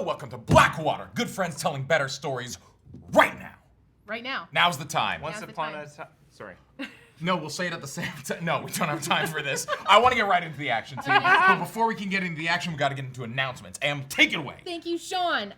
welcome to Blackwater. Good friends telling better stories right now. Right now. Now's the time. Once upon a time. Sorry. No, we'll say it at the same time. No, we don't have time for this. I want to get right into the action, too. But before we can get into the action, we got to get into announcements. Am, take it away. Thank you, Sean.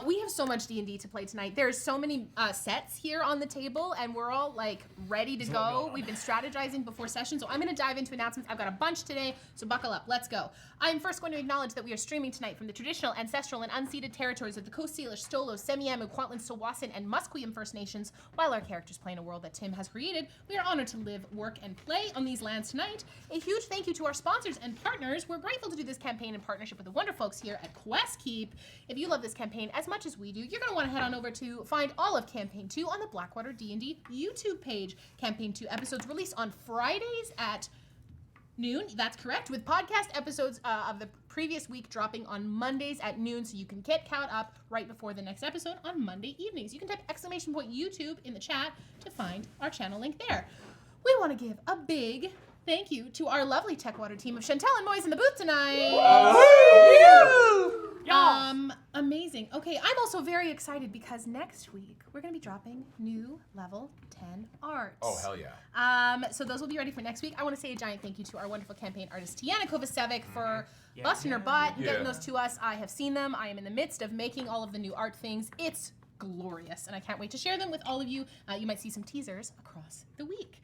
We have so much D&D to play tonight. There's so many sets here on the table, and we're all like ready to go. We've been strategizing before session, so I'm going to dive into announcements. I've got a bunch today, so buckle up. Let's go. I'm first going to acknowledge that we are streaming tonight from the traditional, ancestral, and unceded territories of the Coast Salish, Stolo, Semiahmoo, Kwantlen, Tsawwassen, and Musqueam First Nations. While our characters play in a world that Tim has created, we are honored to live, work, and play on these lands tonight. A huge thank you to our sponsors and partners. We're grateful to do this campaign in partnership with the wonderful folks here at Questkeep. If you love this campaign as much as we do, you're going to want to head on over to find all of Campaign 2 on the Blackwater D&D YouTube page. Campaign 2 episodes released on Fridays at noon. That's correct, with podcast episodes of the previous week dropping on Mondays at noon, so you can get caught up right before the next episode on Monday evenings. You can type !YouTube in the chat to find our channel link there. We want to give a big thank you to our lovely Techwater team of Chantel and Moise in the booth tonight. Amazing. Okay, I'm also very excited because next week we're going to be dropping new level 10 art. Oh, hell yeah. So those will be ready for next week. I want to say a giant thank you to our wonderful campaign artist Tiana Kovacevic for busting her butt and getting those to us. I have seen them. I am in the midst of making all of the new art things. It's glorious, and I can't wait to share them with all of you. You might see some teasers across the week.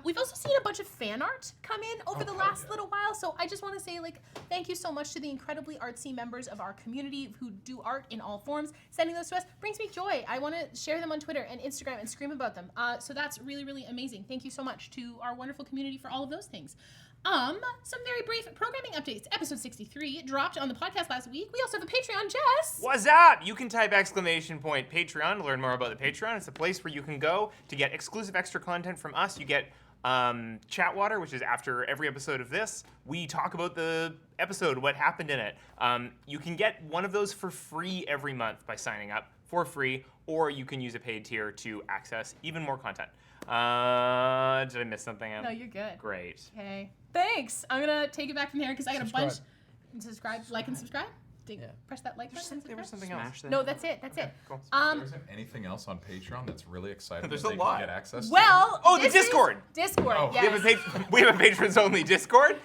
We've also seen a bunch of fan art come in over the last little while, so I just want to say, thank you so much to the incredibly artsy members of our community who do art in all forms. Sending those to us brings me joy. I want to share them on Twitter and Instagram and scream about them. So that's really, really amazing. Thank you so much to our wonderful community for all of those things. Some very brief programming updates. Episode 63 dropped on the podcast last week. We also have a Patreon, Jess. What's up? You can type !Patreon to learn more about the Patreon. It's a place where you can go to get exclusive extra content from us. You get Chatwater, which is after every episode of this. We talk about the episode, what happened in it. You can get one of those for free every month by signing up for free, or you can use a paid tier to access even more content. Did I miss something? No, you're good. Great. Okay. Thanks. I'm going to take it back from here because I got a bunch. Subscribe, like, and subscribe. Press that like button. There was something else. No, that's it. That's it. Cool. There isn't anything else on Patreon that's really exciting. There's that a they lot. Can get access Well, the Discord. Discord, Oh. yes. We have a patrons only Discord,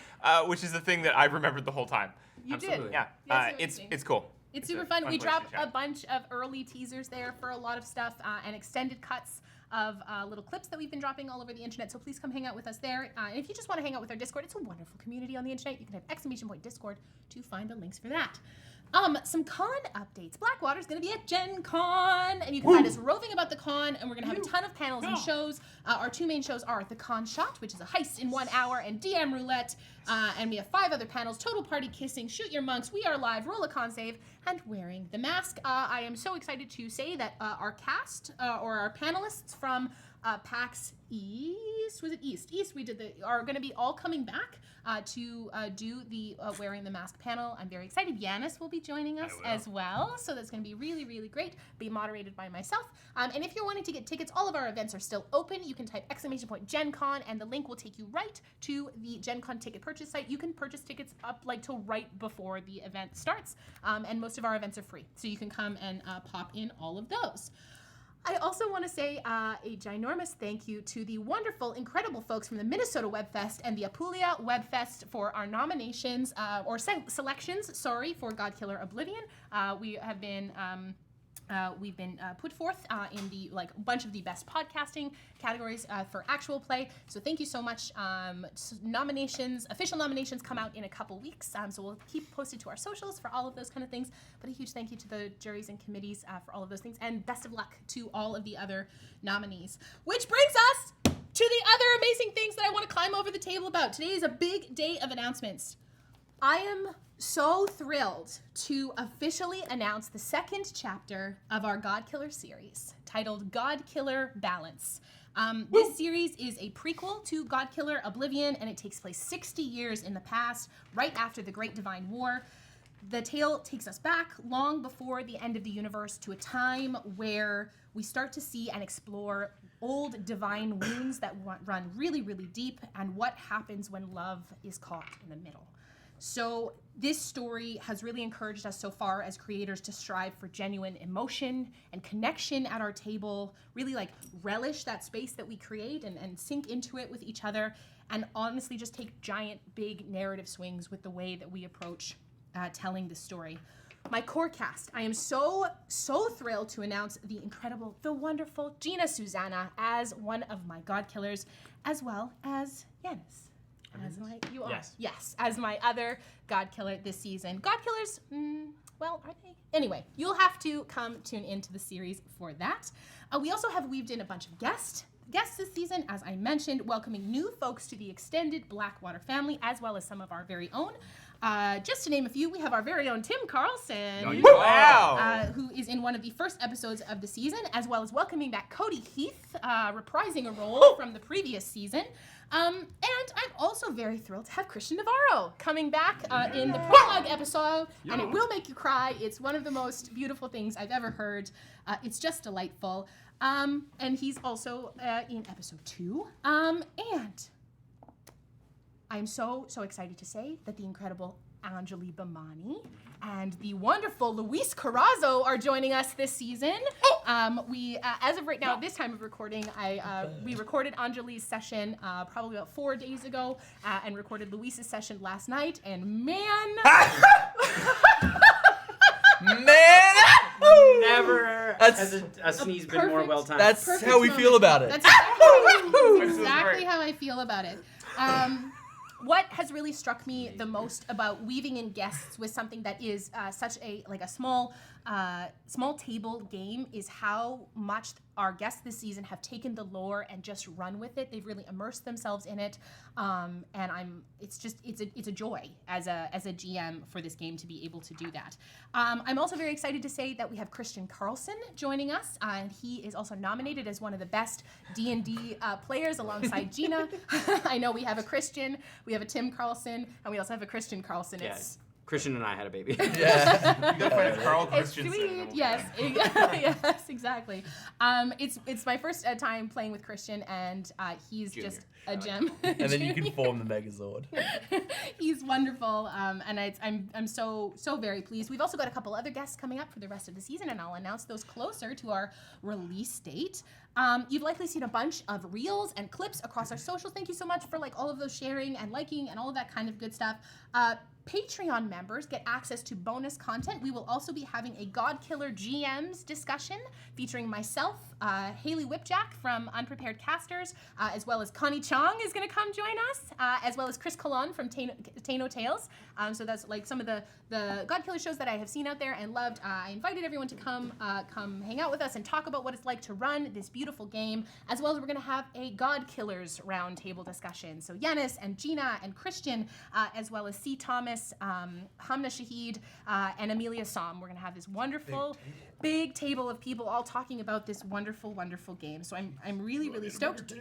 which is the thing that I've remembered the whole time. You Absolutely. did. Yeah. Yeah, It's cool. It's super fun. We place drop to chat. a bunch of early teasers there for a lot of stuff and extended cuts of little clips that we've been dropping all over the internet. So please come hang out with us there. And if you just want to hang out with our Discord, it's a wonderful community on the internet. You can type !Discord to find the links for that. Some con updates. Blackwater's going to be at Gen Con, and you can find us roving about the con, and we're going to have a ton of panels and shows. Our two main shows are The Con Shot, which is a heist in 1 hour, and DM Roulette, and we have 5 other panels: Total Party Kissing, Shoot Your Monks, We Are Live, Roll a Con Save, and Wearing the Mask. I am so excited to say that our cast, or our panelists from PAX East, was it East? East, are going to be all coming back to do the Wearing the Mask panel. I'm very excited. Yanis will be joining us as well, so that's going to be really, really great. Be moderated by myself. And if you're wanting to get tickets, all of our events are still open. You can type !GenCon, and the link will take you right to the Gen Con ticket purchase site. You can purchase tickets up till right before the event starts, and most of our events are free, so you can come and pop in all of those. I also want to say a ginormous thank you to the wonderful, incredible folks from the Minnesota Webfest and the Apulia Webfest for our nominations, selections, for Godkiller Oblivion. We've been put forth in the bunch of the best podcasting categories for actual play. So thank you so much. Official nominations come out in a couple weeks. So we'll keep posted to our socials for all of those kind of things. But a huge thank you to the juries and committees for all of those things. And best of luck to all of the other nominees. Which brings us to the other amazing things that I want to climb over the table about. Today is a big day of announcements. I am so thrilled to officially announce the second chapter of our Godkiller series, titled Godkiller Balance. This series is a prequel to Godkiller Oblivion, and it takes place 60 years in the past, right after the Great Divine War. The tale takes us back long before the end of the universe to a time where we start to see and explore old divine wounds that run really, really deep, and what happens when love is caught in the middle. So this story has really encouraged us so far as creators to strive for genuine emotion and connection at our table, really like relish that space that we create and sink into it with each other, and honestly just take giant, big narrative swings with the way that we approach telling the story. My core cast, I am so thrilled to announce the incredible, the wonderful Gina Susanna as one of my god killers, as well as Yanis. Yes, as my other god killer this season. God killers, well, are they? Anyway, you'll have to come tune into the series for that. We also have weaved in a bunch of guests this season, as I mentioned, welcoming new folks to the extended Blackwater family, as well as some of our very own. Just to name a few, we have our very own Tim Carlson, Wow! who is in one of the first episodes of the season, as well as welcoming back Cody Heath, reprising a role from the previous season. And I'm also very thrilled to have Christian Navarro coming back in the prologue episode, and it will make you cry. It's one of the most beautiful things I've ever heard. It's just delightful. And he's also in episode 2. And I'm so excited to say that the incredible Anjali Bamani and the wonderful Luis Carrazzo are joining us this season. We, as of right now, at this time of recording, we recorded Anjali's session probably about 4 days ago, and recorded Luis's session last night. And man, never has a sneeze been more well timed. That's perfect how we moment. feel about it. That's exactly how I feel about it. What has really struck me the most about weaving in guests with something that is such a small table game is how much our guests this season have taken the lore and just run with it. They've really immersed themselves in it, and it's a joy as a GM for this game to be able to do that. I'm also very excited to say that we have Christian Carlson joining us, and he is also nominated as one of the best D&D players alongside Gina. I know we have a Christian, we have a Tim Carlson, and we also have a Christian Carlson. Yes. Christian and I had a baby. Yeah. You gotta find a Carl It's Christensen. sweet, yes, yes, exactly. It's my first time playing with Christian, and he's Junior. just a gem. And then you can form the Megazord. He's wonderful, and I'm so very pleased. We've also got a couple other guests coming up for the rest of the season, and I'll announce those closer to our release date. You've likely seen a bunch of reels and clips across our socials. Thank you so much for all of those sharing and liking and all of that kind of good stuff. Patreon members get access to bonus content. We will also be having a God Killer GMs discussion featuring myself, Haley Whipjack from Unprepared Casters, as well as Connie Chong is going to come join us, as well as Chris Colon from Tano Tales. So that's some of the God Killer shows that I have seen out there and loved. I invited everyone to come hang out with us and talk about what it's like to run this beautiful game, as well as we're going to have a God Killers roundtable discussion. So Yanis and Gina and Christian, as well as C. Thomas, Hamna Shahid, and Amelia Som. We're going to have this wonderful big table of people all talking about this wonderful, wonderful game. So I'm really stoked.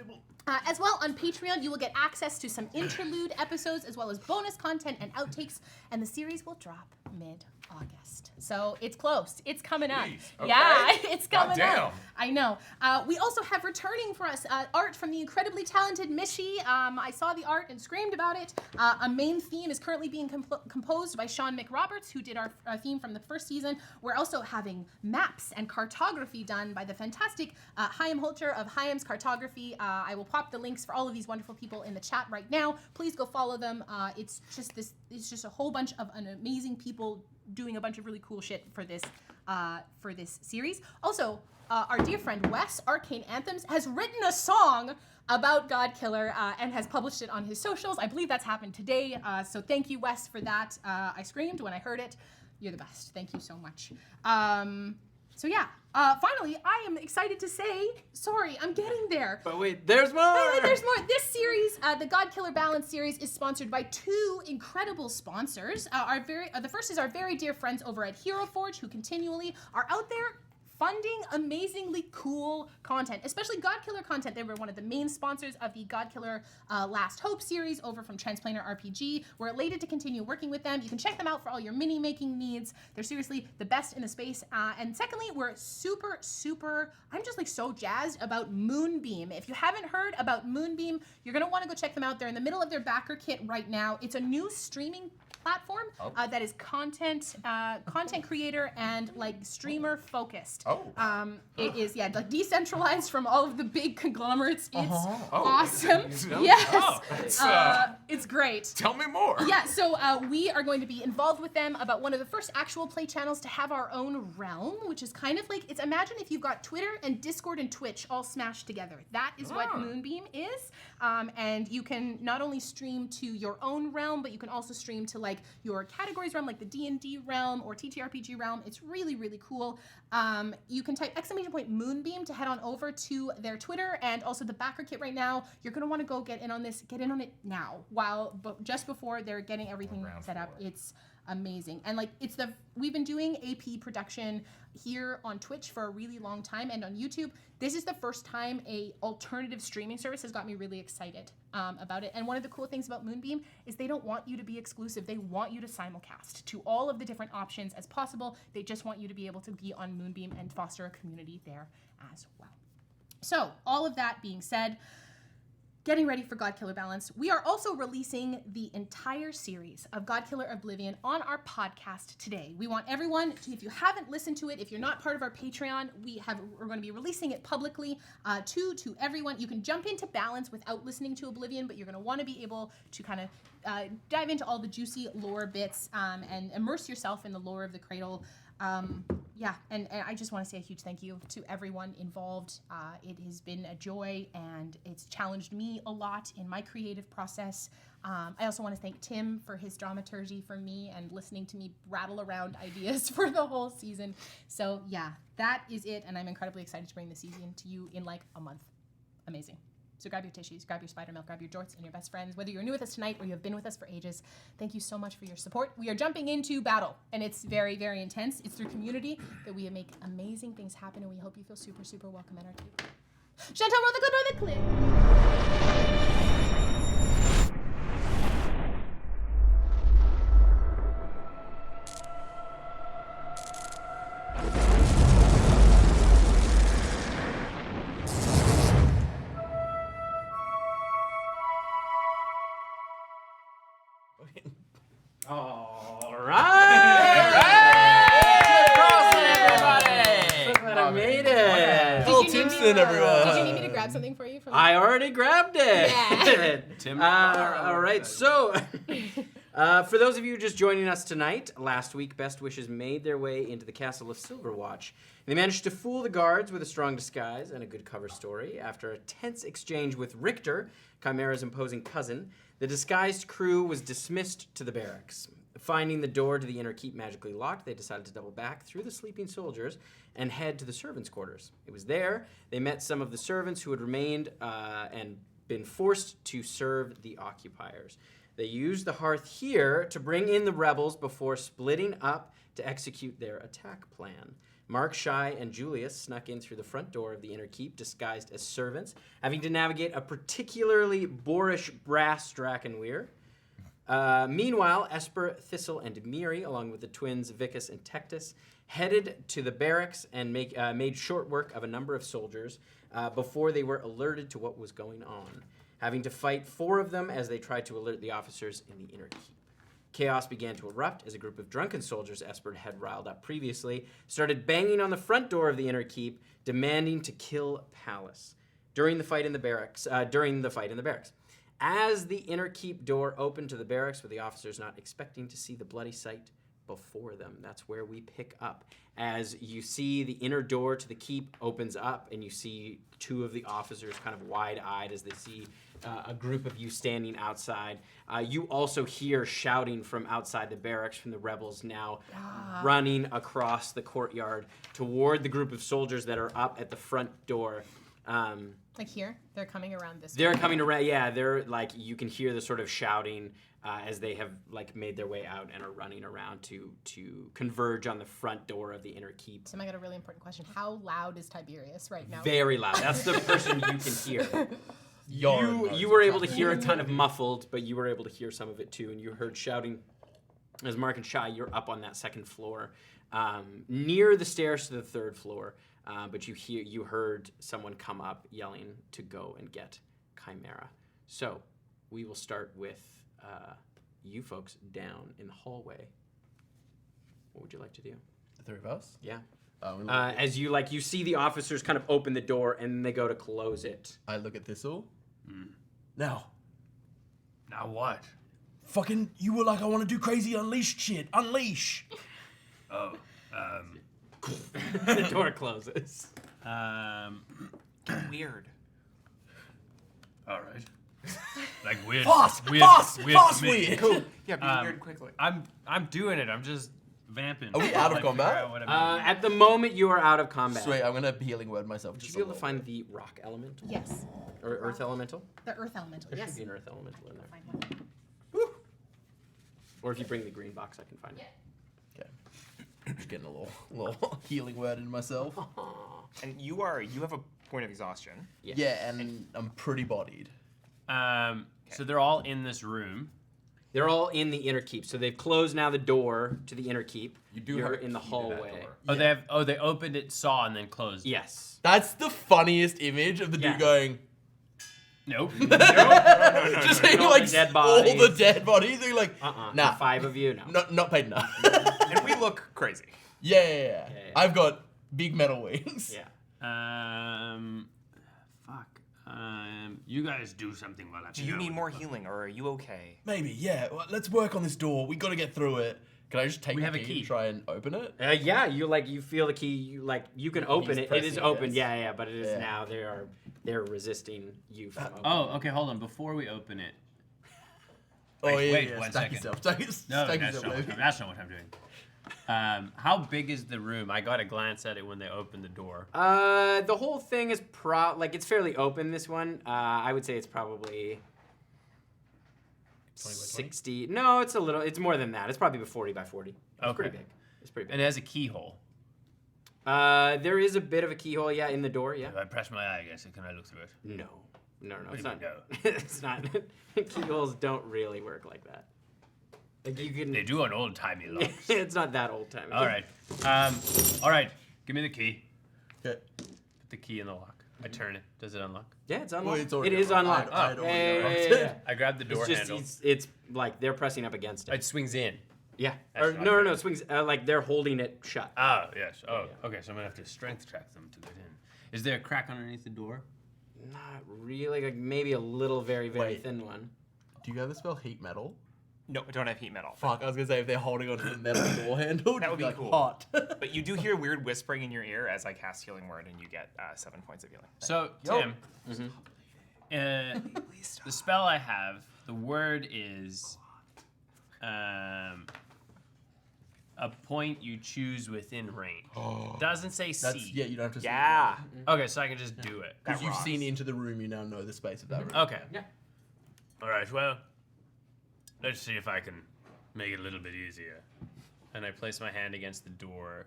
As well, on Patreon, you will get access to some interlude episodes as well as bonus content and outtakes, and the series will drop mid-August. So it's close. It's coming up. Jeez, okay. Yeah, it's coming Goddamn. up. I know. We also have returning for us art from the incredibly talented Mishi. I saw the art and screamed about it. A main theme is currently being composed by Sean McRoberts, who did our theme from the first season. We're also having maps and cartography done by the fantastic Chaim Holter of Chaim's Cartography. I will pop the links for all of these wonderful people in the chat right now. Please go follow them. It's just a whole bunch of amazing people doing a bunch of really cool shit for this series. Also, our dear friend Wes, Arcane Anthems, has written a song about God Killer and has published it on his socials. I believe that's happened today. So thank you, Wes, for that. I screamed when I heard it. You're the best. Thank you so much. So yeah, finally, I am excited to say, sorry, I'm getting there. But wait, there's more! There's more. This series, the God Killer Balance series, is sponsored by two incredible sponsors. The first is our very dear friends over at Hero Forge, who continually are out there funding amazingly cool content, especially God Killer content. They were one of the main sponsors of the God Killer Last Hope series over from Transplanar RPG. We're elated to continue working with them. You can check them out for all your mini making needs. They're seriously the best in the space. And secondly, we're super, I'm just so jazzed about Moonbeam. If you haven't heard about Moonbeam, you're gonna wanna go check them out. They're in the middle of their backer kit right now. It's a new streaming platform that is content creator and like streamer focused. It is like decentralized from all of the big conglomerates. It's awesome. Yes, it's great. Tell me more. Yeah, so we are going to be involved with them about one of the first actual play channels to have our own realm, which is kind of like, it's imagine if you've got Twitter and Discord and Twitch all smashed together. That is what Moonbeam is. And you can not only stream to your own realm, but you can also stream to like your categories realm, like the D&D realm or TTRPG realm. It's really, really cool. You can type !Moonbeam to head on over to their Twitter and also the backer kit right now. You're gonna wanna go get in on this, get in on it now, just before they're getting everything set up. It's amazing. And like we've been doing AP production here on Twitch for a really long time and on YouTube. This is the first time a alternative streaming service has got me really excited about it. And one of the cool things about Moonbeam is they don't want you to be exclusive. They want you to simulcast to all of the different options as possible. They just want you to be able to be on Moonbeam and foster a community there as well. So all of that being said, getting ready for Godkiller Balance. We are also releasing the entire series of Godkiller Oblivion on our podcast today. We want everyone to, if you haven't listened to it, if you're not part of our Patreon, we're going to be releasing it publicly to everyone. You can jump into Balance without listening to Oblivion, but you're going to want to be able to kind of dive into all the juicy lore bits and immerse yourself in the lore of the Cradle. And I just want to say a huge thank you to everyone involved. It has been a joy and it's challenged me a lot in my creative process. I also want to thank Tim for his dramaturgy for me and listening to me rattle around ideas for the whole season. So yeah, that is it, and I'm incredibly excited to bring the season to you in like a month. Amazing. So grab your tissues, grab your spider milk, grab your jorts and your best friends. Whether you're new with us tonight or you have been with us for ages, thank you so much for your support. We are jumping into battle, and it's very, very intense. It's through community that we make amazing things happen, and we hope you feel super, super welcome at our table. Chantal, roll the good or the clear. All right. So glad I made it. Full Timson, everyone. Did you need me to grab something for you? I already grabbed it. Yeah. Tim. All right. So, for those of you just joining us tonight, last week Best Wishes made their way into the castle of Silverwatch. They managed to fool the guards with a strong disguise and a good cover story. After a tense exchange with Richter, Chimera's imposing cousin, the disguised crew was dismissed to the barracks. Finding the door to the inner keep magically locked, they decided to double back through the sleeping soldiers and head to the servants' quarters. It was there they met some of the servants who had remained and been forced to serve the occupiers. They used the hearth here to bring in the rebels before splitting up to execute their attack plan. Mark, Shai, and Julius snuck in through the front door of the inner keep disguised as servants, having to navigate a particularly boorish brass Drakenweir. Meanwhile, Esper, Thistle, and Miri, along with the twins Vicus and Tectus, headed to the barracks and made short work of a number of soldiers before they were alerted to what was going on, having to fight 4 of them as they tried to alert the officers in the inner keep. Chaos began to erupt as a group of drunken soldiers Esper had riled up previously started banging on the front door of the inner keep, demanding to kill Pallas during the fight in the barracks. As the inner keep door opened to the barracks, with the officers not expecting to see the bloody sight before them. That's where we pick up. As you see the inner door to the keep opens up, and you see 2 of the officers kind of wide-eyed as they see a group of you standing outside. You also hear shouting from outside the barracks from the rebels now running across the courtyard toward the group of soldiers that are up at the front door. Like here? They're coming around this way. They're coming around, yeah. They're like, you can hear the sort of shouting as they have like made their way out and are running around to converge on the front door of the inner keep. Tim, I got a really important question. How loud is Tiberius right now? Very loud. That's the person you can hear. Yarn. You were able to hear a ton of muffled, but you were able to hear some of it too, and you heard shouting as Mark and Shai, you're up on that second floor, near the stairs to the 3rd floor. But you heard someone come up yelling to go and get Chimera. So we will start with you folks down in the hallway. What would you like to do? The three of us? Yeah. I As you see the officers kind of open the door and they go to close it. look at Thistle. Now, what? fucking, you were like, I want to do crazy unleashed shit. Unleash. Oh, The door closes. Weird. all right. Like weird. Fast, weird, fast, weird fast, to me. weird. Cool. Yeah, be weird quickly. I'm doing it. I'm just vamping. Are we out of Like, figure combat? out what I'm doing. At the moment, you are out of combat. Sweet, I'm gonna healing word myself. Would you Just be able to find the rock elemental? Yes. Or earth elemental? The earth elemental. There Yes. should be an earth elemental in there. Find one. Or if you bring the green box, I can find it. Okay. I'm just getting a little healing word in myself. And you have a point of exhaustion. Yes. Yeah, and I'm pretty bodied. So they're all in this room. They're all in the inner keep. So they've closed now the door to the inner keep. You do You're have a in the key to that hallway. door. Oh, they have. Oh, they opened it, saw, and then closed. it. Yes. That's the funniest image of the Yeah. dude going. Nope. Just seeing all like the dead all the bodies. dead bodies. They're like, Nah. nah, The 5 of you, no. not paid enough. And we look crazy. Yeah. yeah. I've got big metal wings. Yeah. Fuck. You guys do something while I. Do you need more healing, or are you okay? Maybe, yeah. Well, let's work on this door. We got to get through it. Can I just take We the have a key key. and try and open it? Yeah, you feel the key. You can open it. It is pressing, open. yes. Yeah, but it is Yeah. now. They're resisting you from opening. Oh, okay. Hold on. Before we open it. Oh, Wait, yeah, wait, yeah. one Stack second. yourself. No, Stack that's yourself, not, baby. that's not what I'm doing. How big is the room? I got a glance at it when they opened the door. The whole thing is it's fairly open. This one, I would say it's probably 20 by 20? 60. No, it's a little. It's more than that. It's probably 40 by 40. It's Okay. pretty big. It's pretty And big. it has a keyhole. There is a bit of a keyhole, yeah, in the door, yeah. If I press my eye against it, can I look through it? No, it's do you not. mean, It's not. Keyholes don't really work like that. Like you can. They do on old timey locks. It's not that old time. All right. All right. Give me the key. Okay. Put the key in the lock. I turn it. Does it unlock? Yeah, it's Well, unlocked. it's already It is unlocked. unlocked. I'd already Yeah. unlocked it. I grab the door It's just handle. it's like they're pressing up against it. It swings in. Yeah. That's Or not no, fair. it swings like they're holding it shut. Oh, yes. Oh, Yeah. okay. So I'm going to have to strength check them to get in. Is there a crack underneath the door? Not really. Like maybe a little, very, very Wait. thin one. Do you have the spell heat metal? No, I don't have heat metal. Fuck, I was gonna say if they're holding onto the metal door handle, That would be like cool. hot. But you do hear weird whispering in your ear as I cast Healing Word, and you get 7 points of healing. So, Yo. Tim, the spell I have, the word is a point you choose within range. Doesn't say That's C. yeah, you don't have to. Yeah. Okay, so I can just do it. Because you've rocks. seen into the room, you now know the space of that room. Okay. Yeah. All right, well, let's see if I can make it a little bit easier. And I place my hand against the door,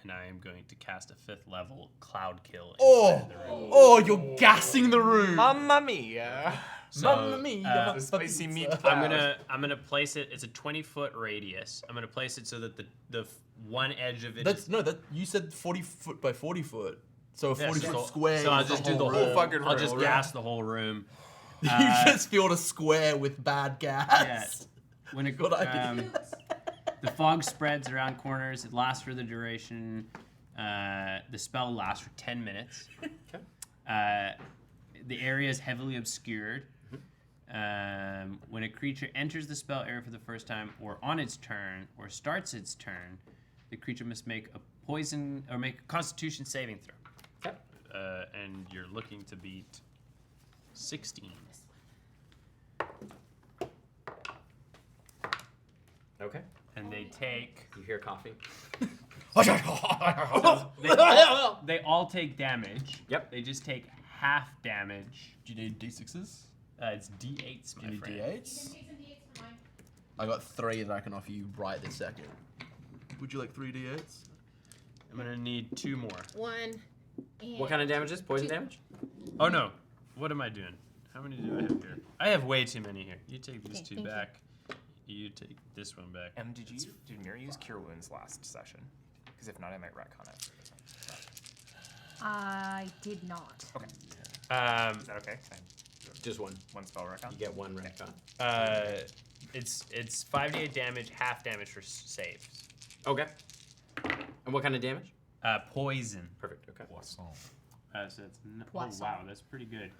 and I am going to cast a 5th level Cloud Kill inside the room. Oh, you're gassing the room. Mamma mia. So, Mamma mia. The spicy meat. I'm gonna place it. It's a 20-foot radius. I'm gonna place it so that the one edge of it. That's no, that you said 40 foot by 40 foot. So a 40 so- foot square. So I'll is just do the room. whole fucking I'll just room. gas the whole room. You just filled a square with bad gas. Yeah. When it Good idea. the fog spreads around corners. It lasts for the duration. The spell lasts for 10 minutes. The area is heavily obscured. When a creature enters the spell area for the first time, or on its turn, or starts its turn, the creature must make a poison or make a Constitution saving throw. Okay. And you're looking to beat 16. Okay. And they take. You hear coughing. They all take damage. Yep. They just take half damage. Do you need d6s? It's D8s, Do my you need friend. d8s? I got 3 that I can offer you right this second. Would you like 3 d8s? I'm gonna need 2 more. 1. And What kind of damage is it? Poison damage? Oh no, what am I doing? How many do I have here? I have way too many here. You take these Okay, 2 thank you. back. You take this one back. Did Mira use Cure Wounds last session? Because if not, I might retcon it. I did not. Okay. Is that okay? Just one. One spell retcon? You get one retcon. It's 5d8 damage, half damage for saves. Okay. And what kind of damage? Poison. Perfect. Okay. Poisson. So it's oh Poisson. wow, that's pretty good.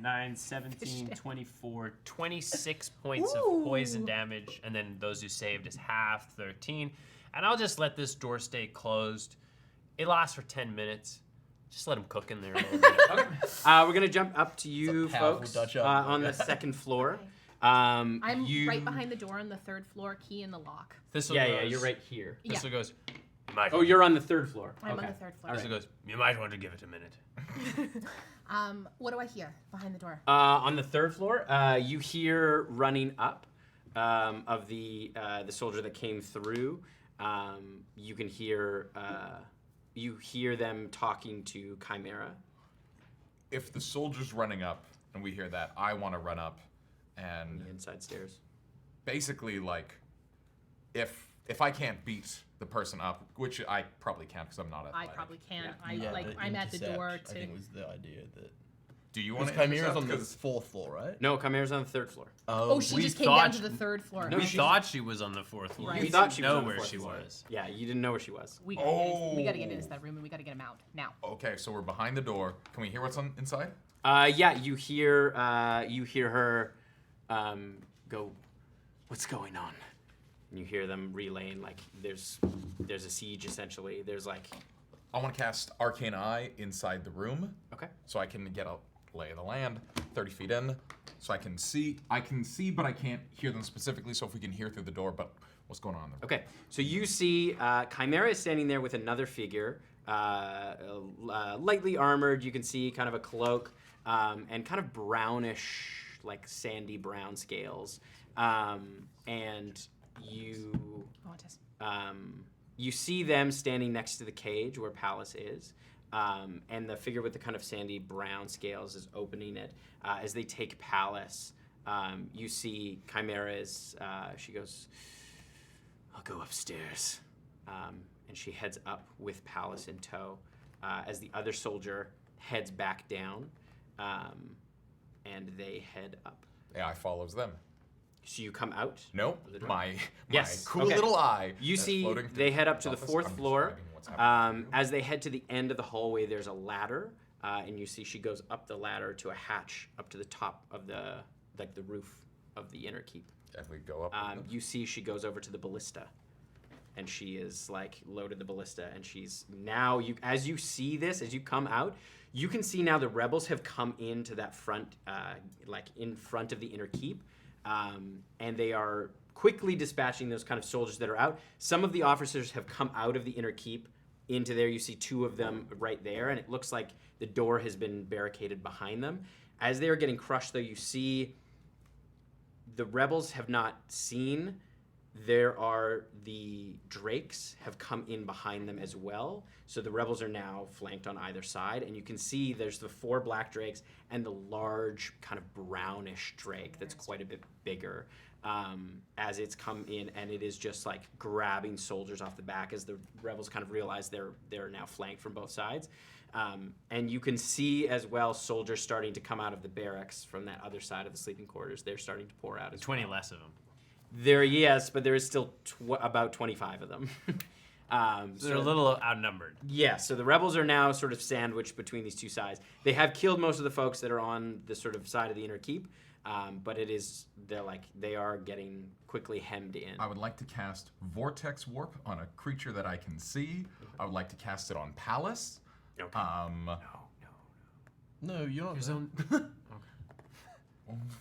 9, 17, 24, 26 points of poison Ooh. damage, and then those who saved is half, 13. And I'll just let this door stay closed. It lasts for 10 minutes. Just let them cook in there a little bit. Okay. We're gonna jump up to you It's a powerful folks Dutch oven. on the second floor. I'm you... right behind the door on the 3rd floor, key in the lock. Thistle Yeah, goes, yeah, you're right here. Yeah. Thistle goes, you might Oh, want- you're on the 3rd floor. I'm okay. on the 3rd floor. Thistle goes, you might want to give it a minute. What do I hear behind the door? On the 3rd floor, you hear running up of the soldier that came through. You can hear them talking to Chimera. If the soldier's running up and we hear that, I want to run up and The inside stairs. basically like, if I can't beat the person up, which I probably can't because I'm not I athletic. probably can't. Yeah, I'm at the intercept, door I to. think was the idea that. Do you want Because to Chimera's on the Because 4th floor, right? No, Chimera's on the 3rd floor. Oh, she we just came down thought- to the 3rd floor. No, We she- thought she was on the 4th floor. Right. We You thought didn't she was know on the where 4th she floor. was. Yeah, you didn't know where she was. We gotta get into that room and we gotta get him out now. Okay, so we're behind the door. Can we hear what's on inside? Yeah, you hear her go, "What's going on?" And you hear them relaying like there's a siege essentially. There's like I want to cast Arcane Eye inside the room okay. so I can get a lay of the land 30 feet in, so I can see, but I can't hear them specifically. So if we can hear through the door, but what's going on there? Okay, so you see Chimera is standing there with another figure, lightly armored. You can see kind of a cloak and kind of brownish, like sandy brown scales. And you Oh, it is. you see them standing next to the cage where Pallas is. And the figure with the kind of sandy brown scales is opening it. As they take Pallas, you see Chimera's, she goes, "I'll go upstairs." And she heads up with Pallas in tow as the other soldier heads back down, and they head up. AI follows them. So you come out. Nope, The door? my Yes, cool okay. little eye. You that's see, floating through they head up to the office. 4th I'm floor. describing what's happening. As they head to the end of the hallway, there's a ladder, and you see she goes up the ladder to a hatch up to the top of the roof of the inner keep. And we go up. You see she goes over to the ballista, and she is like loaded the ballista, and she's now as you see this, as you come out, you can see now the rebels have come into that front, like in front of the inner keep, and they are quickly dispatching those kind of soldiers that are out. Some of the officers have come out of the inner keep into there. You see 2 of them right there, and it looks like the door has been barricaded behind them. As they are getting crushed, though, you see the rebels have not seen. There are the drakes have come in behind them as well. So the rebels are now flanked on either side, and you can see there's the 4 black drakes and the large kind of brownish drake that's quite a bit bigger as it's come in, and it is just like grabbing soldiers off the back as the rebels kind of realize they're now flanked from both sides. And you can see as well soldiers starting to come out of the barracks from that other side of the sleeping quarters. They're starting to pour out as 20 well. less of them. Yes, but there is still about 25 of them. So they're a little outnumbered. Yeah, so the rebels are now sort of sandwiched between these 2 sides. They have killed most of the folks that are on the sort of side of the inner keep, but they are getting quickly hemmed in. I would like to cast Vortex Warp on a creature that I can see. I would like to cast it on Pallas. Okay. No, you're not.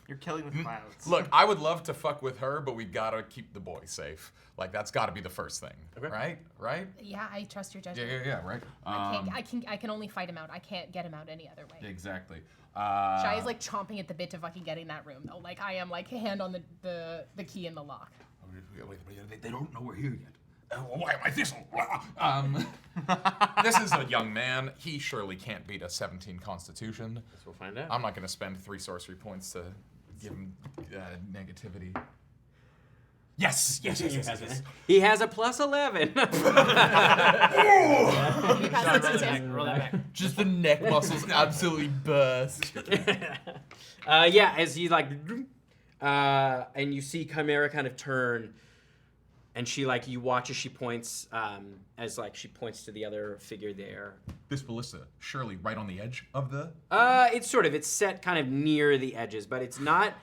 You're killing the clouds. Look, I would love to fuck with her, but we gotta keep the boy safe. Like that's gotta be the first thing, Okay. right? Yeah, I trust your Yeah, judgment. right. I can only fight him out. I can't get him out any other way. Exactly. Shai is like chomping at the bit to fucking get in that room though. Like I am like hand on the key in the lock. They don't know we're here yet. Why am I Thistle? This is a young man. He surely can't beat a 17 Constitution. Guess we'll find out. I'm not going to spend 3 sorcery points to give him negativity. Yes. He has a plus 11. Can you pass that to Tim? Roll that back. Just the neck muscles absolutely burst. Yeah, as he like and you see Chimera kind of turn, and she you watch as she points, she points to the other figure there. This ballista, surely right on the edge of the. It's set kind of near the edges, but it's not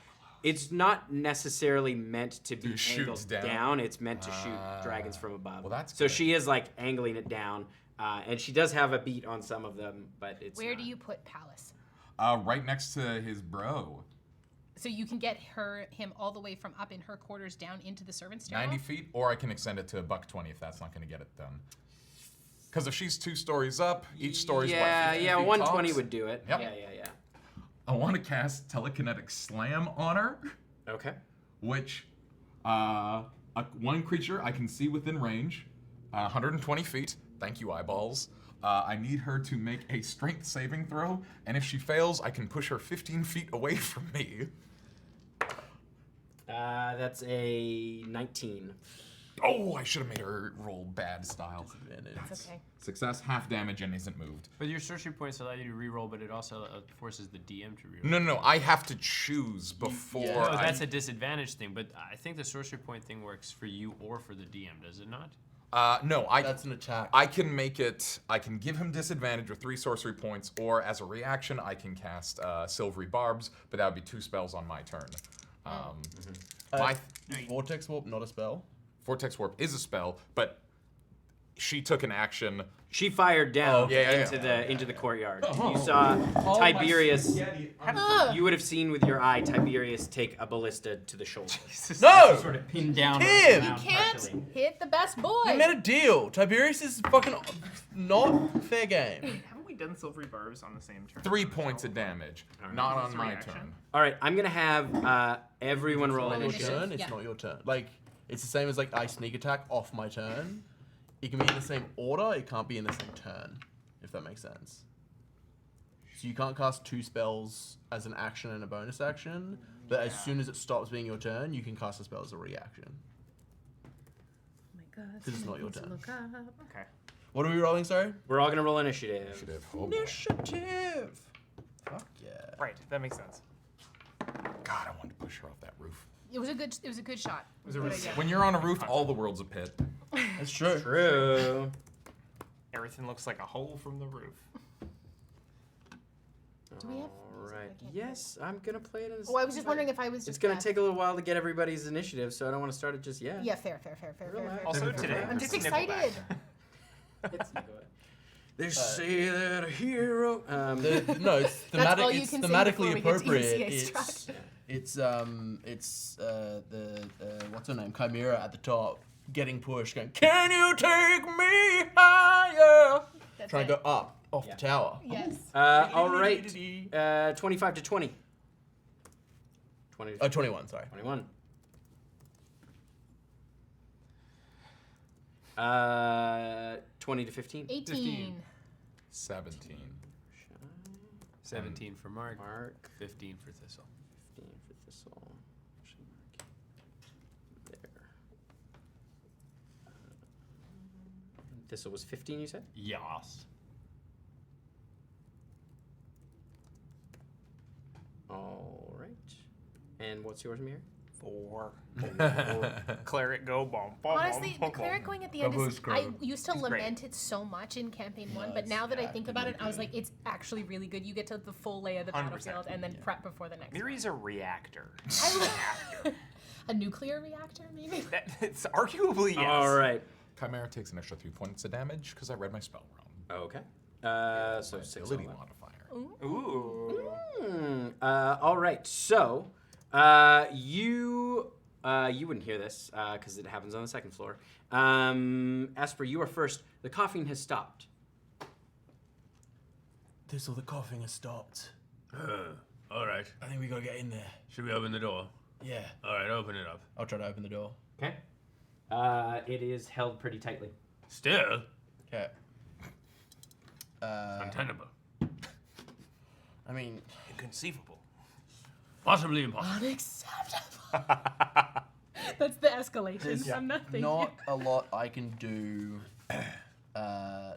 necessarily meant to be shoot angled down. It's meant to shoot dragons from above. Well, that's so good. she is angling it down, and she does have a beat on some of them, but it's Where not. do you put Palace? Right next to his bro. So you can get him all the way from up in her quarters down into the servants' stairwell? 90 feet, or I can extend it to $120 if that's not going to get it done. Because if she's 2 stories up, each story's what, 50 feet 120 tops? would do it. Yep. Yeah. I want to cast Telekinetic Slam on her, Okay. which one creature I can see within range, 120 feet. Thank you, eyeballs. I need her to make a strength saving throw, and if she fails, I can push her 15 feet away from me. That's a 19. Oh, I should have made her roll bad style. That's okay. Success, half damage, and isn't moved. But your sorcery points allow you to reroll, but it also forces the DM to reroll. No, I have to choose before. Oh, I- that's a disadvantage thing, but I think the sorcery point thing works for you or for the DM, does it not? No, That's an attack. I can make it. I can give him disadvantage with 3 sorcery points, or as a reaction, I can cast Silvery Barbs, but that would be 2 spells on my turn. My Vortex Warp, not a spell. Vortex Warp is a spell, but she took an action. She fired down yeah. into the courtyard. You saw Tiberius. You would have seen with your eye Tiberius take a ballista to the shoulder. No! Sort of pinned down. Him! around Can't partially. hit the best boy. We made a deal. Tiberius is fucking not fair game. Haven't we done Silvery Barbs on the same turn? 3 points of damage, not on my reaction. turn. All right, I'm gonna have everyone roll It's not your initiative. turn. It's Yeah. not your turn. It's the same as I sneak attack off my turn. It can be in the same order. It can't be in the same turn, if that makes sense. So you can't cast 2 spells as an action and a bonus action, but as soon as it stops being your turn, you can cast a spell as a reaction. Oh my God. Because it's not your turn. Okay. What are we rolling, sorry? We're all gonna roll initiative. Initiative. Oh boy. Initiative! Fuck yeah. Right, that makes sense. God, I wanted to push her off that roof. It was a good shot. It was a a good really- idea. When you're on a roof, all the world's a pit. That's true. True. Everything looks like a hole from the roof. Do we have? All right. I can't Yes, I'm gonna play it as. Oh, I was just wondering if I was just. It's gonna take a little while to get everybody's initiative, so I don't want to start it just yet. Yeah, fair. Also today, I'm just it's Nickelback. excited. They say that a hero. No, it's That's all thematic. you It's can sing before thematically we get to appropriate. UCA It's the what's her name? Chimera at the top, getting pushed, going, "Can you take me higher?" That's Trying it. to go up off Yeah. the tower. Yes. All right. 25 to 20. 20 to 21. Sorry. 21. 20 to 15. 18. 17. 17 for Mark, Mark. 15 for Thistle. 15 for Thistle. There. Thistle was 15, you said? Yas. All right. And what's yours, Mir? 4. Cleric go bomb. Honestly, the cleric going at the end is. I used to It's great. lament it so much in campaign 1, No, but now that I yeah, think it's about it, really I was good. like, it's actually really good. You get to the full lay of the 100%. battlefield and then prep before the next one. Miri's a reactor. A nuclear reactor, maybe? It's arguably yes. All right. Chimera takes an extra 3 points of damage because I read my spell wrong. Okay. So 6 Ability all that. modifier. Ooh. All right. So, you wouldn't hear this because it happens on the second floor. Esper, you are first. The coughing has stopped. Thistle, the coughing has stopped. All right. I think we gotta get in there. Should we open the door? Yeah. All right, open it up. I'll try to open the door. Okay. It is held pretty tightly. Still Okay. untenable. I mean, Inconceivable. Possibly impossible. Unacceptable. That's the escalation. there's I'm not thinking. not a lot I can do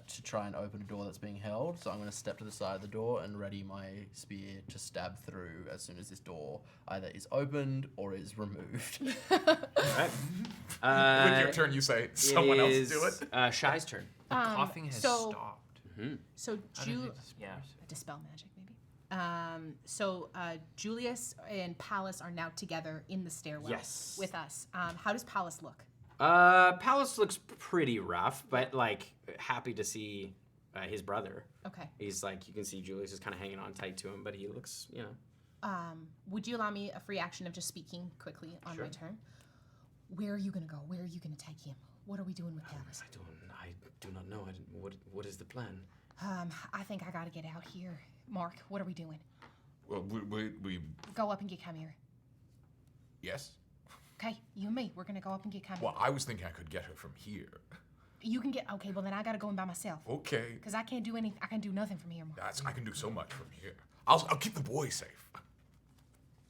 to try and open a door that's being held. So I'm going to step to the side of the door and ready my spear to stab through as soon as this door either is opened or is removed. Alright. With your turn, you say someone else do it. Shai's turn. Coughing has stopped. So Yeah. dispel magic maybe. Julius and Pallas are now together in the stairwell Yes. with us. How does Pallas look? Palace looks pretty rough, but like happy to see his brother. Okay. He's like, you can see Julius is kind of hanging on tight to him, but he looks, you know. Would you allow me a free action of just speaking quickly on my turn? Where are you gonna go? Where are you gonna take him? What are we doing with Pallas? I do not know. What is the plan? I think I gotta get out here. Mark, what are we doing? Well, we Go up and get Chimera. yes. Okay, you and me, we're gonna go up and get Chimera. Well, I was thinking I could get her from here. You can get, okay, well then I gotta go in by myself. Okay. Because I can't do anything, I can do nothing from here, Mark. I can do so much from here. I'll keep the boy safe.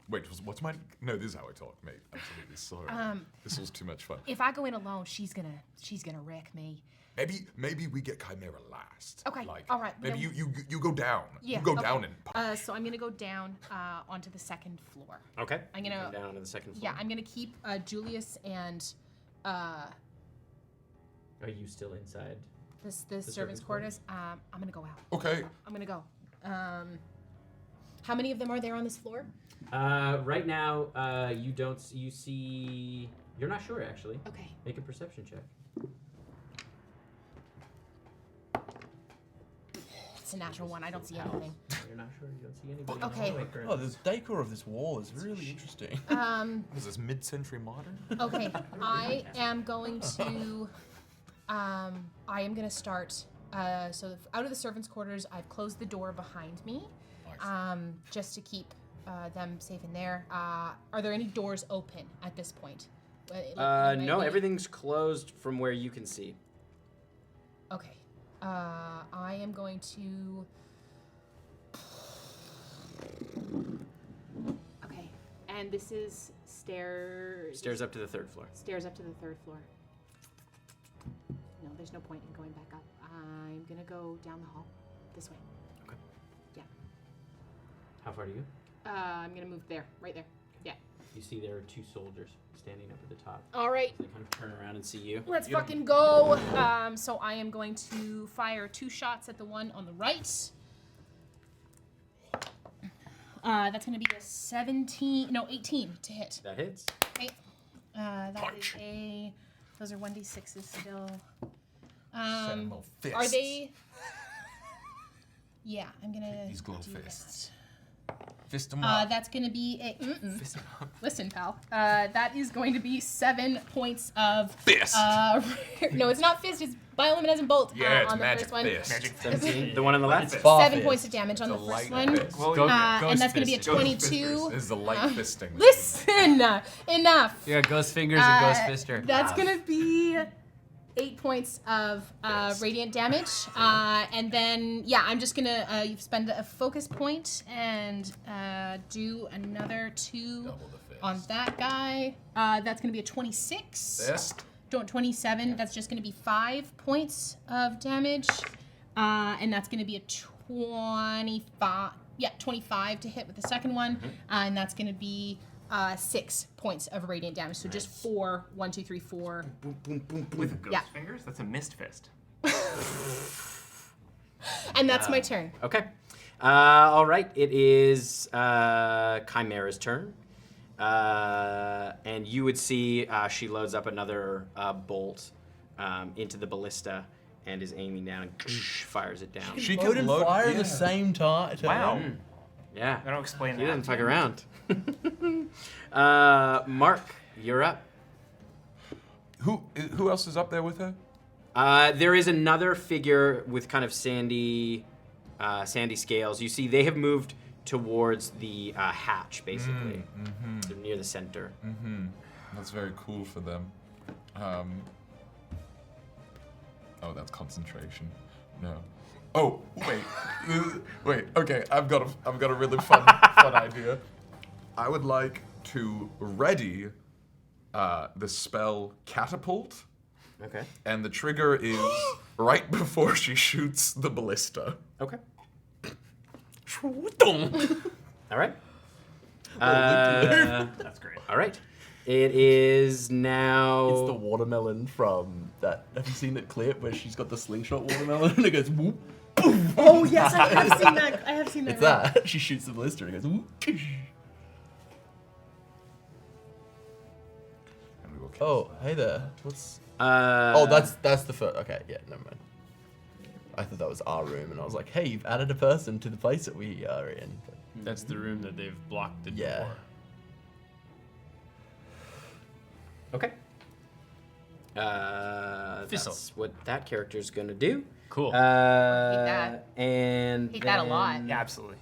Wait, what's my? No, this is how I talk, mate. Absolutely sorry. This was too much fun. If I go in alone, she's gonna wreck me. Maybe we get Chimera last. Okay, Like, all right, Maybe then- you go down. Yeah. You go okay. down and. So I'm gonna go down onto the second floor. Okay. I'm gonna Come down to the second floor. Yeah, I'm gonna keep Julius and Are you still inside? the servants' servants' quarters. I'm gonna go out. Okay. I'm gonna go. How many of them are there on this floor? Right now, you see. You're not sure actually. Okay. Make a perception check. It's a natural one. I don't see anything. You're not sure. You don't see anybody. Okay. Oh, the decor of this wall is really interesting. Was this mid-century modern? Okay. I am going to. I am gonna start. So out of the servants' quarters, I've closed the door behind me, just to keep them safe in there. Are there any doors open at this point? No, everything's closed from where you can see. Okay. I am going to. Okay, and this is stairs. Stairs up to the third floor. Stairs up to the third floor. No, there's no point in going back up. I'm gonna go down the hall, this way. Okay. Yeah. How far do you? I'm gonna move there, right there. Yeah. You see there are two soldiers standing up at the top. All right. They kind of turn around and see you. Let's fucking go. So I am going to fire 2 shots at the one on the right. That's going to be a 18 to hit. That hits. Okay. Punch. Those are 1d6s still. Send 'em little fists. Are they? Yeah, I'm going to These glow do fists. Fist 'em up. that's going to be listen, pal. That is going to be 7 points of Fist. No, it's not fist. It's bioluminescent bolt. Yeah, it's on the magic first one. fist. Magic 17. The one on the left. 7 points of damage on It's the a first light one. fist. Well, And that's going to be a Ghost 22. This is the light fisting. Listen, enough. Yeah, ghost fingers and ghost fister. That's going to be 8 points of radiant damage. And then, yeah, I'm just going to you spend a focus point and do another 2 Double the fist. on that guy. That's going to be a 26. Fist. 27. That's just going to be 5 points of damage. And that's going to be a 25. Yeah, 25 to hit with the second one. And that's going to be 6 points of radiant damage. So just 4. 1, 2, 3, 4. Boom, boom, boom, boom. With ghost Yeah. fingers? That's a mist fist. And that's my turn. Okay. All right. It is Chimera's turn. And you would see she loads up another bolt into the ballista and is aiming down and fires it down. She Load can and load. fire at yeah. the same time. Wow. Yeah. I don't explain He that. doesn't fuck around. Mark, you're up. Who else is up there with her? There is another figure with kind of sandy scales. You see, they have moved towards the hatch, basically. They're near the center. That's very cool for them. Oh, that's concentration. No. Oh, wait. Wait. Okay, I've got a really fun idea. I would like to ready the spell catapult. Okay. And the trigger is right before she shoots the ballista. Okay. Shwootung. All right. That's great. All right. It is now. It's the watermelon from that. Have you seen that clip where she's got the slingshot watermelon and it goes whoop? Oh yes, I have seen that. I have seen that. It's that. She shoots the ballista and it goes whoop. And we will kill Oh, hey there. What's? Oh, Oh, that's the first. Okay, yeah, never mind. I thought that was our room, and I was like, hey, you've added a person to the place that we are in. But That's the room that they've blocked the Yeah. door. Okay. Thistle. That's what that character's gonna do. Cool. that. And Hate that a lot. then, Yeah, absolutely.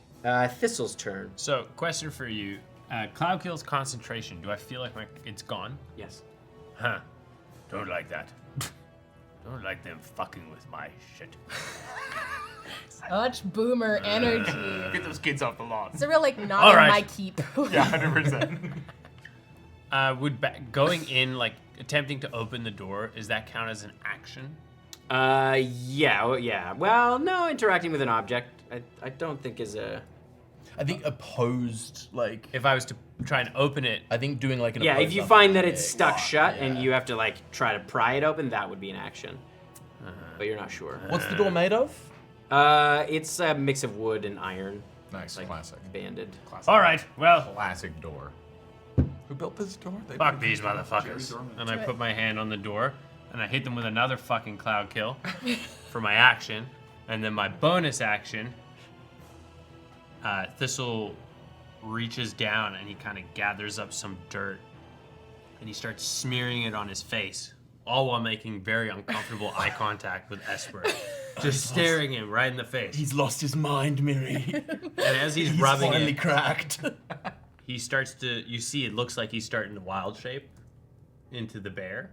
Thistle's turn. So, question for you. Cloud kills concentration. Do I feel like it's gone? Yes. Huh. Don't like that. Don't like them fucking with my shit. Such boomer energy. Get those kids off the lawn. It's a real like not All in right. my keep. Yeah, 100%. Would going in, like, attempting to open the door, does that count as an action? Yeah. Well, no, interacting with an object, I don't think is a. I think opposed, like, If I was to try and open it, I think doing like an Yeah, if opposed you up find that kick. it's stuck shut and Yeah. you have to like try to pry it open, that would be an action. But you're not sure. What's the door made of? It's a mix of wood and iron, Nice, like classic. banded. all right, well, Classic door. Who built this door? They fuck built these this door. motherfuckers. And I Do it. put my hand on the door, and I hit them with another fucking cloud kill for my action. And then my bonus action, Thistle reaches down and he kind of gathers up some dirt and he starts smearing it on his face, all while making very uncomfortable eye contact with Esper, just staring him right in the face. He's lost his mind, Miri. And as he's He's rubbing finally it, cracked. he starts to, you see, it looks like he's starting to wild shape into the bear.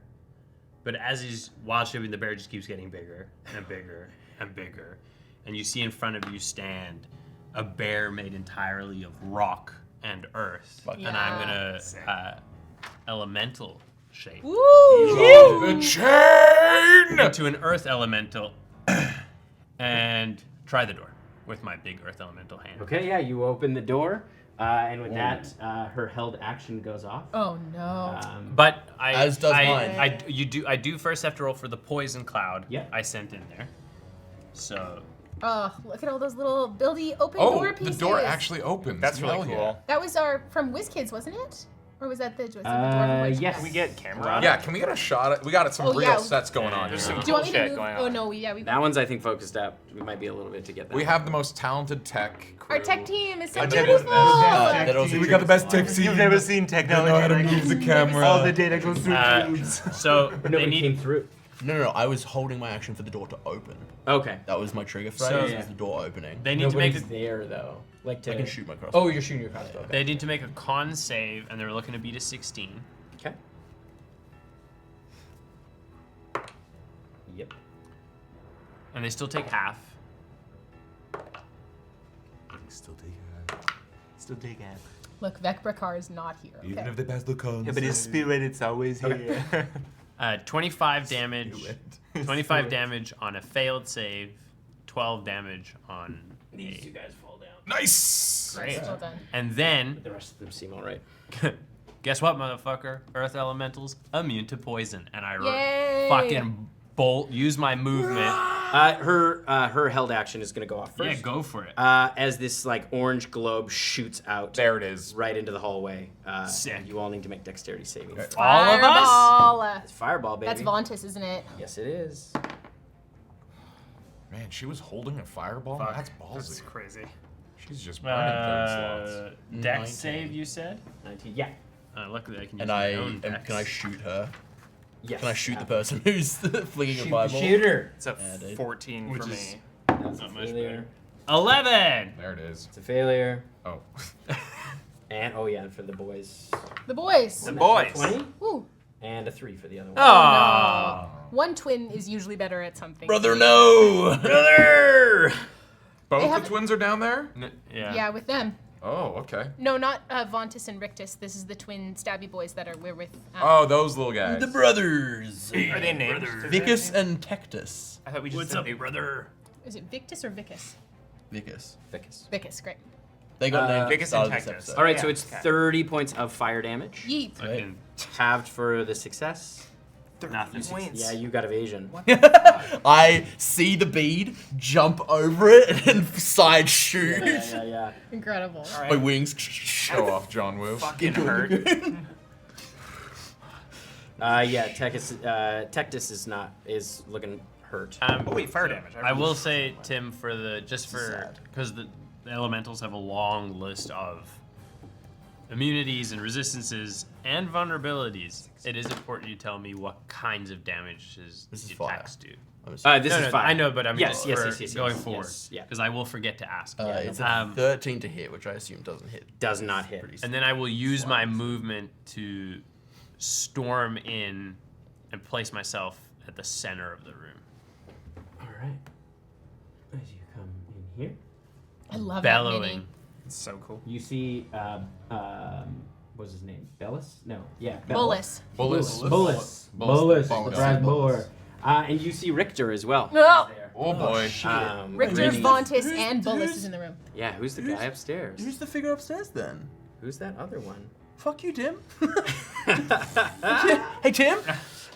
But as he's wild shaping, the bear just keeps getting bigger and bigger and bigger. And you see in front of you stand a bear made entirely of rock and earth. Fuck. And I'm gonna elemental shape Woo! The chain! into an earth elemental and try the door with my big earth elemental hand. Okay, yeah, you open the door, and with that, her held action goes off. Oh no. But As does mine. I do first have to roll for the poison cloud Yeah. I sent in there. So Oh, look at all those little buildy open Oh, door the pieces. door actually opens. That's really Hell cool. yeah. That was our from WizKids, wasn't it? Or was that the door from Witch? Yes. Can we get camera on it? Yeah, can we get a shot at? We got some Oh, real yeah. sets going on There's here. some Do you want me to Bullshit move? going Oh on. no, we That one's, I think, focused up. We might be a little bit to get that. We have the most talented tech crew. Our tech team is so Our tech- beautiful. that also We got the best tech You've team. never seen They technology know how to like move the this. camera. All the data goes through tubes. so But they nobody came need through. No, I was holding my action for the door to open. Okay. That was my trigger phrase. So- was the door opening. they need to make Nobody's there though. Like to. I can shoot my crossbow. Oh, you're shooting your crossbow. Okay. they need to make a con save, and they're looking to beat a 16. Okay. Yep. And they still take half. Still dig it. Look, Vecbrakar is not here. Even Okay. if they pass the cons. Yeah, but his spirit, it's always here. 25 damage. Do it. 25 damage on a failed save. 12 damage on These two a. guys fall down. Nice. Great. Well done. And then, The rest of them seem all right. guess what, motherfucker? Earth elementals immune to poison, and I Yay! fucking use my movement. Her held action is gonna go off first. Yeah, go for it. As this like orange globe shoots out There it is. right into the hallway. Sick. You all need to make dexterity savings. All of us? Fireball. It's fireball, baby. That's Vontus, isn't it? Yes, it is. Man, she was holding a fireball? Fuck. That's ballsy. That's crazy. She's just burning third slots. Dex 19. save, you said? 19. Yeah. Luckily, I can use And my I own dex. can I shoot her? Yes. Can I shoot the person who's flinging a Shoot the fireball? shooter. It's a Yeah, dude. 14 Which for is- me. That's Not a much failure. better. 11! There it is. It's a failure. Oh. And oh yeah, and for the boys. The boys. The boys. 20 Ooh. and a 3 for the other one. Oh! One twin is usually better at something. Brother, no! Brother! Both They the have- twins are down there? Yeah. Yeah, with them. Oh, okay. No, not Vontus and Rictus. This is the twin stabby boys that we're with. Oh, those little guys. The brothers. Are they named? Vicus and Tectus. I thought we just What's said up, they brother? Is it Victus or Vicus? Vicus. Vicus. Vicus, great. They got named Vicus at and the start of this Tectus. episode. All right, so Yeah, it's okay. 30 points of fire damage. Yeet. Fucking Halved for the success. nothing. Points. Yeah, you got evasion. I see the bead, jump over it, and side shoot. Yeah. Incredible. All My right. wings. Show off, John Woo. Fucking hurt. Tectus is looking hurt. Oh wait, fire damage. I will say, Tim, Sad. because the elementals have a long list of immunities and resistances and vulnerabilities. It is important you tell me what kinds of damage This his is fire. attacks do. This No, is fire. I know, but I mean, Yes, yes, for yes, yes, going yes, forward, yes, yeah. because I will forget to ask. It's a Um, 13 to hit, which I assume doesn't hit. Does not hit. Pretty And then I will use my movement to storm in and place myself at the center of the room. All right. As you come in here, I love Bellowing. that mini. It's so cool. you see, what's his name? Bellis? No. Yeah. Bullis. Bullets. Bullis. Bullis. The brass boar. And you see Richter as well. Oh! There. Oh boy. Richter, Really? Vontus, and Bullis is in the room. Yeah, who's the guy upstairs? Who's the figure upstairs then? Who's that other one? Fuck you, Tim. Hey, Tim.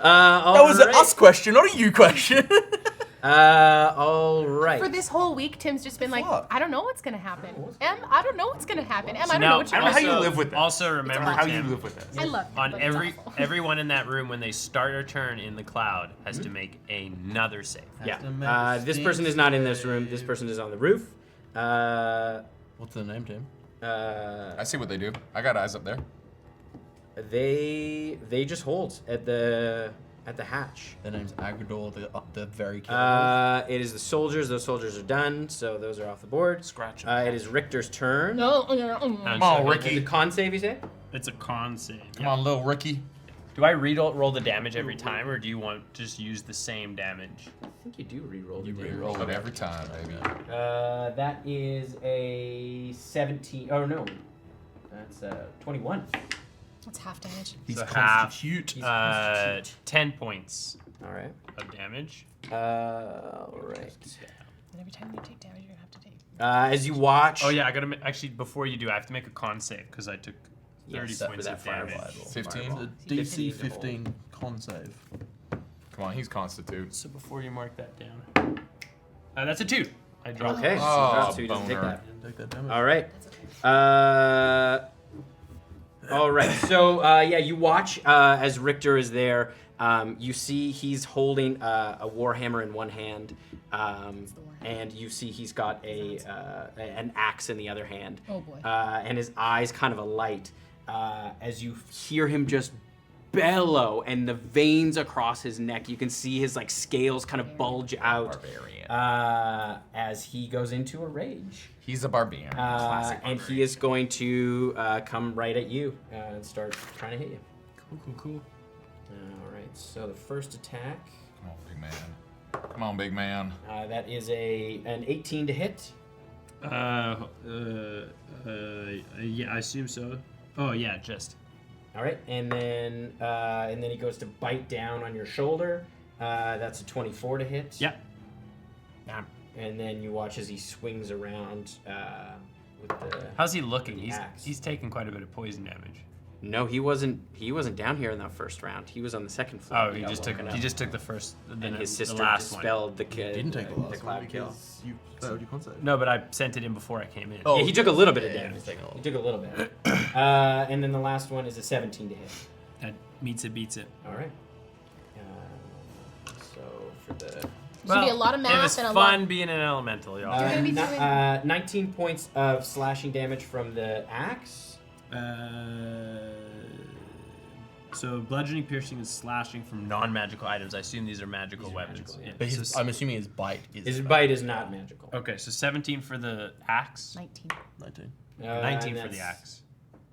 All That was right. an us question, not a you question. All right. For this whole week, Tim's just been like, Fuck. I don't know what's gonna happen. I don't know what's gonna happen. I don't Now, know what I you're don't know how gonna you do. live with this. Also, remember, How Tim, you live with this. I love it, on but it's every awful. everyone in that room when they start a turn in the cloud has to make another save. Yeah. This person is not in this room. This person is on the roof. What's the name, Tim? I see what they do. I got eyes up there. They just hold at the hatch. Their name's Agador, the very careful. It is the soldiers. Those soldiers are done, so those are off the board. Scratch. It is Richter's turn. No, Come on, Is Ricky. it con save, you say? It's a con save. Come on, little Ricky. Do I roll the damage every time, or do you want to just use the same damage? I think you do re-roll the You damage. re-roll. Roll it every time, baby. That is a 17. Oh no, that's 21. That's half damage. He's So half. constitute. 10 points All right. of damage. All right. And every time you take damage, you're gonna have to take. As you watch. Oh yeah, I gotta actually before you do, I have to make a con save because I took 30 Yes, points for of that damage. fireball. 15? The DC 15 con save. Come on, he's constitute. So before you mark that down, that's a 2. I dropped. Okay. Oh, So he doesn't take boner. that. Didn't take that damage. All right. All right. So yeah, you watch as Richter is there. You see he's holding a warhammer in one hand, and you see he's got an axe in the other hand. Oh, boy. And his eyes kind of alight as you hear him just bellow, and the veins across his neck. You can see his like scales kind of bulge out as he goes into a rage. He's a barbarian. Classic And he is going to come right at you and start trying to hit you. Cool. All right. So the first attack, Come on, big man. Come on, big man. that is an 18 to hit. Yeah, I assume so. Oh yeah, just. All right, and then he goes to bite down on your shoulder. That's a 24 to hit. Yeah. And then you watch as he swings around with the. How's he looking? The He's axe. he's taking quite a bit of poison damage. No, he wasn't down here in that first round. He was on the second floor. Oh, he got just took woken up. the first, And then his the sister last one. dispelled the kid. Didn't take the last cloud one kill. because you failed your con save. No, but I sent it in before I came in. Oh, Yeah, he took a little bit of yeah, damage. he's taking a He little. took a little bit. And then the last one is a 17 to hit. That meets it, beats it. All right. So for the There's gonna be a lot of it math was and a fun lot. being an elemental, y'all. You're gonna be doing- 19 points of slashing damage from the axe. So bludgeoning, piercing, and slashing from non-magical items. I assume these are magical These are weapons. magical, yeah. But So his, I'm assuming his bite is. His bite is not magical. okay, so 17 for the axe, 19. 19. 19 and for the that's- axe.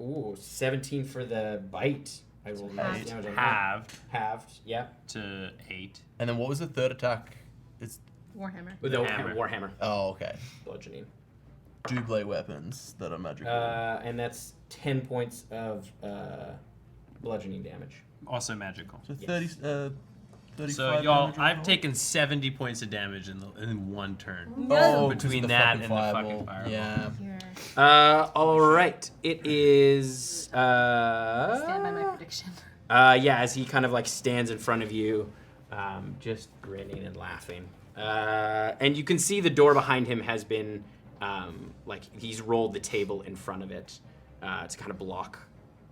Ooh, 17 for the bite. I will halved. damage on that. Halved Halved, yeah. to 8. And then what was the third attack? It's. Warhammer. With the Hammer. Warhammer. Oh, okay. Bludgeoning. Double weapons that are magical. And that's 10 points of bludgeoning damage. Also magical. So yes. 35 So y'all, damage I've overall? taken 70 points of damage in one turn. Oh, Between 'cause of that and the fireball. fucking fireball. Yeah. Here. All right. It is. Stand by my prediction. Yeah, as he kind of like stands in front of you, just grinning and laughing. And you can see the door behind him has been, like, he's rolled the table in front of it to kind of block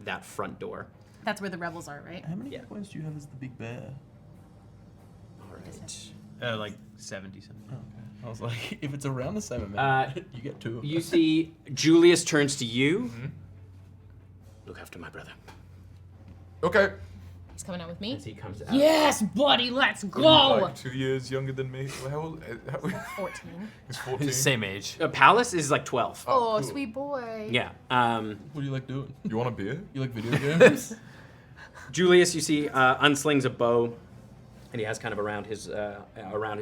that front door. That's where the rebels are, right? How many Yeah. points do you have as the big bear? All right. Like 70 something. Oh, okay. I was like, if it's around the same amount, you get 2 of You them. see Julius turns to you. Look after my brother. Okay. He's coming out with me. As he comes out. Yes, buddy, let's go. Like 2 years younger than me. How old? 14. He's 14. Same age. Palace is like 12. Oh, cool. sweet boy. Yeah. What do you like doing? You want a beer? You like video games? Julius, you see, unslings a bow, and he has kind of around his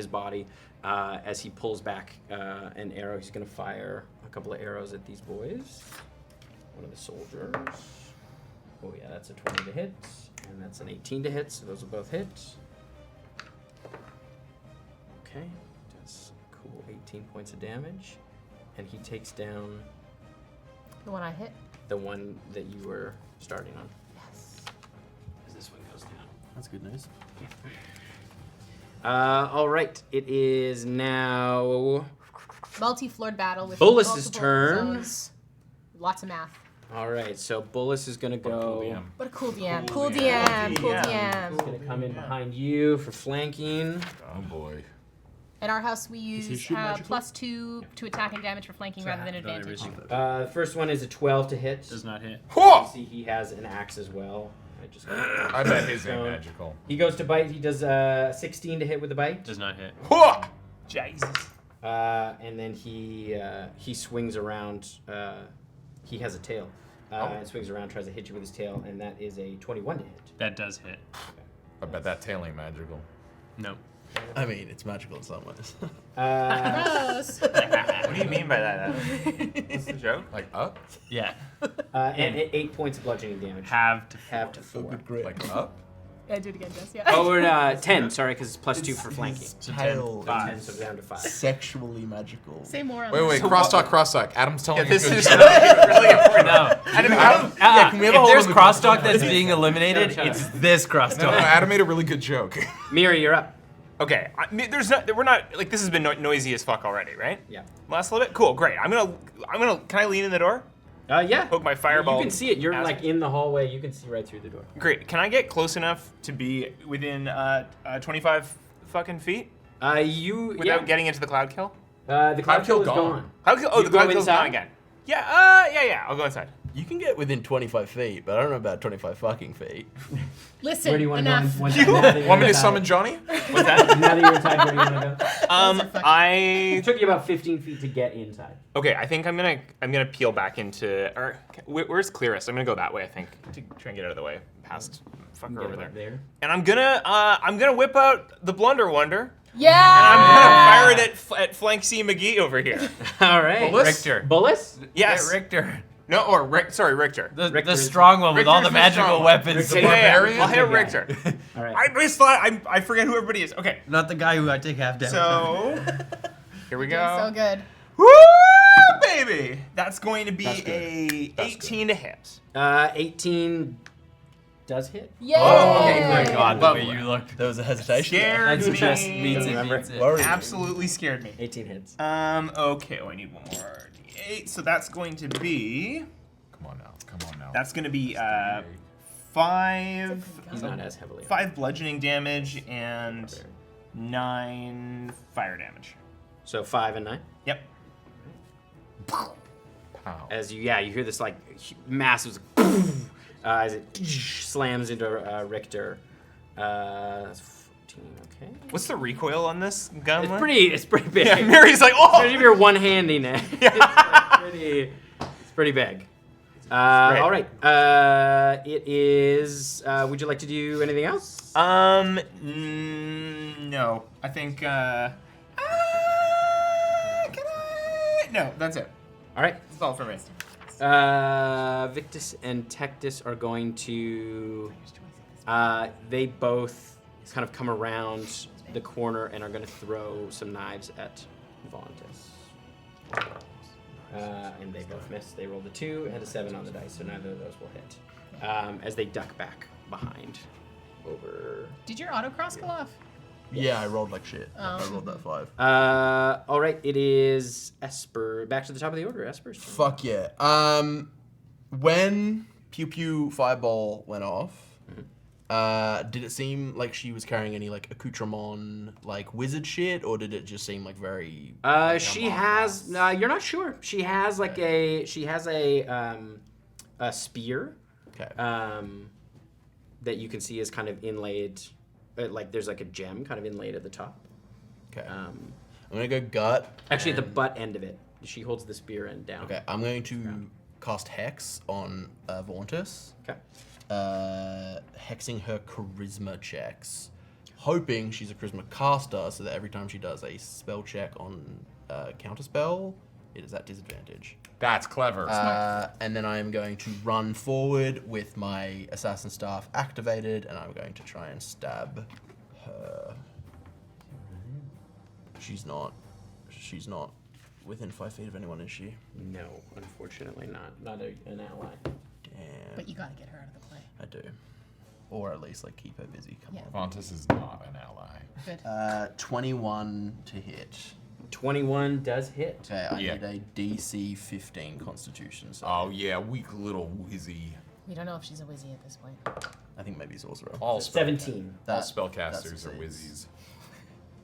body. As he pulls back an arrow, he's going to fire a couple of arrows at these boys. One of the soldiers. Oh yeah, that's a 20 to hit, and that's an 18 to hit. So those will both hit. Okay, does cool 18 points of damage, and he takes down The one I hit. the one that you were starting on. Yes. As this one goes down. That's good news. All right, it is now. Multi-floored battle with Bullis's multiple turn. zones. Lots of math. All right, so Bullis is gonna go. What a cool DM. Cool DM. Cool He's DM. gonna come in behind you for flanking. Oh boy. At our house, we he use shoot magical? +2 to attack and damage for flanking rather than advantage. The first one is a 12 to hit. Does not hit. You see, he has an axe as well. I bet his ain't magical. He goes to bite. He does 16 to hit with the bite, Does not hit. Jesus. and then he swings around. He has a tail, and swings around, tries to hit you with his tail, and that is a 21 to hit. That does hit. I bet that tail ain't magical. No. I mean, it's magical in some ways. Gross. What do you mean by that? What's the joke? Like up? Yeah. And 8 points of bludgeoning damage. Have to. Half to So 4. good grip. Like up? Yeah, do it again, Jess. Yeah. Oh, we're 10. Sorry, because it's +2 for flanking. His tail Five. 10, so down to 5. sexually magical. Say more on Wait, that. crosstalk. Adam's telling Yeah, you this good is joke. really important. No. Yeah, can we have a If whole there's other- crosstalk that's being eliminated, Shut up. it's this No, crosstalk. Adam made a really good joke. Miri, you're up. Okay, there's not. We're not like this has been noisy as fuck already, right? Yeah. Last little bit. Cool, great. I'm gonna. Can I lean in the door? Yeah. Poke my fireball. You can see it. You're ass- like in the hallway. You can see right through the door. Great. Can I get close enough to be within 25 fucking feet You without getting into the cloud kill? the cloud kill is gone. Cloud kill. Oh, You the go cloud kill's inside? gone again. Yeah. I'll go inside. You can get within 25 feet, but I don't know about 25 fucking feet. Listen, Where do you want enough. to go? Want Want me to summon Johnny? What's that? Now that you're inside, where do you want to go? It I. took you about 15 feet to get inside. Okay, I think I'm gonna peel back into. Or where's clearest? I'm gonna go that way. I think to try and get out of the way, past fucker Get over about there. there. And I'm gonna whip out the Blunder Wonder. Yeah. And I'm gonna fire it at Flank C McGee over here. All right. Richter. Bullis? Yes. Richter. No, or Richter. The Ricker's- strong one with all the Richter's the magical strong one. weapons. Richter- Yeah, Barbarian? I'll hit Okay. Richter. All right. I just thought I forget who everybody is. Okay, Not the guy who I take half damage. so here we go. So good. Woo, baby! That's going to be That's good. a 18 to hit. 18 does hit. Yay. Oh, okay, Oh great. god, the Lovely. way you looked. There was a hesitation. Scared That's me. just means it, Remember? means it. Worried. Absolutely scared me. 18 hits. Okay. Oh, I need one more D8. So that's going to be. Come on now. That's going to be 5. He's not as heavily. 5 bludgeoning damage and 9 fire damage. So 5 and 9. Yep. Pow. As you hear this like massive as it slams into Richter. That's 14. Okay. What's the recoil on this gun? It's pretty big. Yeah, Mary's like, oh! Especially if you're one-handing it. It's pretty big. All right. It is. Would you like to do anything else? No. I think, can I? No, that's it. All right. That's all for me. Victus and Tectus are going to. They both kind of come around the corner and are going to throw some knives at Vontus. And they both miss. They rolled a 2 and a 7 on the dice, so neither of those will hit. As they duck back behind. Over. Did your autocross go off? Yeah, I rolled like shit. I rolled that 5. All right, it is Esper. Back to the top of the order. Esper's turn. Fuck yeah. When Pew Pew Fireball went off, did it seem like she was carrying any like accoutrement, like wizard shit, or did it just seem like very? She has. You're not sure. She has like a spear. Okay. That you can see is kind of inlaid, like there's like a gem kind of inlaid at the top. Okay. I'm gonna go gut. Actually, at the butt end of it, she holds the spear end down. Okay. I'm going to cast Hex on Vontus. Okay. Hexing her charisma checks, hoping she's a charisma caster, so that every time she does a spell check on counterspell, it is at disadvantage. That's clever. And then I am going to run forward with my assassin staff activated, and I'm going to try and stab her. She's not within 5 feet of anyone, is she? No, unfortunately not. Not an ally. Damn. But you gotta get her out of the play. I do. Or at least like keep her busy. Come Yeah. Vontus is not an ally. Good. on. 21 to hit. 21 does hit. Okay, I Yeah. need a DC 15 Constitution. So Oh yeah, weak little wizzy. We don't know if she's a wizzy at this point. I think maybe Sorcerer. All 17. All That spellcasters are succeeds. wizzies.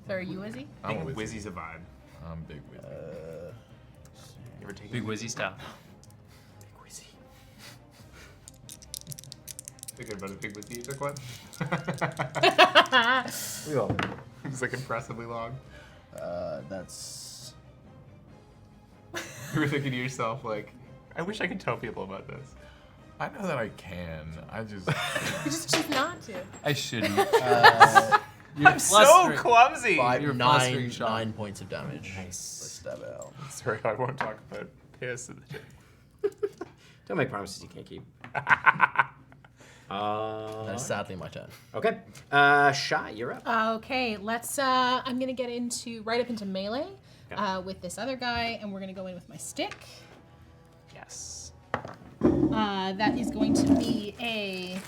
So are you wizzy? I I'm a think wizzy. Wizzy's a vibe. I'm big wizzy. You ever taken Big Wizzy style. Thinking about a big Wizzy you took one? We all. It's like impressively long. That's You were thinking to yourself, like, I wish I could tell people about this. I know that I can. I just You just choose not to. I shouldn't. I'm so clumsy! You're 9 flustering, points of damage. Nice. Let's stab it out. Sorry, I won't talk about piss and shit. Don't make promises you can't keep. That is sadly my turn. Okay. Shy, you're up. Okay, let's. I'm gonna get right up into melee Okay. with this other guy, and we're gonna go in with my stick. Yes. That is going to be a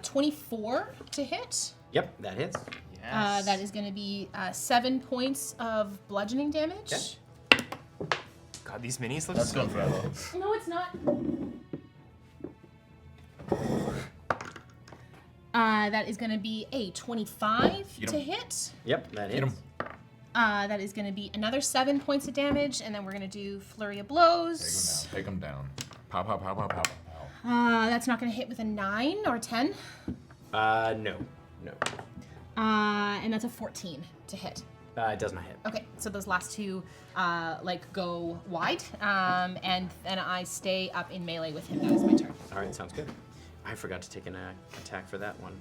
24 to hit. Yep, that hits. Yes. That is going to be 7 points of bludgeoning damage. Okay. God, these minis look That's so gone forever. No, it's not. That is going to be a 25 Get to 'em. hit. Yep, that Hit hits. 'em. That is going to be another 7 points of damage, and then we're going to do flurry of blows. take them down. Pow pow pow pow pow pow. That's not going to hit with a 9 or 10. No. And that's a 14 to hit. It does not hit. Okay, so those last two go wide, and then I stay up in melee with him. That is my turn. All right, sounds good. I forgot to take an attack for that one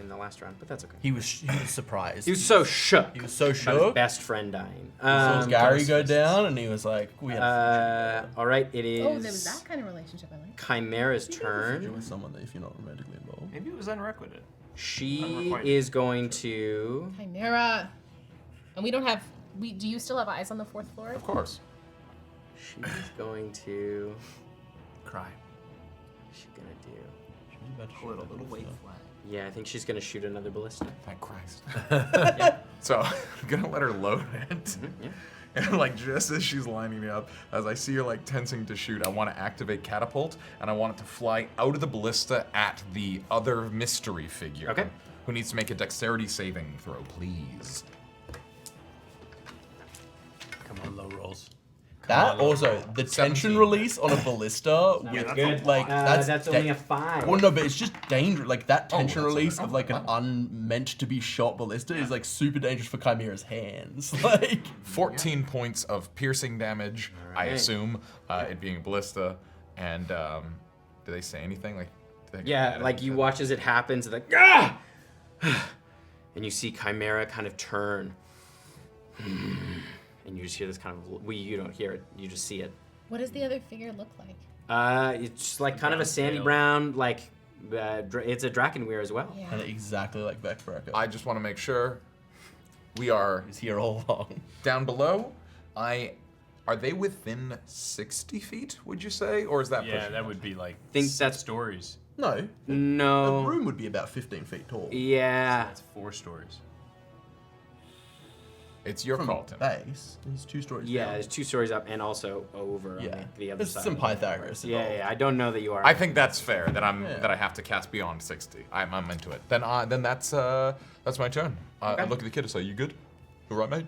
in the last round, but that's okay. He was surprised. He was so shook. He was so about his shook. best friend dying. Saw Gary go down, and he was like, "We had a All right, it is. Oh, there was that kind of relationship I like. Chimera's friendship turn. with someone that if you're not romantically involved." Maybe it was unrequited. She Unrequited. is going to. Chimera. And we don't have. Do you still have eyes on the 4th floor? Of course. She's going to. Cry. What's she gonna do? Pull it a little weight flat. Yeah, I think she's gonna shoot another ballista. Thank Christ. So I'm gonna let her load it. Yeah. And like just as she's lining it up, as I see her like tensing to shoot, I want to activate catapult, and I want it to fly out of the ballista at the other mystery figure. Okay. Who needs to make a dexterity saving throw, please? Come on, low rolls. on, That also the 17. tension release on a ballista with that's Good. like That's only a 5. Well, no, but it's just dangerous. Like that tension that's release okay. of like an unmeant to be shot ballista is like super dangerous for Chimera's hands. Like 14 points of piercing damage, I Alright. assume, it being a ballista. And do they say anything? Like, do they get Yeah, mad like at you it? watch as it happens, like ah! And you see Chimera kind of turn, and you just hear this kind of. You don't hear it, you just see it. What does the other figure look like? It's like kind of a Brown sandy tail. brown, like it's a Drakenweir as well. Yeah. And exactly like Beckbrecker. I just want to make sure we are He's here all along. down below. Are they within 60 feet, would you say? Or is that Yeah, pushing that it? would be like Think 6 that's- stories. No. A No. room would be about 15 feet tall. Yeah. That's 4 stories. It's your From call, Tim. base. He's 2 stories Yeah, down. there's 2 stories up and also over on Yeah. the other There's side. some Pythagoras Yeah, involved. yeah, I don't know that you are. I think that's fair that Yeah. that I have to cast beyond 60. I'm into it. Then that's my turn. I Okay. look at the kid and say, "You good? You all right, mate?"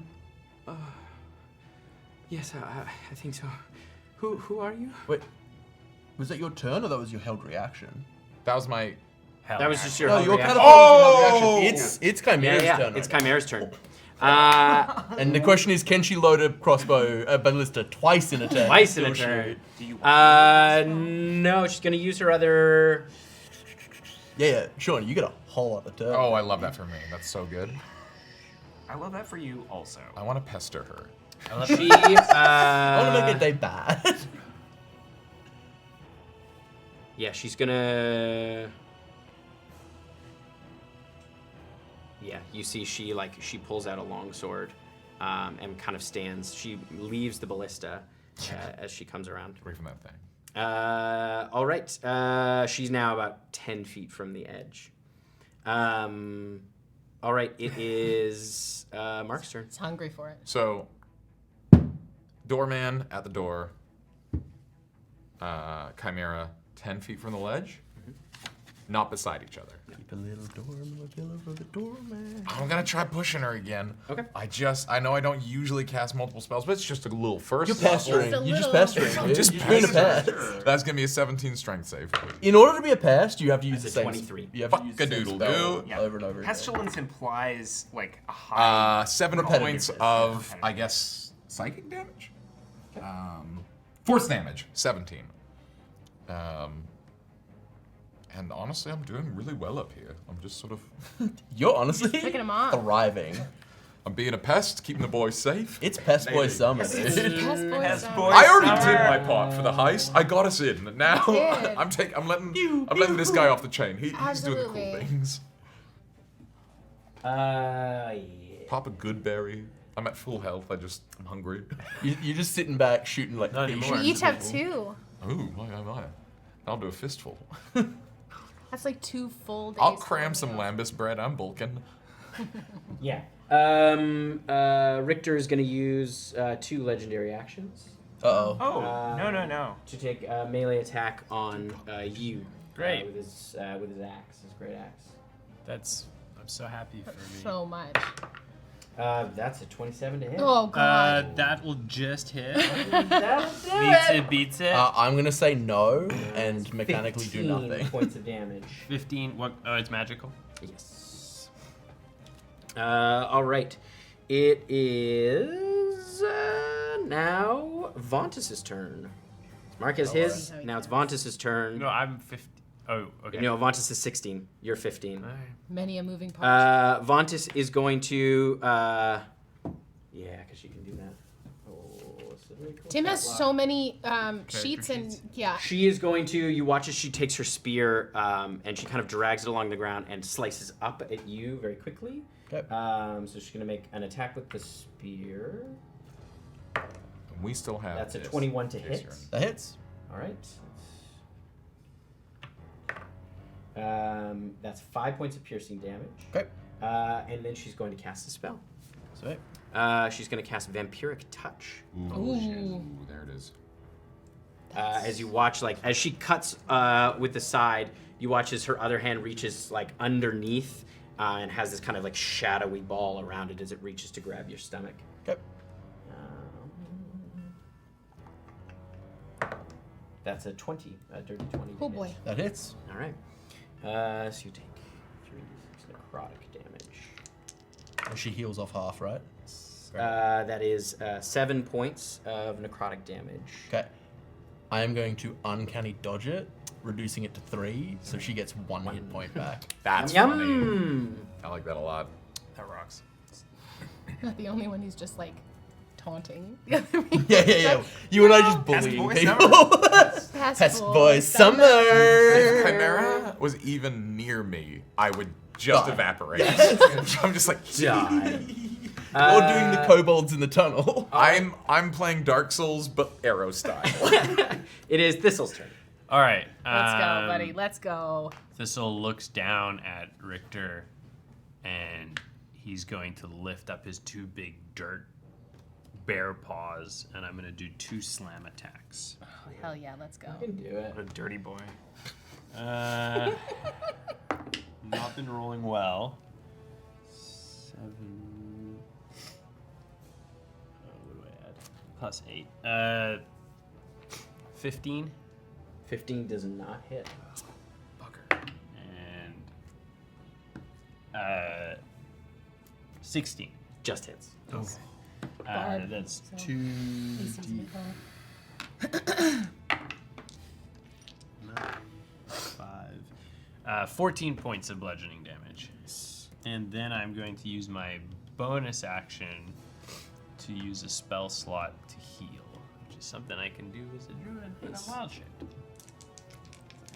Yes, I think so. Who are you? Wait, was that your turn or that was your held reaction? That was my. Hell, That was just your No, held your reaction. catapult was your held reaction. Oh! It's Chimera's Yeah, turn. it's right now. Chimera's turn. And the question is, can she load a ballista twice in a turn? Twice in a Still turn. shoot? Do you want No, she's gonna use her other. Yeah, Sean, you get a whole other turn. Oh, I love that for me. That's so good. I love that for you also. I want to pester her. She. I want to make a day bad. Yeah, she's gonna. Yeah, you see, she pulls out a long sword, and kind of stands. She leaves the ballista as she comes around. Away from that thing. All right. She's now about 10 feet from the edge. All right. It is Mark's turn. It's hungry for it. So, doorman at the door. Chimera 10 feet from the ledge. Not beside each other. Keep a little door for the doorman. I'm gonna try pushing her again. Okay. I know I don't usually cast multiple spells, but it's just a little first. You're pestering. Just a You're just little. pestering. dude. Just You're being a pestering. pest. That's gonna be a 17 strength save. In order to be a pest, you have to use That's the a same. 23. You have to use the same Fuck-a-doodle-doo. spell over and over again. Pestilence implies like a high. 7 Repetitive points is of, I guess, psychic damage? Force damage, 17. And honestly, I'm doing really well up here. I'm just sort of, You're honestly Picking 'em off. thriving. I'm being a pest, keeping the boys safe. It's Pest Boy Maybe. Summer, dude. Pest boy Pest summer. boy. I already Summer. did my part for the heist. I got us in. Now did. I'm letting this guy off the chain. He's doing the cool Absolutely. things. Yeah. Pop a good berry. I'm at full health. I'm hungry. You're just sitting back shooting like Not fish. anymore. We each have 2. Ooh, why am I? I'll do a fistful. That's like 2 full days. I'll for cram a some meal. lambus bread. I'm bulking. Yeah. Richter is going to use 2 legendary actions Uh-oh. Oh, no. to take a melee attack on you. Great. With his axe, his great axe. I'm so happy for me. So much. That's a 27 to hit. Oh god. That will just hit. That'll do Beats it. I'm gonna say no and mechanically do 15 nothing. points of damage. 15. What? Oh, it's magical. Yes. All right. It is now Vontus's turn. Mark has his. right. Now it's Vontus's turn. No, I'm 15. Oh, okay. No, Vontus is 16. You're 15. All right. Many a moving part. Vontus is going to. Yeah, because she can do that. Oh, so very cool. Tim has so many sheets and sheets. yeah. She is going to. You watch as she takes her spear and she kind of drags it along the ground and slices up at you very quickly. Okay. So she's going to make an attack with the spear. We still have. That's a this. 21 to Yes, hit. you're in. That hits. All right. That's 5 points of piercing damage. Okay. And then she's going to cast a spell. Sweet. She's going to cast Vampiric Touch. Ooh, shit. Ooh. Ooh, there it is. As you watch, like, as she cuts with the side, you watch as her other hand reaches, like, underneath and has this kind of, like, shadowy ball around it as it reaches to grab your stomach. Okay. That's a 20, a dirty 20. to Oh hit. boy. That hits. All right. So you take 3d6 necrotic damage. And she heals off half, right? That is 7 points of necrotic damage. Okay. I am going to uncanny dodge it, reducing it to 3, so she gets 1 hit point back. That's funny. Yum! I like that a lot. That rocks. Not the only one who's just like taunting the other people. Yeah. You and I just Pest bullying boy people. Pest boy summer. If Chimera was even near me, I would just Die. evaporate. I'm just like, Die. Or doing the kobolds in the tunnel. I'm playing Dark Souls, but arrow style. It is Thistle's turn. All right. Let's go, buddy. Let's go. Thistle looks down at Richter, and he's going to lift up his 2 big dirt bear paws, and I'm going to do 2 slam attacks. Oh, hell yeah, let's go. You can do it. What a dirty boy. Not been rolling well. 7. What do I add? Plus 8. 15. 15 does not hit. And 16. Just hits. Barb, That's so 2 AC's d gonna 5. 14 points of bludgeoning damage. And then I'm going to use my bonus action to use a spell slot to heal, which is something I can do as a druid in a wild shape.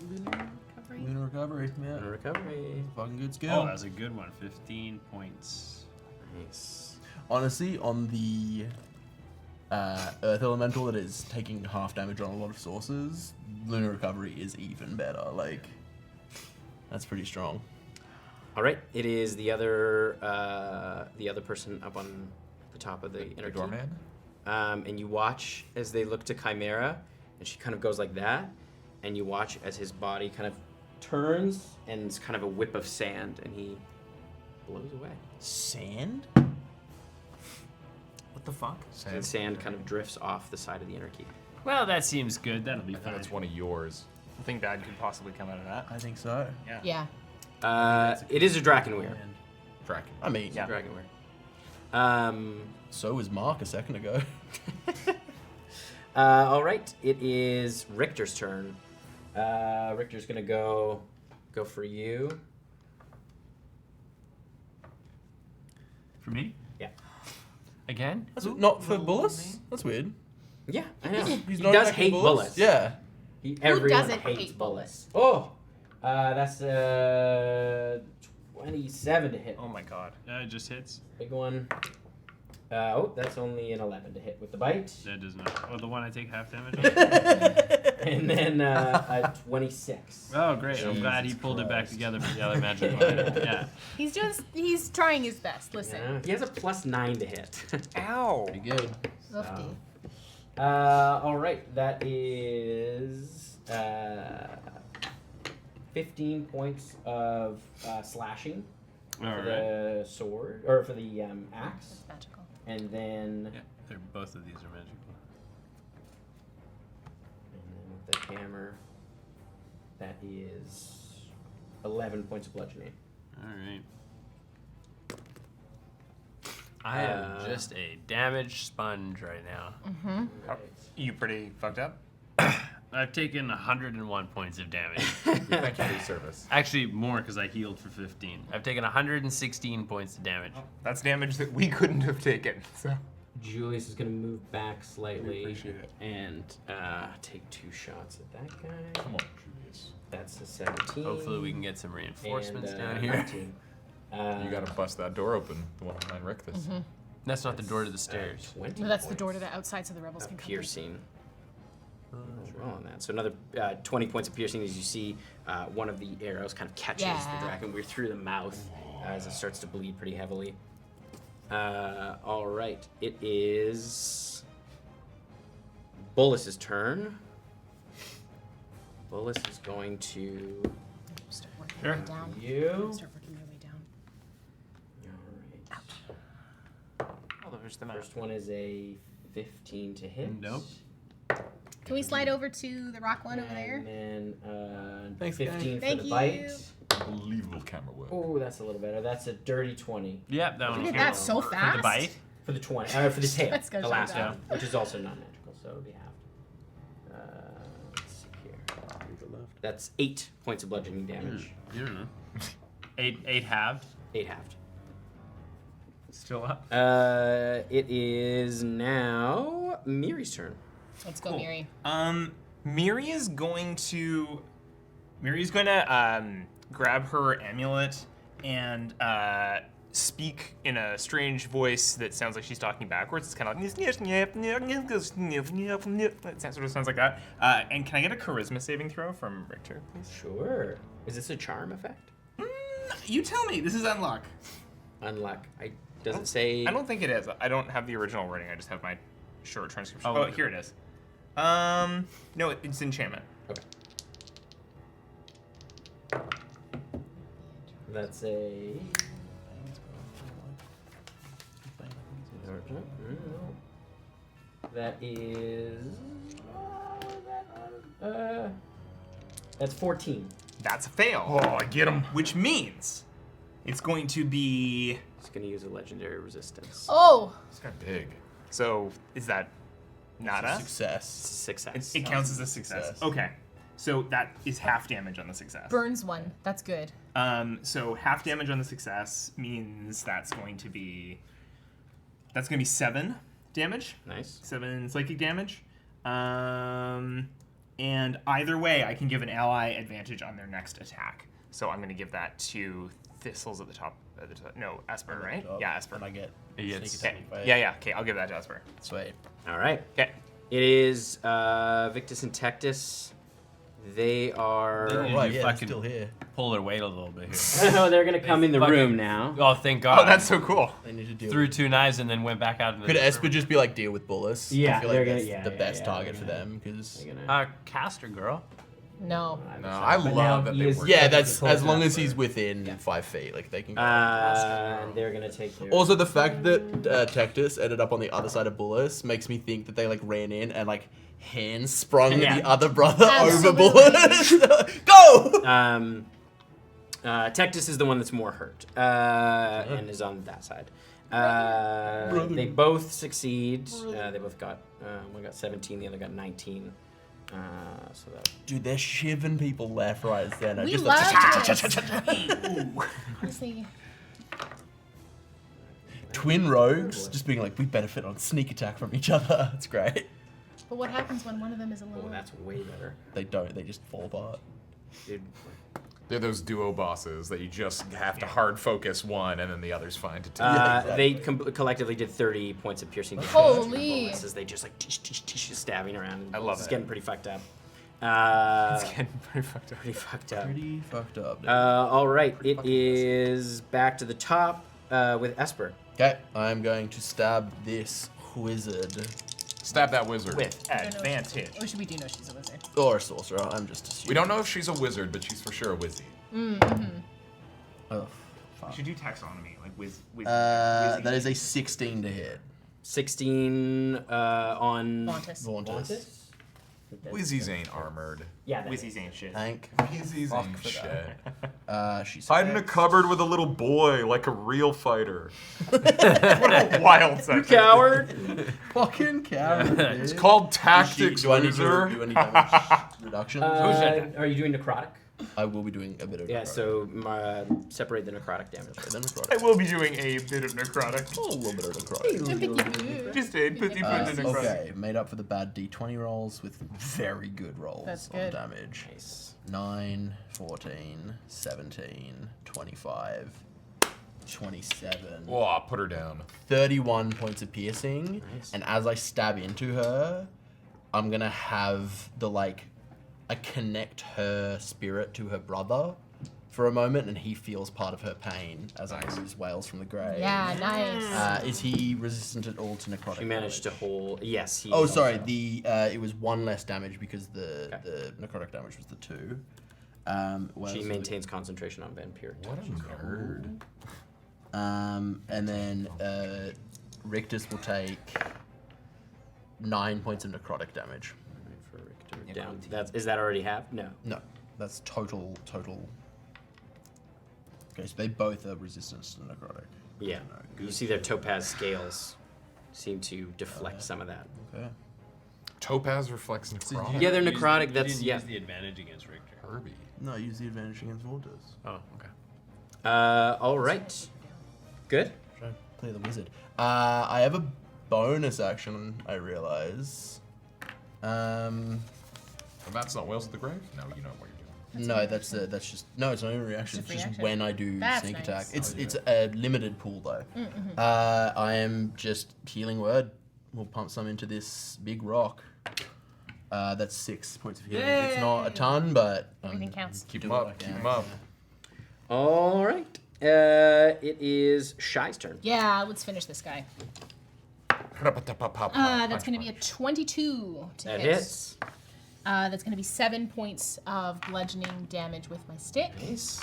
Lunar recovery. Lunar recovery, yeah. And recovery. Fucking good skill. Oh, that's a good one. 15 points. Nice. Honestly, on the Earth Elemental that is taking half damage on a lot of sources, Lunar Recovery is even better. Like, that's pretty strong. All right. It is the other person up on the top of the inner The doorman? And you watch as they look to Chimera, and she kind of goes like that, and you watch as his body kind of turns, and it's kind of a whip of sand, and he blows away. Sand? What the fuck? And sand kind of drifts off the side of the inner keep. Well, that seems good. That'll be I think fine. that's one of yours. Nothing bad could possibly come out of that. I think so. Yeah. It is a Drakenweir. Draken. I mean, Yeah. Dragonweir. so was Mark a second ago. All right, it is Richter's turn. Richter's gonna go for you. For me? Yeah. Again? That's not for bullets? That's weird. Yeah, I know. He's He not does attacking hate bullets. Yeah. Everyone doesn't hates hate bullets. Oh, that's 27 to hit. Oh my god. It just hits. Big one. That's only an 11 to hit with the bite. That does not. Oh, the one I take half damage on? And then a 26. Oh, great. I'm glad he Jesus pulled it back Christ. together for the other magic one. Yeah. He's trying his best. Listen. Yeah, he has a +9 to hit. Ow. Pretty good. Oofty. All right, that is 15 points of slashing All for right. the sword, or for the axe. That's magical. And then, Yeah, both of these are magical. with the hammer, that is 11 points of bludgeoning. All right. I am just a damaged sponge right now. Are you pretty fucked up? I've taken 101 points of damage. Thank you for your service. Actually, more because I healed for 15. I've taken 116 points of damage. That's damage that we couldn't have taken. So Julius is going to move back slightly appreciate it. and take 2 shots at that guy. Come on, Julius. That's a 17. Hopefully, we can get some reinforcements and, down here. 19. You gotta bust that door open, the one behind Rictus. That's not the door to the stairs. 20 No, that's the points door to the outside, so the rebels of can come. piercing. What's wrong on that? So another 20 points of piercing as you see one of the arrows kind of catches Yeah. the Drakenweir through the mouth as it starts to bleed pretty heavily. All right, it is Bullus's turn. Bullus is going to Start working Sure. your way down. you. Start working your way down. All right. oh, there's the First one is a 15 to hit. Nope. Can we slide over to the rock one over there? And then Thanks, 15 guys. for the Thank bite. you. Unbelievable camera work. Oh, that's a little better. That's a dirty 20 Yep, that one. You did was that good. so For fast. the bite. for the 20. For the tail. Let's go, the last Shanda. one, which is also non-magical, so it'll be half. Let's see here. That's 8 points of bludgeoning damage. You don't know. Eight halved. 8 halved. Still up. It is now Miri's turn. Let's go, Cool. Miri. Miri is going to grab her amulet and speak in a strange voice that sounds like she's talking backwards. It's kind of like it sort of sounds like that. And can I get a charisma saving throw from Richter, please? Sure. Is this a charm effect? You tell me. This is unlock. Unluck. Does it say? I don't think it is. I don't have the original wording. I just have my short transcription. Oh, Oh, here it is. No, it's enchantment. Okay. That's a. That is. That's 14. That's a fail. Oh, I get him. Which means it's going to be. It's gonna use a legendary resistance. Oh, This guy big. So is that not It's a us? success. Success. It counts as a success. Success. Okay. So that is half damage on the success. burns one. That's good. So half damage on the success means that's going to be 7 damage. Nice. 7 psychic damage. And either way, I can give an ally advantage on their next attack. So I'm going to give that to Thistle's at the top. No, Esper, right? Yeah, Esper. And I get He gets- sneak attack. Okay. Yeah. Okay, I'll give that to Esper. Sweet. All right. Okay. It is Victus and Tectus. They are. Oh, Right, you yeah, they're fucking still here. pull their weight a little bit here. Oh, they're gonna come in the fucking- room now. Oh, thank God. Oh, that's so cool. They need to deal Threw with 2 knives and then went back out into Could the Esper just be like deal with bullets? Yeah, I feel they're like gonna- that's yeah, the yeah, best yeah, target they're for gonna- them because They're gonna- caster girl. No. No, I But now love that he they is- work. yeah, together. that's as long as he's within 5 feet, like they can. Go. And they're gonna take their. Also, the fact that Tectus ended up on the other side of Bullis makes me think that they like ran in and like hand sprung Yeah. the other brother Absolutely. over Bullis. Go! Tectus is the one that's more hurt and is on that side. They both succeed. They both got one got 17, the other got 19. So that. Dude, they're shivving people left, right, and center. We Just love like, Honestly, twin rogues, just being like, we benefit on sneak attack from each other. It's great. but what happens when one of them is Oh, alone? that's way better. They don't. They just fall apart. Dude. They're those duo bosses that you just have to hard focus one and then the other's fine to take. They collectively did 30 points of piercing damage. Holy. As they just like just stabbing around. I love It's it. getting pretty fucked up. It's getting pretty fucked up. Pretty fucked up. Pretty fucked up. Dude. All right, it is back to the top with Esper. Okay, I'm going to stab this wizard. Stab that wizard. With I don't know. advantage. Oh, should we do know she's a wizard? Or a sorcerer, I'm just assuming. We don't know if she's a wizard, but she's for sure a wizzy. Oh, You fuck. should do taxonomy, like whiz. That is a 16 to hit. 16 on Vontus. Vauntus. Wizzies ain't armored. Yeah, that Wizzies ain't shit. Thank Wizzies fuck ain't for shit. that. She's Hide in a cupboard with a little boy like a real fighter. What a wild sentence. coward. fucking coward. It's called tactics, Do I need loser. to do any damage reduction? Are you doing necrotic? I will be doing a bit of Yeah, necrotic. so separate the necrotic damage. Okay, then I necrotic. will be doing a bit of necrotic. A little bit of necrotic. Just a put the necrotic. Okay, made up for the bad d20 rolls with very good rolls That's on good. damage. Nice. 9, 14, 17, 25, 27. Oh, put her down. 31 points of piercing. Nice. And as I stab into her, I'm gonna have I connect her spirit to her brother for a moment, and he feels part of her pain as I use wails from the grave. Yeah, nice. Is he resistant at all to necrotic? She managed to damage? hold. Yes. He Oh, sorry. also- It was 1 less damage because the necrotic damage was the 2. She maintains concentration on vampiric. What a nerd. And then Rictus will take 9 points of necrotic damage. Right, for Richter. Down. Is that already half? No. No, that's total. Okay, so they both are resistant to necrotic. Yeah. You see their topaz scales seem to deflect some of that. Okay. Topaz reflects necrotic. Yeah, they're You used- necrotic. you That's didn't yeah. use the advantage against Richter. Herbie. No, use the advantage against Vauntus. Oh, okay. All right. Good. Sure. clear the wizard. I have a bonus action, I realize. That's not Whales of the Grave? No, you know what you're doing. No, that's just no. It's not even a reaction. It's It's a free just action. when I do That's sneak nice. attack. It's Oh, yeah. it's a limited pool though. I am just healing word. We'll pump some into this big rock. That's 6 points of healing. It's not a ton, but Everything counts. Keep do them what I up, keep can. them up. All right. It is Shy's turn. Yeah, let's finish this guy. That's going to be a 22 to That hit. hits. That's going to be 7 points of bludgeoning damage with my stick. Nice.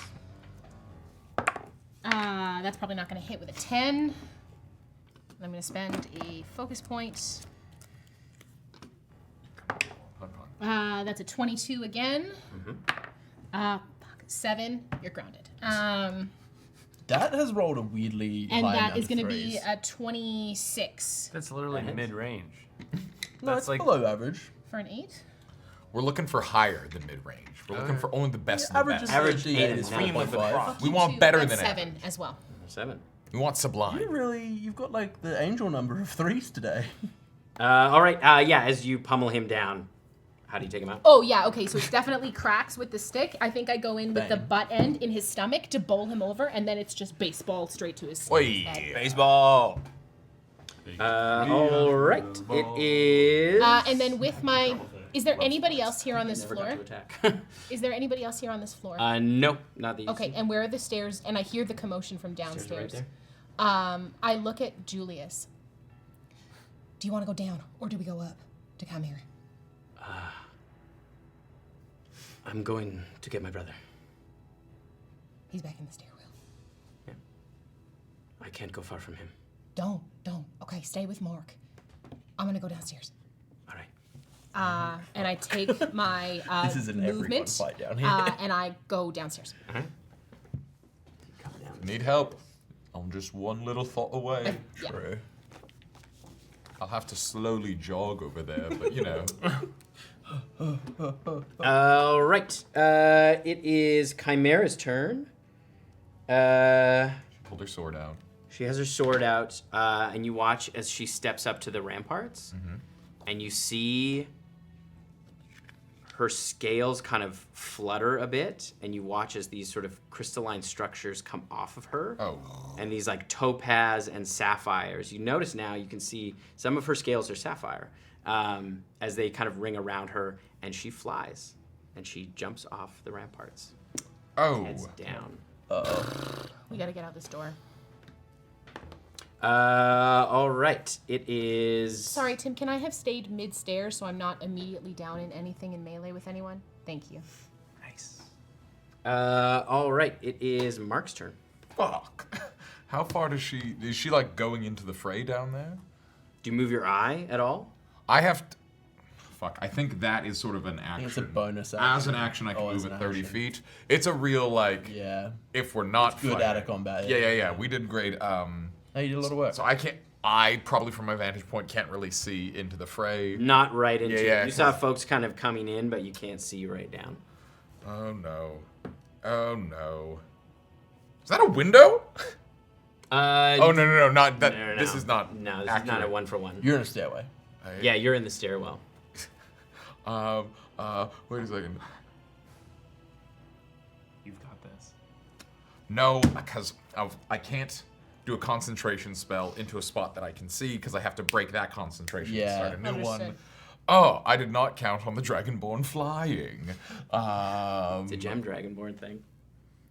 That's probably not going to hit with a 10. I'm going to spend a focus point. That's a 22 again. 7. You're grounded. that has rolled a weirdly And high that amount is of going to be threes. a 26 That's literally That hits. mid-range. No, that's it's like- below average. for an 8. We're looking for higher than mid-range. We're looking for only the best of the Average best. is Average D8 eight is and nine. 4.5. We want better than That's 7 average. as well. 7. We want sublime. You've got like the angel number of 3s today. All right. Yeah, as you pummel him down, how do you take him out? Oh, yeah, okay, so it definitely cracks with the stick. I think I go in with the Bang. butt end in his stomach to bowl him over, and then it's just baseball straight to his Oi. head. Baseball. All right. It is. And then with my... Is there anybody else here on this Never floor? got to attack. Is there anybody else here on this floor? No, not these. Okay, and where are the stairs? And I hear the commotion from Stairs are downstairs. right there. I look at Julius. Do you want to go down, or do we go up to come here? I'm going to get my brother. He's back in the stairwell. I can't go far from him. Don't. Okay, stay with Mark. I'm gonna go downstairs. All right. And I take my This is an everyone movement, fight down here. and I go downstairs. Come down. Need help. I'm just one little thought away. Yeah. True. I'll have to slowly jog over there, but you know. All right. It is Chimera's turn. Pulled her sword out. She has her sword out, and you watch as she steps up to the ramparts, and you see her scales kind of flutter a bit, and you watch as these sort of crystalline structures come off of her. Oh. And these like topaz and sapphires. You notice now you can see some of her scales are sapphire as they kind of ring around her, and she flies, and she jumps off the ramparts, Oh. heads down. We gotta get out this door. All right. It is. Sorry, Tim. Can I have stayed mid-stairs so I'm not immediately down in anything in melee with anyone? Thank you. Nice. All right. It is Mark's turn. Fuck. How far is she like going into the fray down there? Do you move your eye at all? I have to, fuck, I think that is sort of an action. It's a bonus As action. an action, I can Oh, as move an it 30 action. feet. It's a real, like, Yeah. if we're not Good fighting. out of combat. Yeah. We did great. Oh, you did a lot of work. So I probably from my vantage point can't really see into the fray. Not right into it. Yeah. You saw folks kind of coming in, but you can't see right down. Oh no. Is that a window? Oh no, not that. No. This is not. No, this is accurate. not a 1-for-1. You're in a stairway. Yeah, you're in the stairwell. Wait a second. You've got this. No, because I can't do a concentration spell into a spot that I can see because I have to break that concentration Yeah. to start a new one. Understood. Oh, I did not count on the Dragonborn flying. It's a gem dragonborn thing.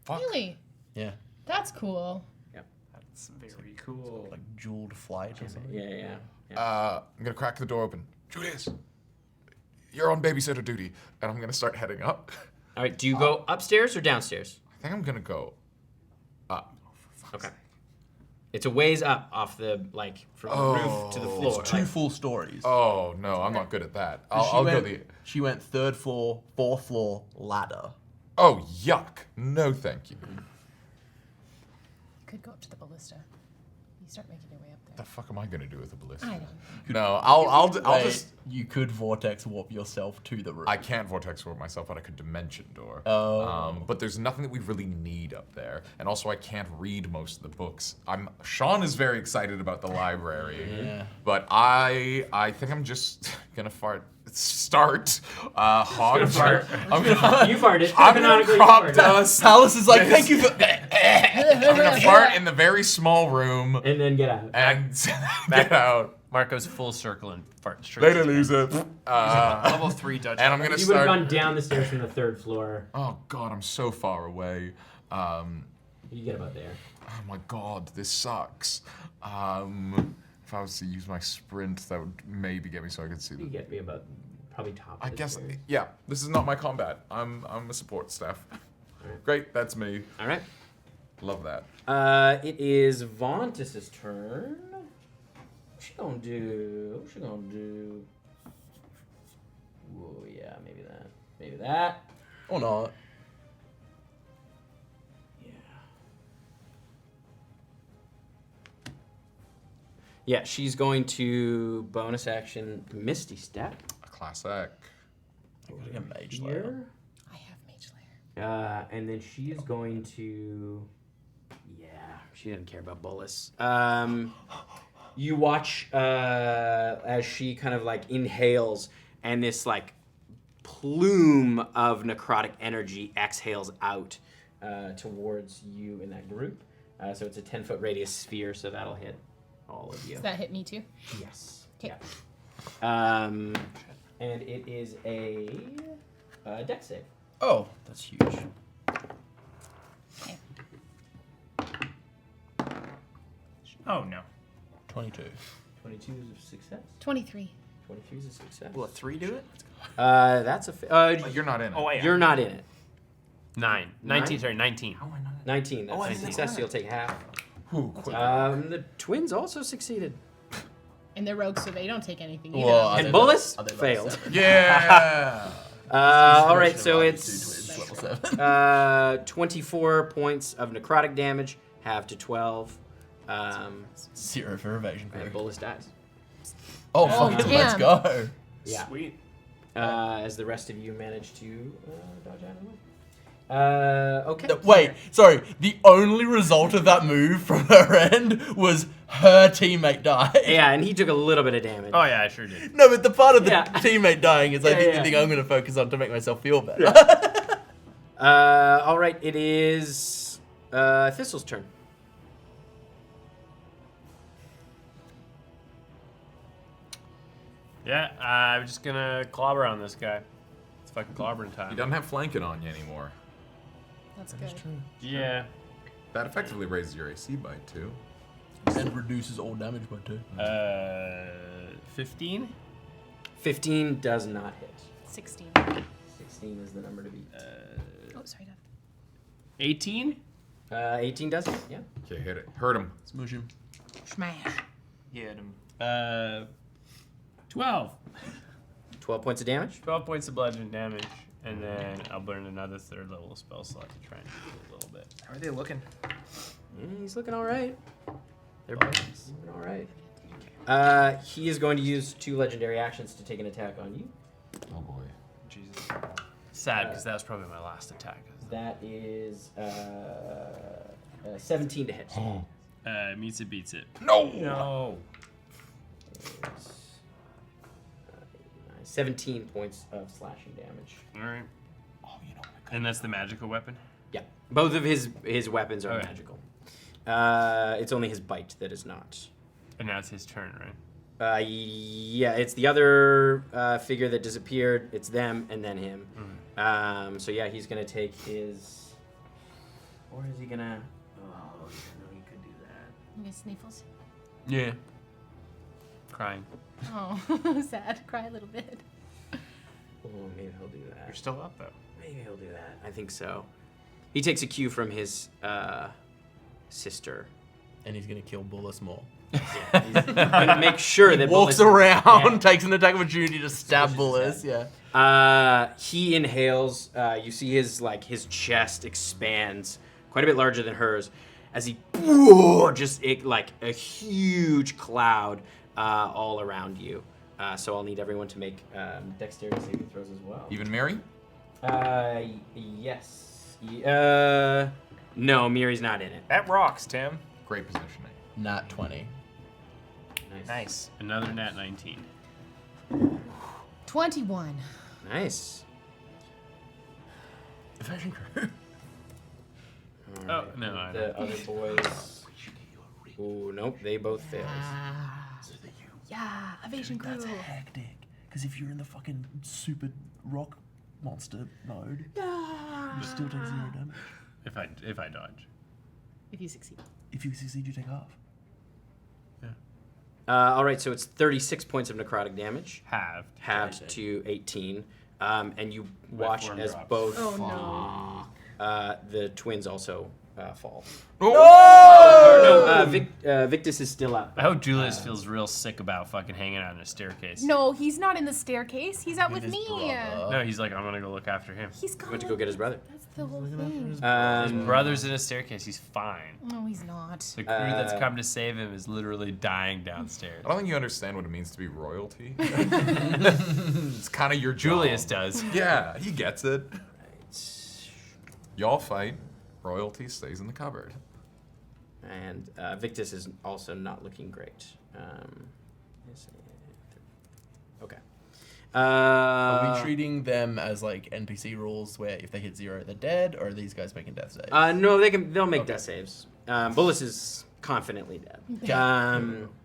Fuck. Really? Yeah. That's cool. That's very cool. Like jeweled flight or something. Yeah. I'm gonna crack the door open. Julius, you're on babysitter duty, and I'm gonna start heading up. All right. Do you go upstairs or downstairs? I think I'm gonna go up. Okay. It's a ways up off the from the roof to the floor. It's 2 full stories. Oh no, I'm not good at that. I'll go the. She went 3rd floor, 4th floor, ladder. Oh yuck! No, thank you. Could go up to the ballista. Be start making your way up The there. fuck am I gonna do with a ballista? I don't. No, I'll Wait, just. You could vortex warp yourself to the room. I can't vortex warp myself, but I could dimension door. Oh. But there's nothing that we really need up there, and also I can't read most of the books. Sean is very excited about the library, but I think I'm just gonna start hog fart. I'm gonna You farted. I'm gonna Canonically, you crop farted. dust. Alice is like, thank you for. I'm gonna fart in the very small room And then get out. and get out. Marco's full circle and fart straight. Later, loser. Level 3 Dutch. And I'm gonna You would have start. gone down the stairs from the 3rd floor. Oh god, I'm so far away. You get about there. Oh my god, this sucks. If I was to use my sprint, that would maybe get me so I could see You the. get me about probably top. I of the guess, stairs. yeah. This is not my combat. I'm a support staff. Alright. Great, that's me. All right. Love that. It is Vontus's turn. What she gonna do? What she gonna do? Whoa, yeah, maybe that. Maybe that. Or not. Yeah. Yeah, she's going to bonus action Misty Step A classic. I gotta get Mage Slayer. here. I have Mage Lair. And then she is going to. Yeah, she doesn't care about Bolus. You watch as she kind of like inhales, and this like plume of necrotic energy exhales out towards you in that group. So it's a 10-foot radius sphere, so that'll hit all of you. Does that hit me too? Yes. 'Kay. Yeah. And it is a dex save. Oh, that's huge. Okay. Oh no. 22. 22 is a success. 23. 23 is a success. Will a 3 do it? That's a. You're not in it. Oh, wait. You're not in it. 9. 19, sorry, 19. 19. That's Oh, I a didn't success. know You'll take half. Who? Quick. The twins also succeeded. And they're rogues, so they don't take anything either. Well, And Bolus are they level failed. 7? Yeah. All right, so Two it's twins, level 7. 24 points of necrotic damage, half to 12. 0 for evasion. And Correct. Bolus dies. Oh, Oh, fuck it, let's damn. go. Yeah. Sweet. As the rest of you manage to dodge out of the way. Okay. No, wait, sorry. The only result of that move from her end was her teammate died. Yeah, and he took a little bit of damage. Oh, yeah, I sure did. No, but the part of the Yeah. teammate dying is I Yeah, think yeah. the thing I'm going to focus on to make myself feel better. All right, it is Thistle's turn. Yeah, I'm just gonna clobber on this guy. It's fucking clobbering time. He doesn't have flanking on you anymore. That's good. Yeah. That effectively raises your AC by 2. And reduces all damage by 2. 15? 15 does not hit. 16. 16 is the number to beat. Oh, sorry, Dad. 18? 18 does hit, yeah. Okay, hit it. Hurt him. Smoosh him. Smash. Yeah, him. 12. 12 points of damage. 12 points of bludgeon damage, and then I'll burn another 3rd level spell slot to try and do a little bit. How are they looking? He's looking all right. They're He's bonus. looking all right. He is going to use 2 legendary actions to take an attack on you. Oh boy. Jesus. Sad, because that was probably my last attack. That is 17 to hit. Oh. Meets it, beats it. No. No. 17 points of slashing damage. Alright. Oh, you know what? And that's the magical weapon? Yeah, both of his weapons are Okay. magical. It's only his bite that is not. And now it's his turn, right? Yeah, it's the other figure that disappeared. It's them and then him. So yeah, he's gonna take his. Or is he gonna? Oh, no, he could do that. You guys sniffles? Yeah. Crying. Oh, sad. Cry a little bit. Oh, maybe he'll do that. You're still up, though. Maybe he'll do that. I think so. He takes a cue from his sister. And he's going to kill Bullis more. Yeah, he's gonna make sure that Walks Bullis- around, Yeah. takes an attack of opportunity to stab Swishes his Bullis. Yeah. He inhales. You see his chest expands quite a bit larger than hers, as he just like a huge cloud all around you. So I'll need everyone to make dexterity saving throws as well. Even Mary? Yes. No, Miri's not in it. That rocks, Tim. Great positioning. Nat 20. Nice. Another nat 19. 21. Nice. Evasion crew. Oh, no, I The other boys. Ooh, nope, they both failed. Yeah, evasion crew. That's hectic. Because if you're in the fucking super rock monster mode, you still take 0 damage. if I dodge. If you succeed. If you succeed, you take half. All right, so it's 36 points of necrotic damage, Halved. to 18, and you watch form as drops. both Oh no. the twins also fall. Oh! No, Victus is still up. I hope Julius feels real sick about fucking hanging out in a staircase. No, he's not in the staircase. He's out with his me. brother. No, he's like, I'm gonna go look after him. He's gone. Went to go get his brother. That's the whole thing. His brother's in a staircase. He's fine. No, he's not. The crew that's come to save him is literally dying downstairs. I don't think you understand what it means to be royalty. It's kind of your job. Julius does. Yeah, he gets it. Y'all fight. Royalty stays in the cupboard. And Victus is also not looking great. Okay. Are we treating them as like NPC rules where if they hit 0, they're dead, or are these guys making death saves? No, they'll make death saves. Bullis is confidently dead.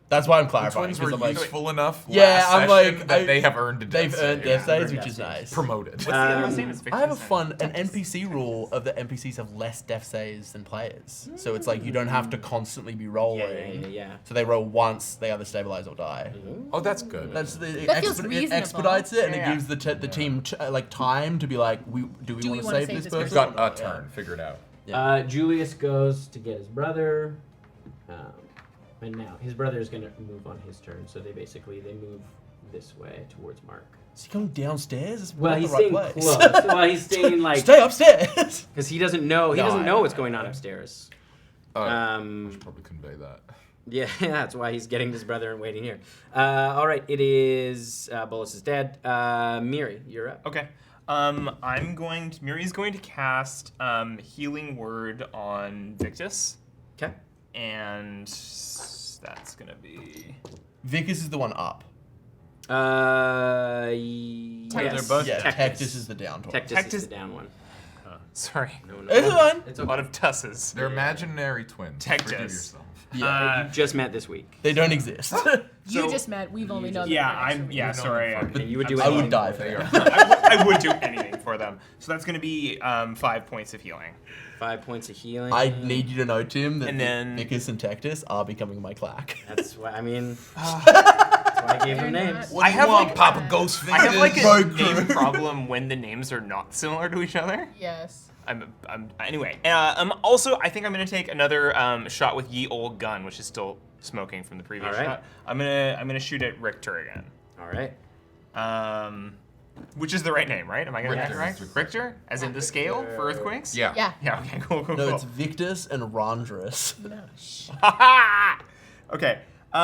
That's why I'm The clarifying. twins 'cause were I'm like, useful enough Yeah, last I'm session like, that they have earned a death they've earned death saves, Yeah. which is nice. Promoted. What's the other one's name? It's I have a Victor's an NPC rule of that NPCs have less death saves than players. So it's like you don't have to constantly be rolling. Yeah. So they roll once, they either stabilize or die. Oh, that's good. That's the That feels it reasonable. expedites it, and Yeah. it gives the team like time to be like, do we want to save this person? We've got a turn. Figure it out. Julius goes to get his brother, and now his brother is going to move on his turn. So they move this way towards Mark. Is he going downstairs? It's Well, not he's the right staying place. close. Well, he's staying like Stay upstairs. because he doesn't know. He No, doesn't I know know, what's I going know, on I know. upstairs. I should probably convey that. Yeah, that's why he's getting his brother and waiting here. All right, it is Bullis is dead. Miri, you're up. Okay. Miri's going to cast Healing Word on Victus, Okay. and that's gonna be. Vicus is the one up. Yes. They're both Yeah, Tectus. Tectus is the down one. Tectus is Tectus- the down one. Sorry, No. It's fine. It's a okay. lot of tusses. They're imaginary twins. Tectus. Forgive yourself. Yeah, You just met this week. they don't exist. You So- just met. We've only known. them Yeah, for I'm. actually. Yeah, sorry. And you would do I anything would die for for They that. are. I would do anything for them. So that's gonna be 5 points of healing. 5 points of healing. I need you to know, Tim, that And then- Vicus and Tectus are becoming my clack. That's why. I mean, that's why I gave them They're names. not- I have like Papa Ghostface. I have like a Bro, name crew. problem when the names are not similar to each other. Yes. Anyway. Also, I think I'm gonna take another shot with Ye Old Gun, which is still smoking from the previous All right. shot. I'm gonna shoot at Richter again. All right. Which is the right name, right? Am I gonna get it Richter. right? Richter, as in the scale for earthquakes. Yeah. Yeah. Yeah. Okay. Cool. Cool. No, Cool. it's Victus and Rondrus. Okay. All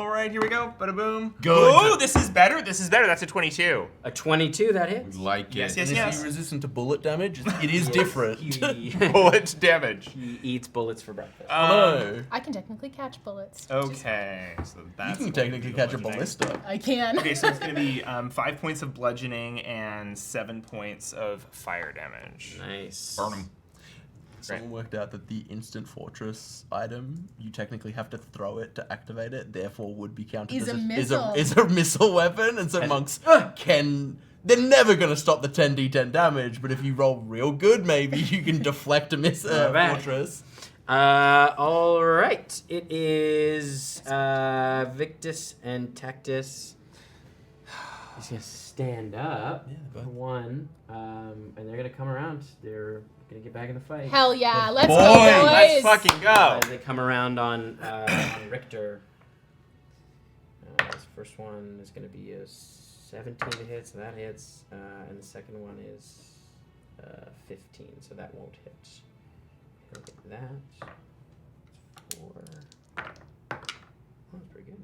right, here we go. Bada boom. Good. Oh, this is better. This is better. That's a 22. A 22 that hits. Like Yes, it. yes, And yes. is he resistant to bullet damage? It is different. He, Bullet damage. he eats bullets for breakfast. No. I can technically catch bullets. Okay, so You that's. can going technically to be catch a bludgeoning. ballista. I can. Okay, so it's gonna be 5 points of bludgeoning and 7 points of fire damage. Nice. Burn him. Someone worked out that the instant fortress item, you technically have to throw it to activate it, therefore would be counted Is as a missile. is a missile weapon, and so monks can. They're never gonna stop the 10d10 damage, but if you roll real good, maybe you can deflect a bad. fortress. All right. It is Victus and Tectus. He's gonna stand up. Yeah, they're both- One, and they're gonna come around. They're gonna get back in the fight. Hell yeah. Let's Boy, go, boys. Let's fucking go. They come around on Richter. This first one is gonna be a 17 to hit, so that hits, and the second one is 15, so that won't hit. That. 4. Oh, that's pretty good.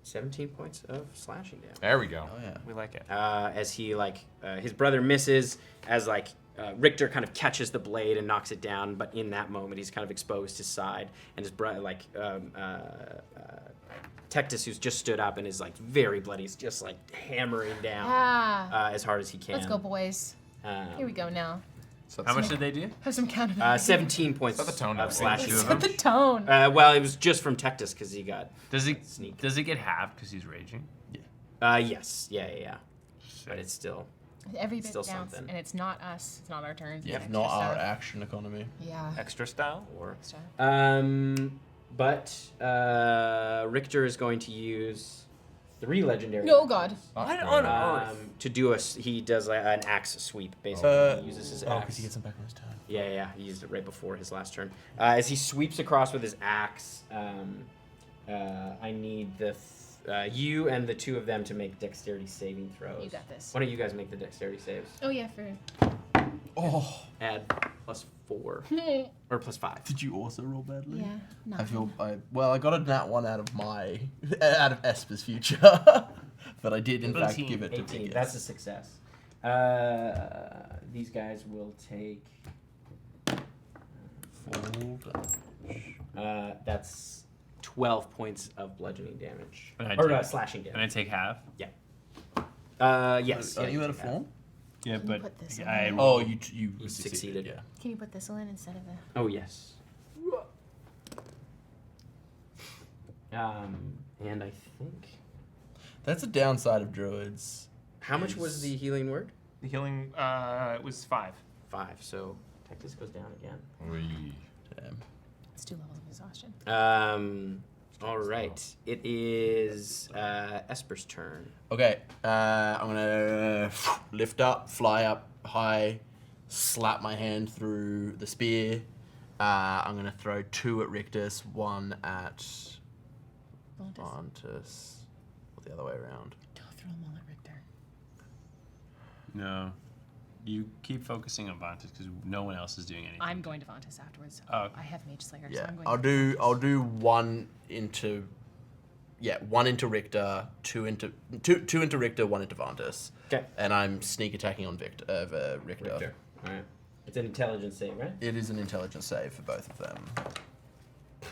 17 points of slashing damage. There we go. Oh yeah. We like it. As he his brother misses, as Richter kind of catches the blade and knocks it down, but in that moment he's kind of exposed his side, and his brother Tectus, who's just stood up and is very bloody, is just hammering down as hard as he can. Let's go, boys. Here we go now. So How much did they do? Have some counter. 17 points Set the tone of up. slashing. Set the tone. Well, it was just from Tectus because he got Does it sneak. does it get halved because he's raging? Yes, yeah. But it's still. Every bit Still counts, something. and it's not us. It's not our turns. Yeah, it's not extra our stuff. action economy. Yeah. Extra style. Or Extra. but Richter is going to use 3 legendary. No, God. What on earth? To do he does an axe sweep basically. He uses his Oh, axe. because he gets him back on his turn. Yeah. He used it right before his last turn. As he sweeps across with his axe, I need you and the 2 of them to make dexterity saving throws. You got this. Why don't you guys make the dexterity saves? Oh yeah, for. Oh, Add +4 or +5. did you also roll badly? Yeah. No. I got a nat 1 out of Esper's future, but I did in fact 18. give it to 18. Biggest. That's a success. These guys will take. That's 12 points of bludgeoning damage And I or take- slashing And I damage. take half. Yes. Are you take out of half. form? Yeah, Can you but put this in I there? roll. Oh, you succeeded. Yeah. Can you put Thistle in instead of the? Oh yes. And I think. That's a downside of druids. How much was the healing word? The healing was 5. 5. So Tectus goes down again. Damn. It's 2 levels of exhaustion. All right. It is Esper's turn. Okay, I'm gonna lift up, fly up high, slap my hand through the spear. I'm gonna throw 2 at Rictus, 1 at Vantus, or the other way around. Don't throw them all at Richter. No. You keep focusing on Vantage because no one else is doing anything. I'm going to Vantus afterwards. Oh, okay. I have Mage Slayer, so Yeah, I'm going. I'll do 1 into. Yeah, 1 into Richter, 2 into Richter, 1 into Vantus. Okay. And I'm sneak attacking on Richter. Richter. All right. It's an intelligence save, right? It is an intelligence save for both of them. It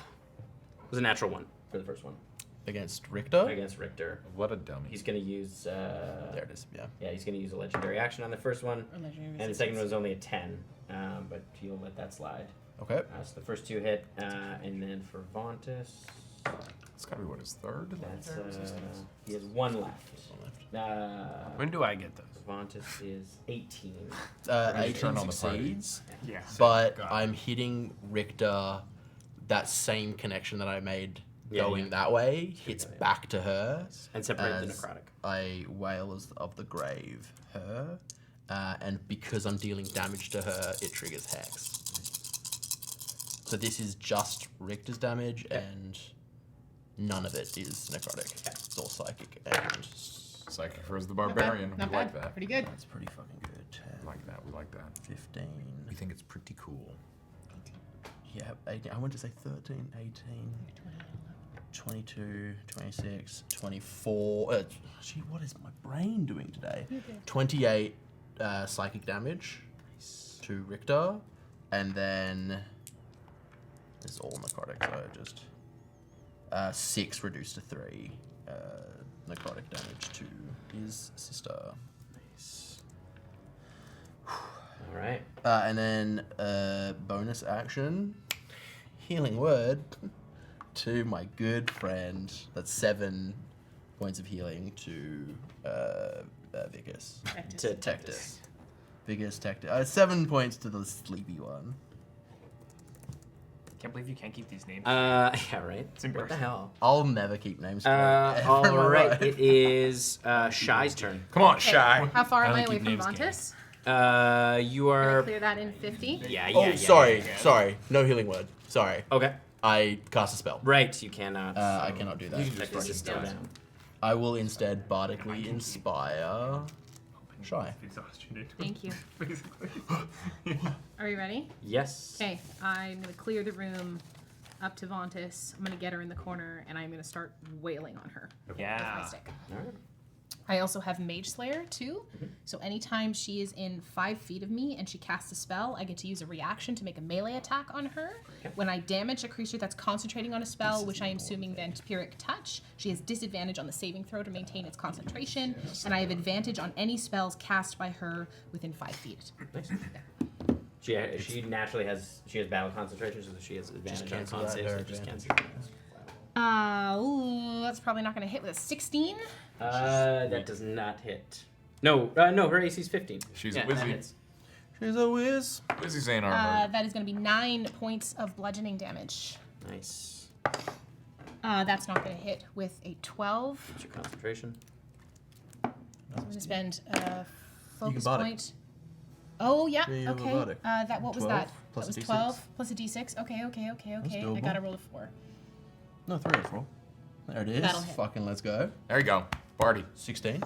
was a natural 1 for the first one Against Richter? against Richter. What a dummy. He's going to use. There it is, yeah. Yeah, he's going to use a legendary action on the first one, Or legendary and the second one resistance. was only a 10, but he'll let that slide. Okay. So the first 2 hit, and then for Vantus, It's gotta be what his third. that's he has 1 left. When do I get those? Vantus is 18. 18 turn on the party. succeeds. Yeah. But Got it. I'm hitting Richter, that same connection that I made Yeah, going yeah. that way hits Yeah, yeah. back to her. And separate the as necrotic. I wail as of the grave her, and because I'm dealing damage to her, it triggers Hex. So this is just Richter's damage, and none of it is necrotic. It's all psychic, and Psychic for the Not bad. barbarian. Not we like bad. that. Pretty good. that's pretty fucking good. 10, We like that. We like that. 15. We think it's pretty cool. Yeah, 18. I want to say 13, 18. 22, 26, 24. Gee, what is my brain doing today? 28 psychic damage to Richter, and then it's all necrotic, so just 6 reduced to 3 necrotic damage to his sister. Nice. All right. And then bonus action, healing word to my good friend. That's 7 points of healing to Vicus. To Tectus. Vicus, Tectus. 7 points to the sleepy one. Can't believe you can't keep these names. Yeah, right. It's What the embarrassing. hell? I'll never keep names straight. ever in my All right. life. It is Shy's turn. Come on, Okay, Shy. How far I am don't I away keep from names Vantus? You Can I are. clear that in 50? Yeah. Oh, sorry. No healing word. Sorry. Okay. I cast a spell. Right. You cannot. I cannot do that. Tectus is still down. I will instead bardically inspire. Shy. Exhaustion. Thank you. Basically. Are you ready? Yes. Okay, I'm gonna clear the room up to Vontis. I'm gonna get her in the corner, and I'm gonna start wailing on her with my Yeah. stick. All right. I also have Mage Slayer too, so anytime she is in 5 feet of me and she casts a spell, I get to use a reaction to make a melee attack on her. When I damage a creature that's concentrating on a spell, which I am assuming Vampiric Touch, she has disadvantage on the saving throw to maintain its concentration, and I have advantage on any spells cast by her within 5 feet. Nice. She naturally has battle concentration, so she has advantage on cancel con that, saves. her So just advantage. cancel. That's probably not going to hit with a 16. That does not hit. No, her AC is 15. She's Yeah, a that wizzy. hits. She's a whiz. Wizzy's ain't armor. That is going to be 9 points of bludgeoning damage. Nice. That's not going to hit with a 12. What's your concentration? I'm going to spend a focus bardic. point. Oh, yeah, Yeah, you have a okay. bardic. What was 12 that? plus That was a D6. 12 plus a d6. Okay. I doable. got to roll a 4. No, 3 or 4. There it is. That'll hit. Fucking let's go. There you go. Barty. 16.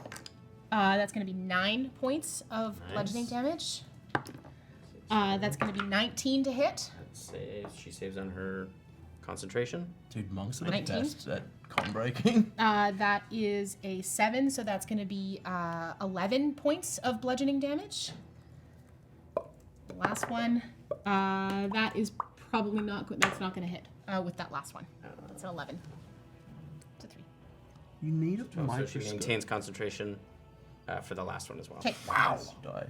That's going to be 9 points of bludgeoning damage. That's going to be 19 to hit. She saves on her concentration. Dude, monks are the 19? best at con breaking. That is a 7, so that's going to be 11 points of bludgeoning damage. The last one, that is probably not good. That's not going to hit with that last one. That's an 11. It's a 3. You need a So she microscope. maintains concentration for the last one as well. Okay. Wow. Die.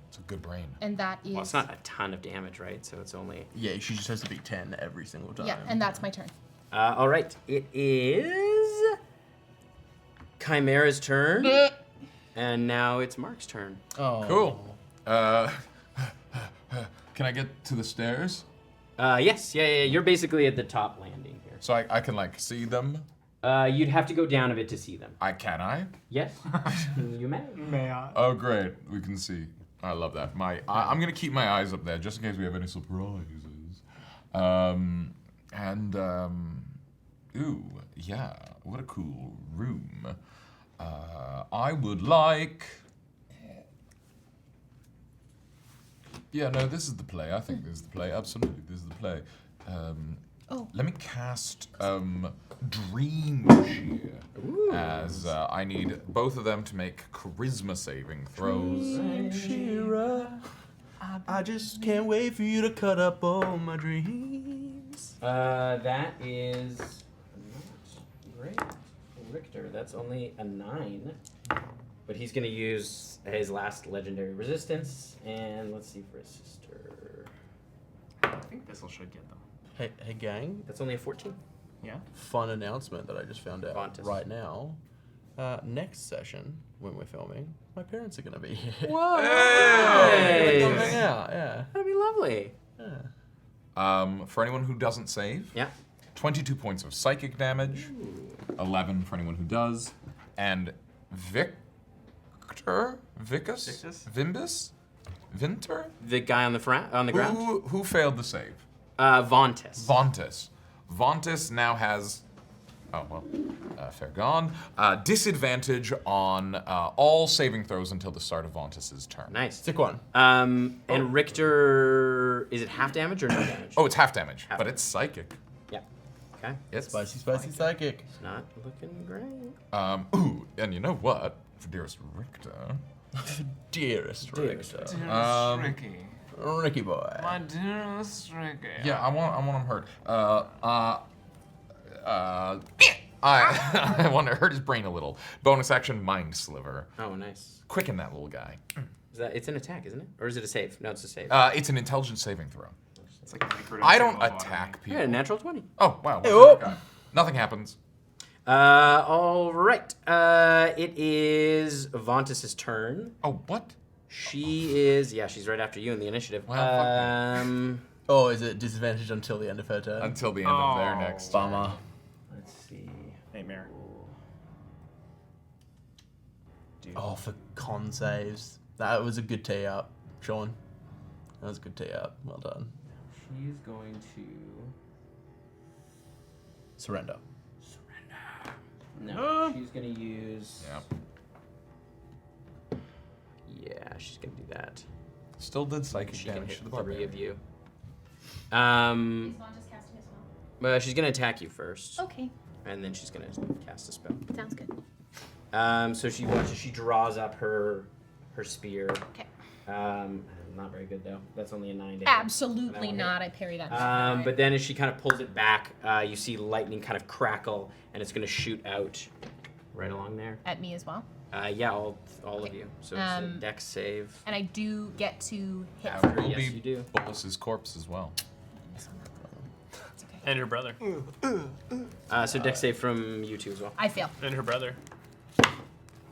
It's a good brain. And that is... Well, it's not a ton of damage, right? So it's only... Yeah, she just has to beat 10 every single time. Yeah, and that's my turn. all right. It is... Chimera's turn. And now it's Mark's turn. Oh. Cool. Can I get to the stairs? Yes. Yeah. You're basically at the top landing here. So I can like see them? You'd have to go down a bit to see them. Can I? Yes. You may. May I? Oh great, we can see. I love that. I'm gonna keep my eyes up there just in case we have any surprises. Ooh, yeah, what a cool room. I would like. Yeah, no, this is the play. I think this is the play. Absolutely, this is the play. Let me cast Dream Shear as I need both of them to make charisma saving throws. Shearer, I just can't wait for you to cut up all my dreams. That is not great. Richter, that's only a 9. But he's going to use his last legendary resistance. And let's see for his sister. I think Thistle should get them. Hey gang, That's only a 14. Yeah? fun announcement that I just found out Vontis. right now. Next session, when we're filming, my parents are going to be here. Whoa! Hey! Hey! Come hang out, yeah. That'd be lovely. For anyone who doesn't save, Yeah. 22 points of psychic damage, 11 for anyone who does, and Victor? Victus? Vimbus? Vinter? The guy on the ground? Who failed the save? Vontis. Vontis. Vontis now has, fair gone, disadvantage on all saving throws until the start of Vontis's turn. Nice. Sick one. And Richter, is it half damage or no damage? Oh, it's half damage, Half but it's psychic. Yeah. Okay. It's Spicy psychic. It's not looking great. And you know what? For dearest Richter. Dearest Richter. Ricky. Ricky boy. My dearest Ricky. Yeah, I want him hurt. I want to hurt his brain a little. Bonus action, Mind Sliver. Oh, nice. Quicken that little guy. It's an attack, isn't it? Or is it a save? No, it's a save. It's an intelligence saving throw. It's like microdosing I don't lobotomy. attack yeah, people. natural 20. Oh, wow. Hey, oh. Okay. Nothing happens. All right. It is Vontis' turn. Oh, what? She's right after you in the initiative. Well, Oh, is it disadvantage until the end of her turn? Until the end of their Oh. next. Bummer. Let's see. Nightmare. Dude. Oh, for con saves. That was a good tee up, Sean. That was a good tee up. Well done. She's going to Surrender. No, she's going to use. Yeah. she's gonna do that. Still did psychic She can damage hit to the 3 barbarian. of you. Is Vaughn just casting as well? She's gonna attack you first, Okay, and then she's gonna cast a spell. sounds good. So she watches. She draws up her spear. Okay. Not very good though. That's only a 9 damage. Absolutely That not. I parry that. But then as she kind of pulls it back, you see lightning kind of crackle, and it's gonna shoot out right along there. At me as well. Yeah, all of Okay. you. So it's a dex save. And I do get to hit That first. will Yes, be you do. Bolus's corpse as well. It's okay. And her brother. So dex save from you two as well. I fail. And her brother.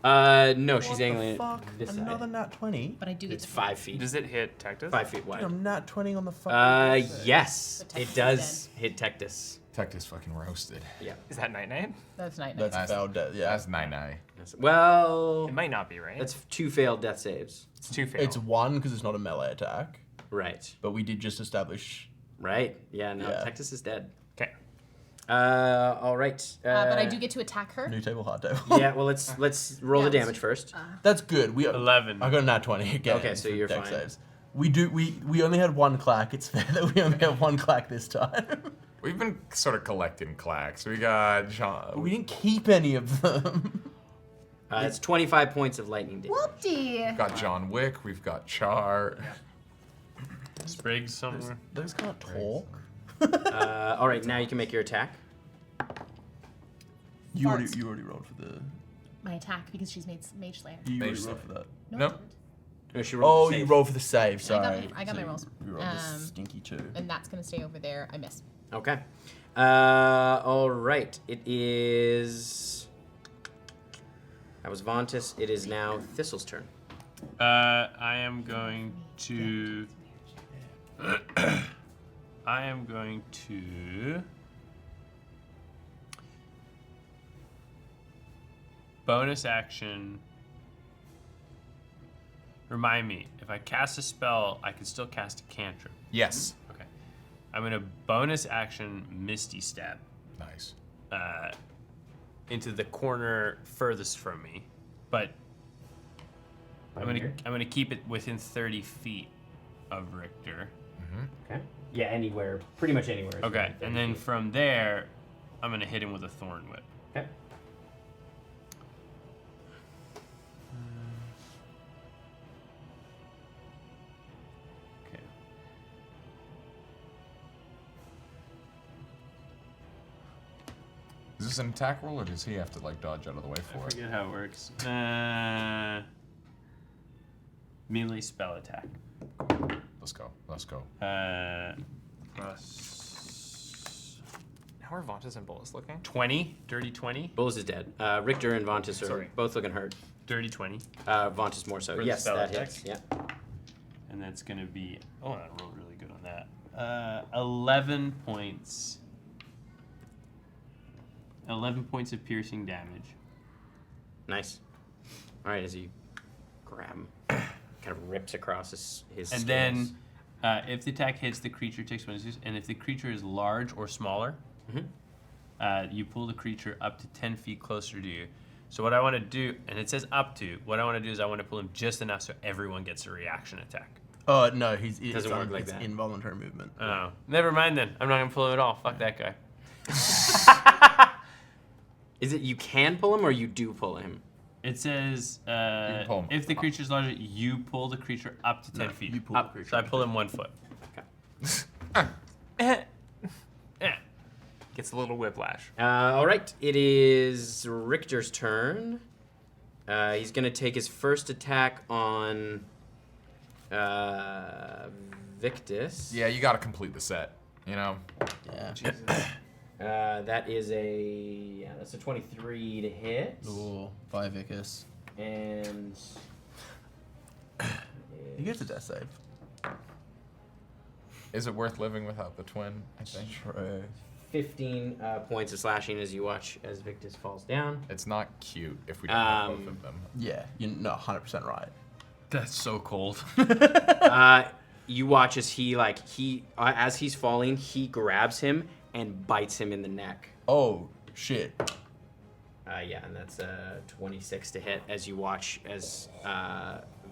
No, she's angling Fuck. it this Another side. nat 20. But I do get It's to 5 feet. Does it hit Tectus? 5 feet wide. I'm nat 20 on the fucking. Yes, But Tectus it is does hit Tectus. Tech is fucking roasted. Yeah. Is that night? That's night. That's That's- foul death. Yeah. That's 9-9. Well, It might not be, right? that's 2 failed death saves. It's 2 fail. It's 1 because it's not a melee attack. Right. But we did just establish. Right. Yeah. No, Yeah. Tectus is dead. Okay. All right. But I do get to attack her. New table, hard table. Yeah. Well, let's roll the Yeah, damage first. That's good. We 11. I got a nat 20 again. Okay, so for you're dex fine. saves. We only had 1 clack. It's fair that we only have 1 clack this time. We've been sort of collecting clacks. We got John. But we didn't keep any of them. It's 25 points of lightning damage. Whoopty. We've got John Wick. We've got Char. Spriggs somewhere. Those can't talk. All right. Now you can make your attack. You Farts. already rolled for the. My attack because she's made Mage Slayer. You already Mage rolled for that. No, Nope. I didn't. No, she rolled. Oh, the you save. rolled for the save. Sorry. I got my rolls. You rolled the Um, stinky 2. And that's gonna stay over there. I miss. Okay. All right. It is. That was Vontus. It is now Thistle's turn. I am going to. I am going to. Bonus action. Remind me, if I cast a spell, I can still cast a cantrip. Yes. Okay. I'm gonna bonus action Misty Step Nice. into the corner furthest from me, but I'm gonna keep it within 30 feet of Richter. Okay. Yeah, anywhere. Pretty much anywhere. Okay, and then from there, I'm gonna hit him with a Thorn Whip. Okay. Okay. Is this an attack roll, or does he have to like dodge out of the way I for it? forget how it works. Melee spell attack. Let's go. Let's go. Plus How are Vontus and Bolus looking? 20, dirty 20, Bulls is dead. Richter and Vontus are Sorry. both looking hurt. dirty 20, Vontus more so. For the Yes, spell that attack? hits. Yeah. and that's gonna be. Oh, I rolled really good on that. 11 points. 11 points of piercing damage. Nice. All right, as you grab him, kind of rips across his And scales. then, if the attack hits, the creature takes 1 d6. And if the creature is large or smaller, you pull the creature up to 10 feet closer to you. So what I want to do, and it says up to, what I want to do is I want to pull him just enough so everyone gets a reaction attack. Oh no, it's Doesn't work like it's that. involuntary movement. Oh, never mind then. I'm not going to pull him at all. Fuck that guy. Is it you can pull him or you do pull him? It says, can pull him if the creature is larger, you pull the creature up to 10 No, feet. you pull the Up. creature So I up to pull him 1 foot. Eh. Yeah. Gets a little whiplash. All right, it is Richter's turn. He's gonna take his first attack on Victus. Yeah, you got to complete the set. You know. Yeah. That is that's a 23 to hit. Ooh, 5 Vicus. And He gets a death save. Is it worth living without the twin? I think. True. 15 points of slashing as you watch as Victus falls down. It's not cute if we don't have both of them. Yeah, you're not 100% right. That's so cold. You watch as as he's falling, he grabs him and bites him in the neck. Oh shit. Yeah, and that's 26 to hit as you watch as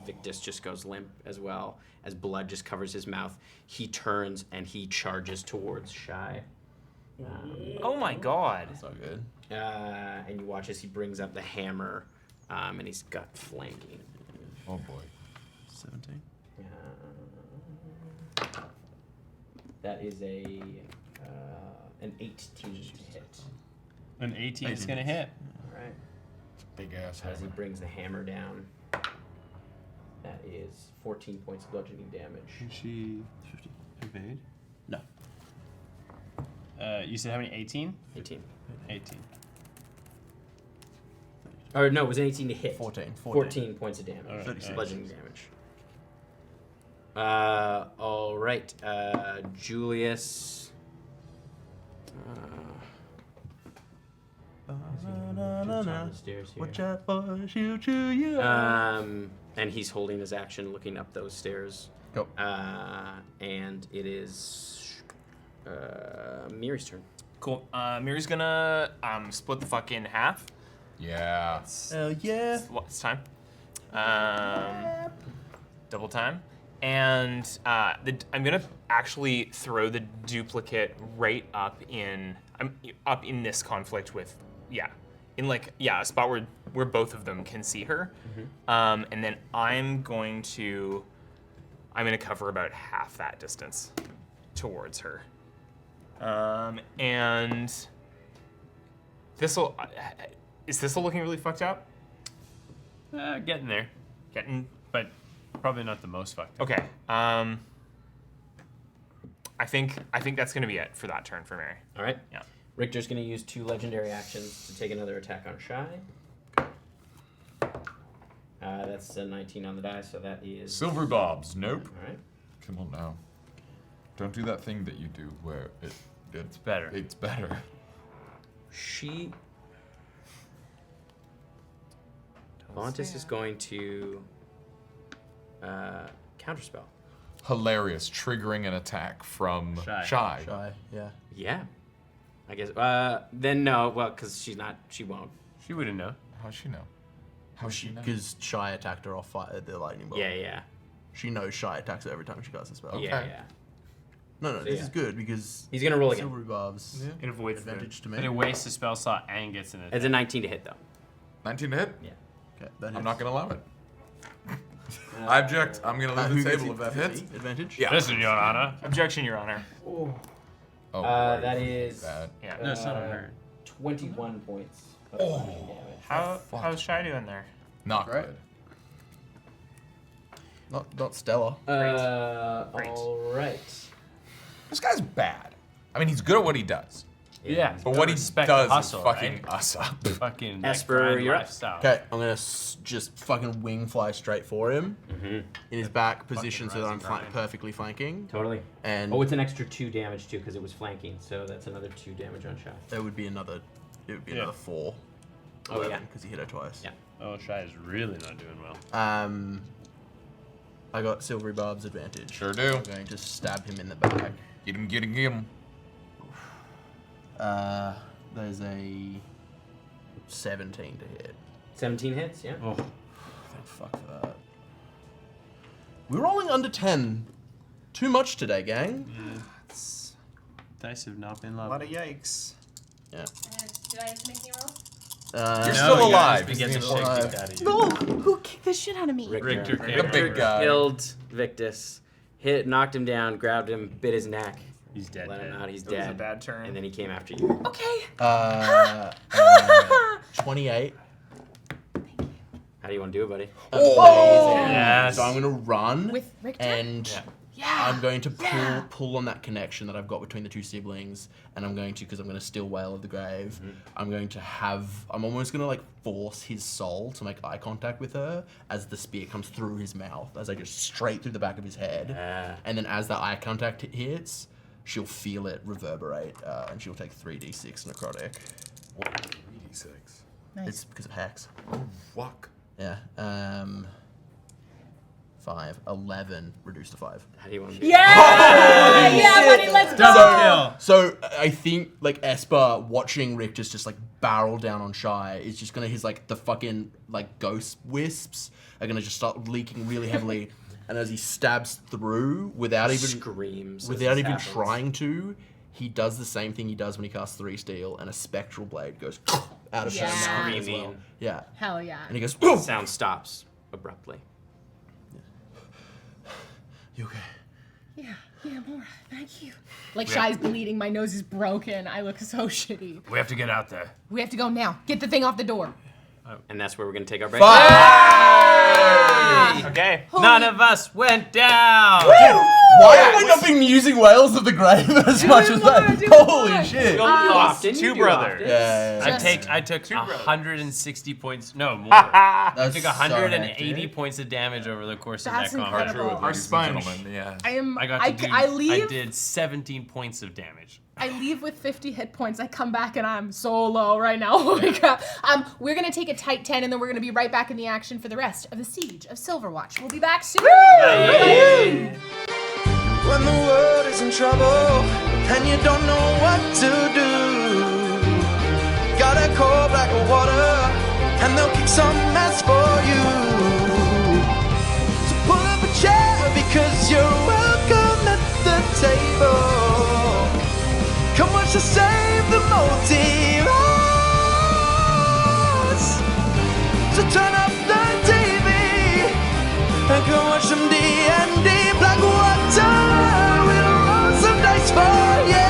Victus just goes limp as well. As blood just covers his mouth, he turns and he charges towards Shy. Oh my god. That's not good. And you watch as he brings up the hammer, and he's got flanking. Oh boy. 17. That is an 18 to hit. An 18 is gonna hit. All right. Big ass As he hammer. brings the hammer down, that is 14 points of bludgeoning damage. Can she 50. evade? No. You said how many? 18? 18. 18. Or no, it was an 18 to hit. 14. 14 points of damage. All right, 36. Bludgeoning damage. All right. Julius. Just on the stairs here. Watch out for shoot you. And he's holding his action, looking up those stairs. Go. And it is Miri's turn. Cool. Miri's gonna split the fuck in half. Yeah. Hell yeah. It's time. Double time. And I'm gonna actually throw the duplicate right up in this conflict with a spot where both of them can see her. And then I'm gonna cover about half that distance towards her. And Thistle is Thistle looking really fucked up? Getting there. But probably not the most fucked up. Okay. I think that's gonna be it for that turn for Mary. All right. Yeah. Richter's going to use 2 legendary actions to take another attack on Shy. That's a 19 on the die, so that is... Silver Bobs. Nope. All right. Come on now. Don't do that thing that you do where it's better. It's better. She... Vontis is going to counterspell. Hilarious. Triggering an attack from Shy. Shy, yeah. Yeah. I guess. Then no. Well, because she won't. She wouldn't know. How's she know? How's she know? Because Shy attacked her off the lightning bolt. Yeah. She knows Shy attacks her every time she casts a spell. Okay. Yeah. No, this yeah. is good because He's going to roll again. Silver Barbs It avoids advantage to me. But it wastes a spell slot and gets an attack. It's a 19 to hit, though. 19 to hit? Yeah. Okay, that I'm hits. not gonna allow it. I object. I'm gonna leave Who the gets table if that hits. advantage? Yeah. Listen, Your Honor. Objection, Your Honor. Oh, That is bad. Yeah. No, it's not on her. 21 points of slashing damage. How's Shy doing there? Not Right. good. Not stellar. Great. All right. This guy's bad. I mean, he's good at what he does, Yeah. but what he respect does hustle, is fucking right? us up. Fucking Esper, grind you're up. lifestyle. Okay, I'm gonna just fucking wing fly straight for him in his back position so that I'm rising grind. perfectly flanking. Totally. And Oh, it's an extra 2 damage, too, because it was flanking. So that's another 2 damage on Shy. there would be another. It would be Yeah. another 4. Oh, yeah. Because he hit her twice. Yeah. Oh, Shy is really not doing well. I got Silvery Barb's advantage. Sure do. I'm going to stab him in the back. Get him. There's a 17 to hit. 17 hits, yeah. Oh, Thank fuck for that. We're rolling under 10. Too much today, gang. dice have not been A lovely. lot of yikes. Yeah. Did I have to make me roll? You're No, still you alive. guys, we get Is the the shit important- kicked out of you. No! Who kicked the shit out of me? Richter The big guy. Killed Victus. Knocked him down, grabbed him, bit his neck. He's dead. Let him out, he's That was a dead. bad turn. And then he came after you. Okay. 28. How do you want to do it, buddy? Yes. So I'm going to run. With Richter? And Yeah. I'm going to Yeah. pull on that connection that I've got between the two siblings, and I'm going to, because I'm going to steal Whale of the Grave, I'm almost going to like force his soul to make eye contact with her as the spear comes through his mouth, as I go straight through the back of his head. And then as that eye contact hits, she'll feel it reverberate, and she'll take 3d6 necrotic. 3d6. Nice. It's because of Hex. Fuck. Yeah. 5, 11, reduced to 5. How do you want to do Yeah! Yeah, buddy, let's go! Double kill. So I think like Esper watching Rick just like barrel down on Shy is just gonna his like the fucking like ghost wisps are gonna just start leaking really heavily, and as he stabs through without even Screams. as without this even happens. trying to, he does the same thing he does when he casts 3 steel, and a spectral blade goes out of her Yeah. mouth as well. Screaming. Yeah, Hell yeah. and he goes, The sound stops abruptly. "You okay?" Yeah, I'm alright. Thank you. Like, Shy's bleeding. My nose is broken. I look so shitty. We have to get out there. We have to go now. Get the thing off the door. And that's where we're going to take our break. Okay. None of us went down. Why have I not been using Whales of the Grave as much as that? Holy shit! Often, you Two do brothers. often. Yeah. I took brothers. 160 points. No, more. I That's took so 180 hectic. points of damage over the course That's of that combat. incredible. Our sponge. Yeah. I got to do. I leave. I did 17 points of damage. I leave with 50 hit points. I come back and I'm so low right now. Oh my god. We're gonna take a tight 10 and then we're gonna be right back in the action for the rest of the Siege of Silverwatch. We'll be back soon. When the world is in trouble and you don't know what to do, gotta call Blackwater and they'll kick some ass for you. So pull up a chair because you're welcome at the table. Come watch us save the multiverse. So turn up the TV and come watch some D&D. Blackwater, we'll roll some dice for you.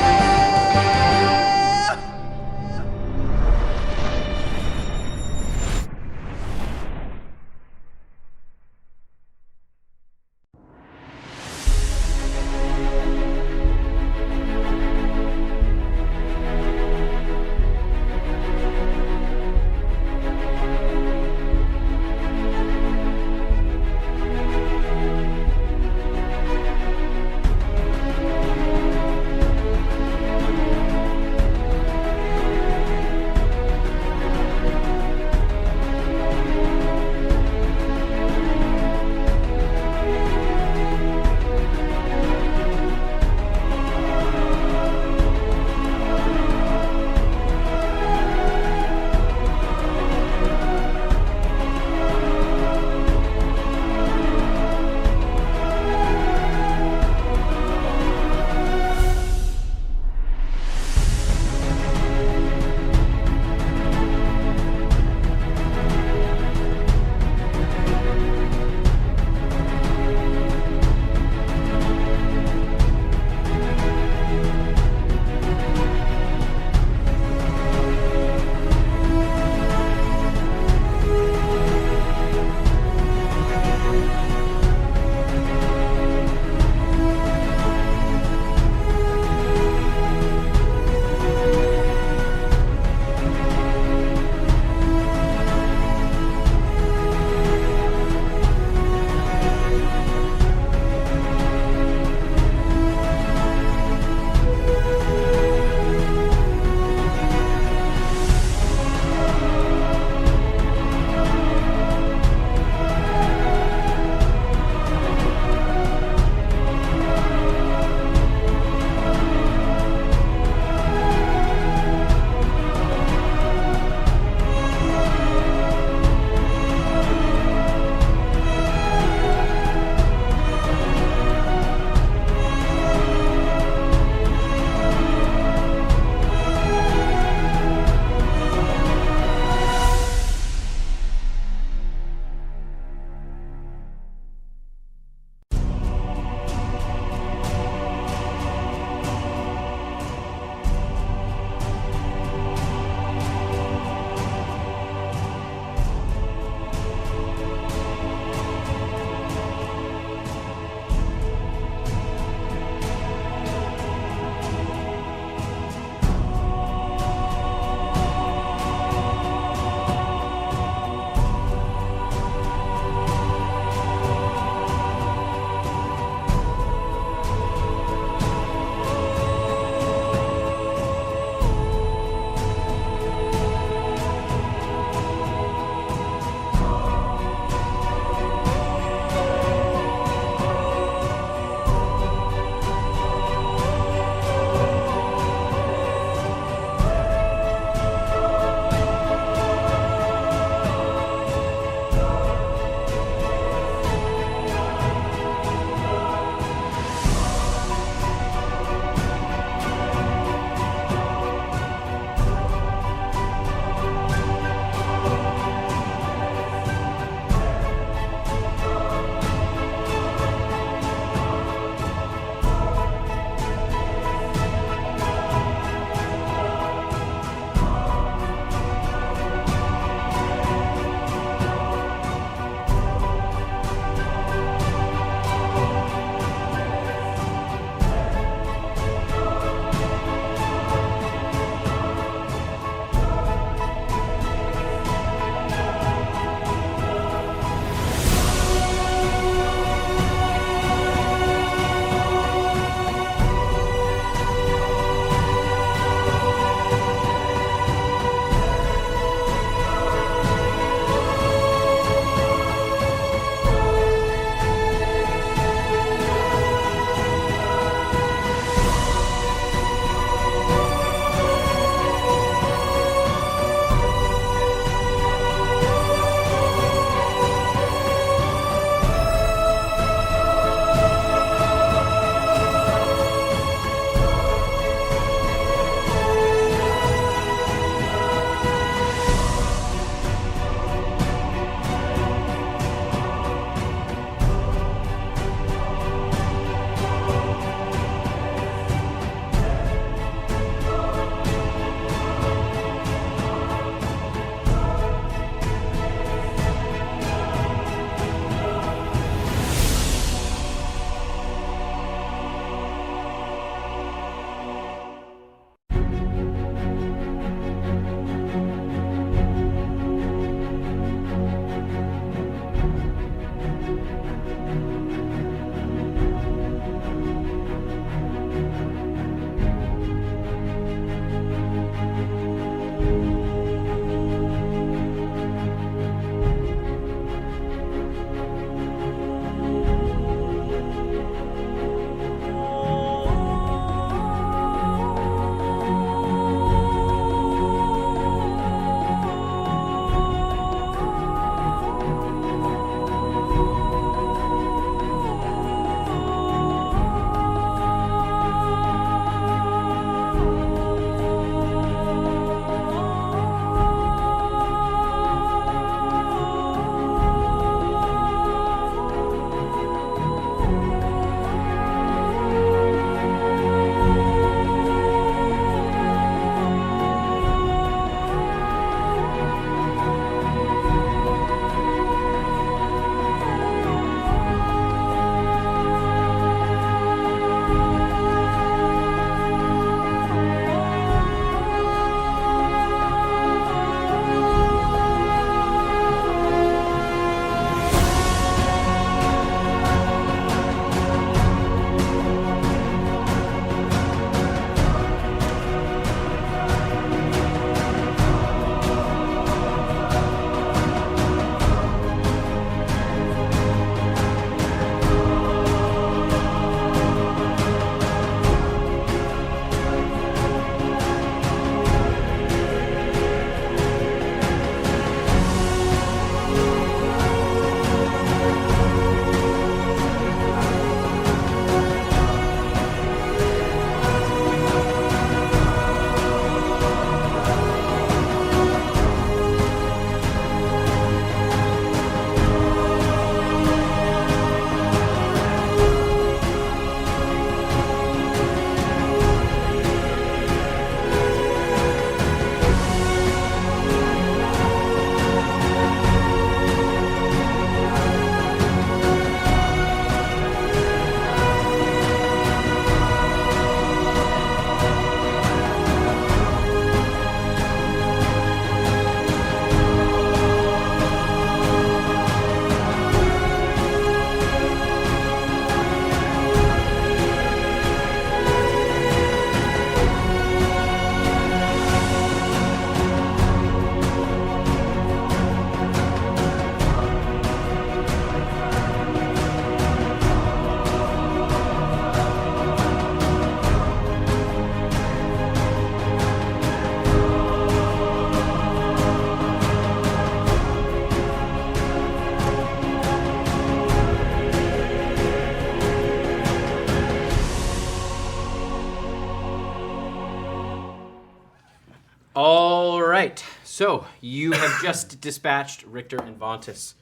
All right. So you have just dispatched Richter and Vontus.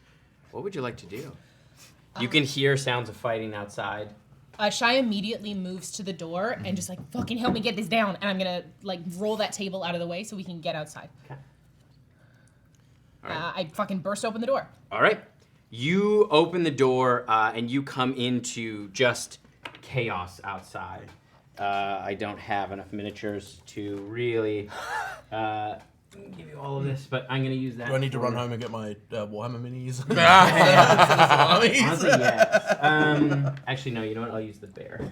What would you like to do? You can hear sounds of fighting outside. Shy immediately moves to the door and just like, fucking help me get this down. And I'm gonna like roll that table out of the way so we can get outside. Okay. I fucking burst open the door. All right. You open the door and you come into just chaos outside. I don't have enough miniatures to really give you all of this, but I'm going to use that. Do I need to for- run home and get my Warhammer minis? Honestly, yes. Actually, no, you know what? I'll use the bear.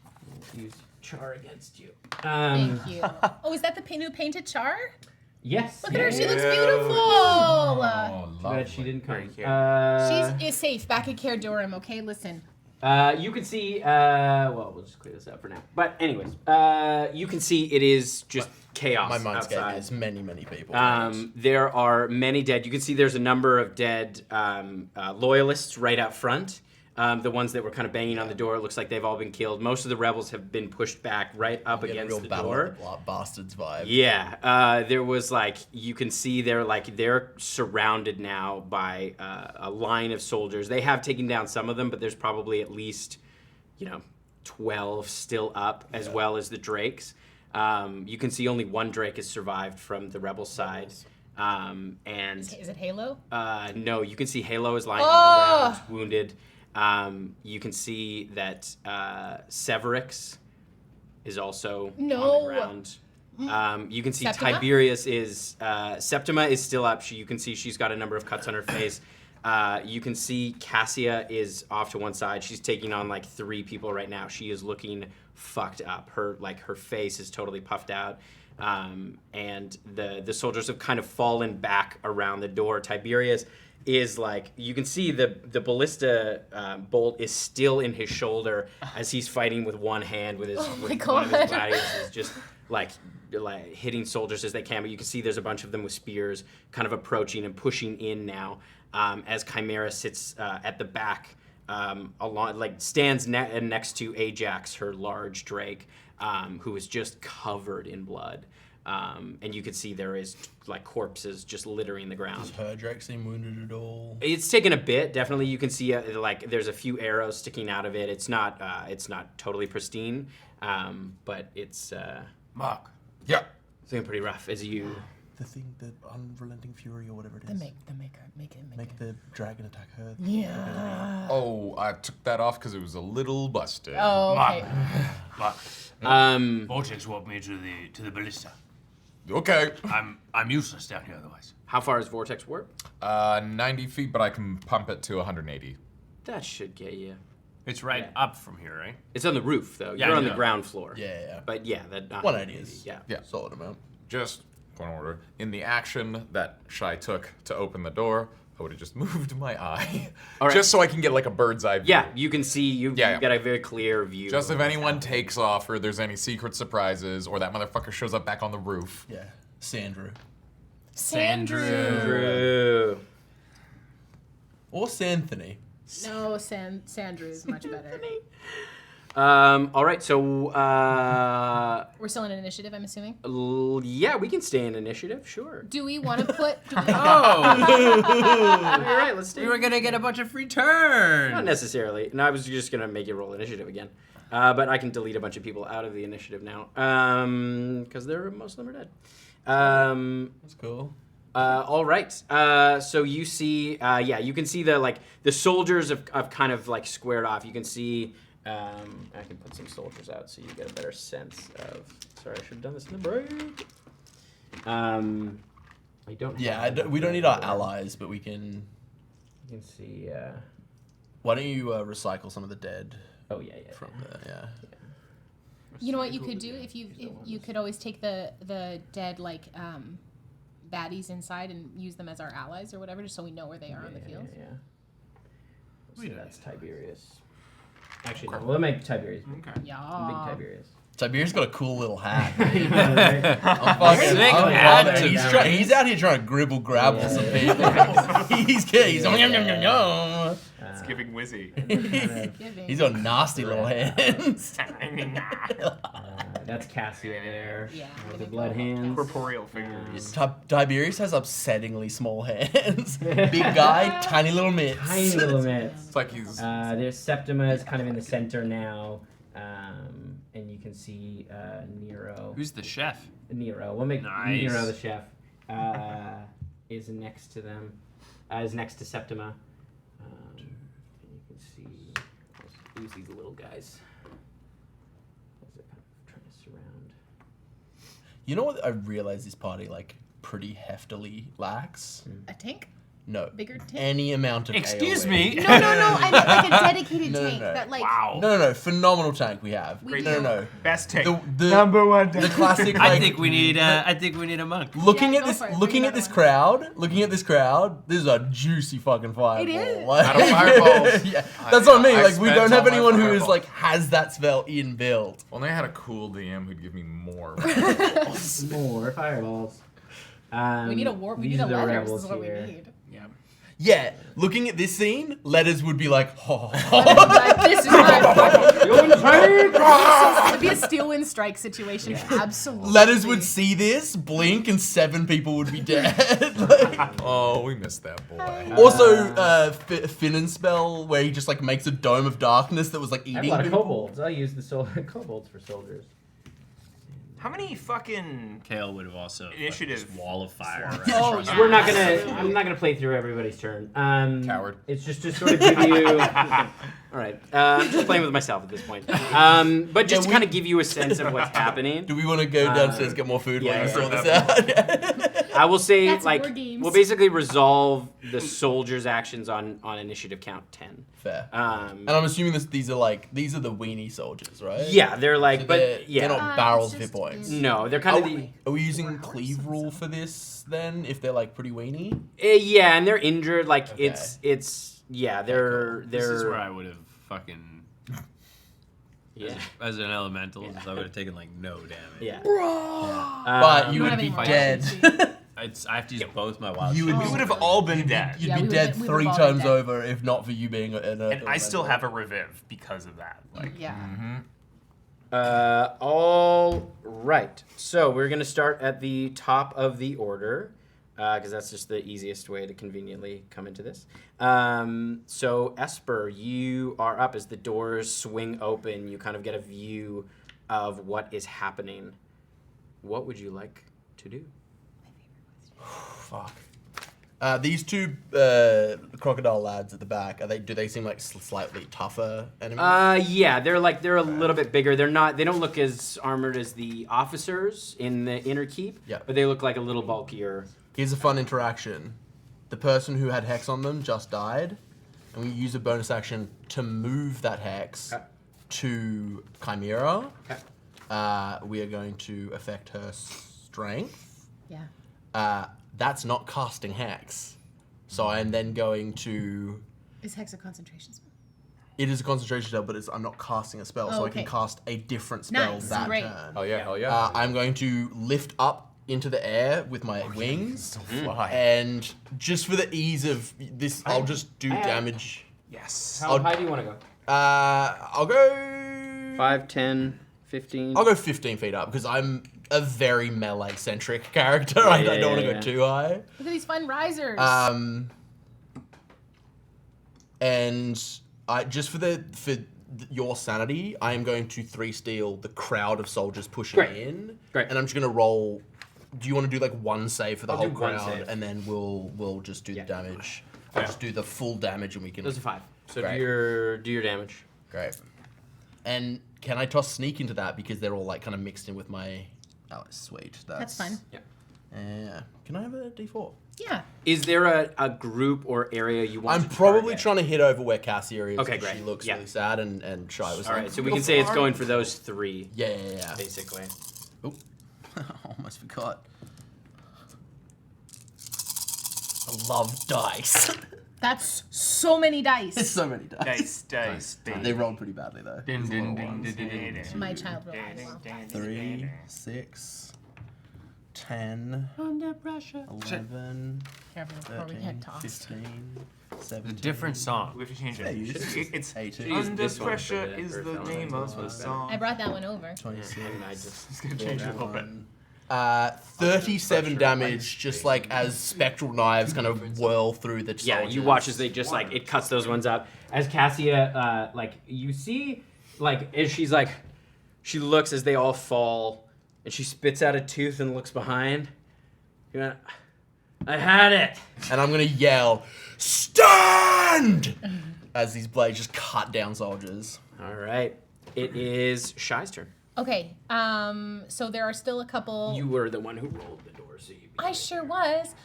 I'll use Char against you. Thank you. Oh, is that the new painted Char? Yes. Look at her, she looks Yeah. beautiful. Oh, Too bad she didn't come. Very cute. She's is safe back at Cair Durham, okay? Listen. You can see, well, we'll just clear this up for now. But anyways, you can see it is just chaos My mindscape outside. is many people. There are many dead. You can see there's a number of dead loyalists right out front. The ones that were kind of banging on the door, it looks like they've all been killed. Most of the rebels have been pushed back right up Get a against real the battle door. of the bastards vibe. Yeah, there was like, you can see they're surrounded now by a line of soldiers. They have taken down some of them, but there's probably at least, 12 still up, as well as the drakes. You can see only one drake has survived from the rebel side. And Is it Halo? no, you can see Halo is lying on the ground, wounded. You can see that Severix is also on the ground. You can see Septima? Tiberius is Septima is still up. You can see she's got a number of cuts on her face. You can see Cassia is off to one side. She's taking on like 3 people right now. She is looking fucked up. Her face is totally puffed out. And the soldiers have kind of fallen back around the door. Tiberius is like, you can see the ballista bolt is still in his shoulder as he's fighting with one hand with his Oh my with one of his God. gladiators is just like hitting soldiers as they can. But you can see there's a bunch of them with spears kind of approaching and pushing in now as Chimera sits at the back along, like stands next to Ajax, her large drake, who is just covered in blood. And you can see there is like corpses just littering the ground. Does her Drake seem wounded at all? It's taken a bit, definitely. You can see like there's a few arrows sticking out of it. It's not totally pristine, but it's Mark. Yeah. looking pretty rough as you. The thing, the unrelenting fury or whatever it The is. make the dragon attack her. Yeah. Oh, I took that off because it was a little busted. Oh, okay. Vortex walked me to the ballista. Okay. I'm useless down here otherwise. How far is Vortex warp? 90 feet, but I can pump it to 180. That should get you. It's right Yeah. up from here, right? It's on the roof though. Yeah, You're I on the know. ground floor. Yeah. But yeah, that 180 is Yeah. Yeah. solid amount. Just point of order. In the action that Shy took to open the door, I would have just moved my eye. All right. Just so I can get like a bird's eye view. Yeah, you can see you've Yeah. got a very clear view. Just of if what's anyone happening. takes off or there's any secret surprises or that motherfucker shows up back on the roof. Yeah. Sandrew. Sandrew. True. Or Santhony. No, Sandrew is much better. All right, so We're still in initiative, I'm assuming. yeah, we can stay in initiative, sure. Do we want to put? Oh, All right, let's stay. we were gonna get a bunch of free Not turns. necessarily. No, I was just gonna make you roll initiative again, but I can delete a bunch of people out of the initiative now, because most of them are dead. That's cool. All right. So you see, you can see the soldiers have kind of like squared off. You can see. I can put some soldiers out so you get a better sense of. Sorry, I should have done this in the break. I don't. Yeah, have we don't need our allies, but we can. You can see. Why don't you recycle some of the dead Oh yeah. from there? Yeah. You know what you could do if you could always take the dead like baddies inside and use them as our allies or whatever, just so we know where they are on the field. Yeah. So Wait a that's Tiberius. Actually, no. We'll make Tiberius. Okay. Big Yeah. Tiberius. Tiberius got a cool little hat. Right? I'm fucking. Sick I'm hat, loving it. He's, Tiberius. he's out here trying to gribble grabble Yeah. some people. he's good. He's yum, yum, yum, yum, yum. It's giving Wizzy. Giving. He's got nasty little hands. That's Cassie over there. Yeah, With I'm the gonna blood go hands. Corporeal figures. Tiberius has upsettingly small hands. Big guy, tiny little mitts. Tiny little mitts. It's like he's. There's Septima is kind of in the center now, and you can see Nero. Who's the chef? Nero. We'll make Nice. Nero the chef. Is next to them. Is next to Septima. And you can see. I'll use these little guys. As they're kind of trying to surround. You know what? I realize this party like pretty heftily lacks. A tank? No. Bigger tank? Any amount of Excuse AoE. me. No. I meant like a dedicated No, no, tank no. that like. Wow. No. Phenomenal tank we have. We No, do. no. Best take. The Number one. the classic. I Like, think we need a monk. Looking Yeah, at go this, for it. looking Bring at this another crowd, this is a juicy fucking fireball. is. Like, Out of fireballs. yeah, that's what I mean. I Like we spent don't have all my anyone who is fireballs. like has that spell in build. Well, they had a cool DM who'd give me more. More fireballs. We need a war. We these need a are the letters. rebels Is what here. we need. Yeah, looking at this scene, letters would be like, oh. Like, this is my. It'd be a steel wind strike situation. Absolutely. Letters would see this, blink, and 7 people would be dead. Like- Oh, we missed that boy. also, Finnan spell where he just like makes a dome of darkness that was like I have a eating lot of people. kobolds. I'll use the kobolds for soldiers. How many fucking Kale would have also Initiative. this wall of fire. Right Oh, across yeah. We're not gonna. I'm not gonna play through everybody's turn. Coward. It's just to sort of give you. All right. I'm just playing with myself at this point. But just to kind of give you a sense of what's happening. Do we want to go downstairs get more food while yeah, you sort yeah. this out? I will say, That's like, war games. we'll basically resolve the soldiers' actions on initiative count 10. Fair. And I'm assuming these are the weenie soldiers, right? Yeah, they're like, So but they're yeah, not barrels of it's hit just points. been- no, they're kind of the. Are we using cleave rule for this then? If they're like pretty weenie? Yeah, and they're injured. Like Okay. it's yeah, they're This is where I would have fucking yeah. as an elemental, I would have taken like no damage. Yeah. But you don't would have be any more dead. options. I have to use both my wild. You would We be would have all been dead. You'd Yeah, be we dead would've 3 all been times dead. over if not for you being an And I still have a revive because of that. Like, Yeah. All right. So we're gonna start at the top of the order, because that's just the easiest way to conveniently come into this. So Esper, you are up as the doors swing open. You kind of get a view of what is happening. What would you like to do? Fuck. These 2 crocodile lads at the back, do they seem like slightly tougher enemies? Yeah, they're a little bit bigger. They don't look as armored as the officers in the inner keep. Yeah. But they look like a little bulkier. Here's a fun interaction. The person who had hex on them just died, and we use a bonus action to move that hex Okay. to Chimera. Okay. We are going to affect her strength. Yeah. That's not casting hex. So I am then going to... Is Hex a concentration spell? It is a concentration spell, but I'm not casting a spell, so I can okay. cast a different spell Nice, that great. turn. Oh yeah, hell yeah. I'm going to lift up into the air with my wings, Fly. and just for the ease of this, I'll just do damage. yes. How high do you want to go? I'll go 5, 10, 15. I'll go 15 feet up because I'm a very melee-centric character. I don't want to yeah. go too high. Look at these fun risers. And I just for your sanity, I am going to 3-steal the crowd of soldiers pushing Great. in. Great. And I'm just gonna roll. Do you want to do like 1 save for the I'll whole do one crowd, save. and then we'll just do Yeah. the damage? I'll just do the full damage, and we can. Those are 5. So Great. do your damage. Great. And can I toss sneak into that because they're all like kind of mixed in with my? Oh, sweet. That's fun. Yeah. Yeah. Can I have a D4? Yeah. Is there a group or area you want I'm to probably target? trying to hit over where Cassia is. Okay, 'cause great. She looks Yeah. really sad, and Shy was All like, right, so we can say it's going for those 3, Yeah. basically. Oh, almost forgot. I love dice. That's so many dice. There's so many dice. Dice. They rolled pretty badly though. Ding, Those ding, little ding, ones. ding, ding, ding. My child relies well. 3, 6, 10, Under pressure. 11, Careful before we 13, get tossed. 15, 17. A different song. We have to change Yeah, it. you It's 18, use Under this one for Pressure the is the Earth name Elemental. of the song. I brought that one over. 26. And I just gonna change it a little bit. 37 damage, just like as spectral knives kind of whirl through the yeah, soldiers. you watch as they just like it cuts those ones up. As Cassia, like you see, like as she's like, she looks as they all fall, and she spits out a tooth and looks behind. You went, I had it. And I'm gonna yell, "Stand!" as these blades just cut down soldiers. All right, it is Shy's turn. Okay, so there are still a couple. You were the one who rolled the door, so you. I sure was.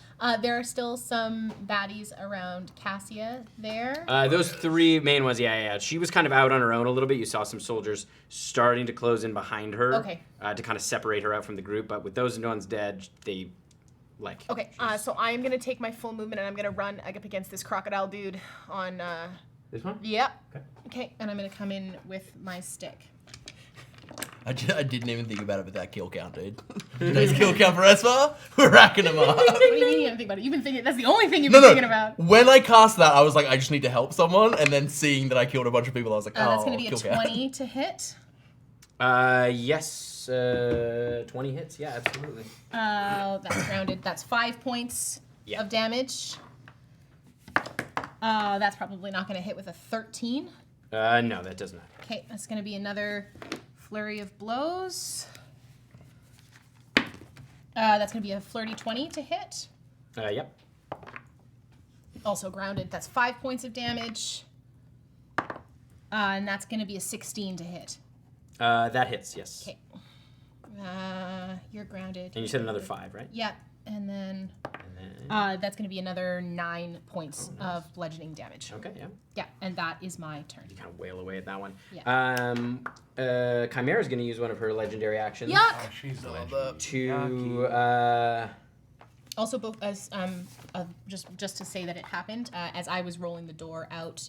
There are still some baddies around Cassia there. Those three main ones, yeah. She was kind of out on her own a little bit. You saw some soldiers starting to close in behind her. Okay. To kind of separate her out from the group, but with those ones dead, they, like. Okay, so I am gonna take my full movement and I'm gonna run up against this crocodile dude on. This one? Yep. Okay. Okay, and I'm gonna come in with my stick. I didn't even think about it with that kill count, dude. Today's kill count for Esper, we're racking them up. What do you mean you haven't think about it? You've been thinking. That's the only thing you've No, been thinking about. when I cast that, I was like, I just need to help someone, and then seeing that I killed a bunch of people, I was like, oh, That's gonna be a kill count. 20 to hit. Yes. 20 hits. Yeah, absolutely. That's rounded. That's 5 points Yeah. of damage. That's probably not gonna hit with a 13. No, that does not. Okay, that's gonna be another flurry of blows. That's gonna be a flirty 20 to hit. Yep. Also grounded. That's 5 points of damage. And that's gonna be a 16 to hit. That hits. Yes. Okay. You're grounded. And you said another 5, right? Yep. And then And then. that's gonna be another 9 points of bludgeoning damage. Okay. Yeah. Yeah, and that is my turn. You kind of wail away at that one. Yeah. Chimera's going to use one of her legendary actions. Yuck! She's the To Also, both as just to say that it happened, as I was rolling the door out,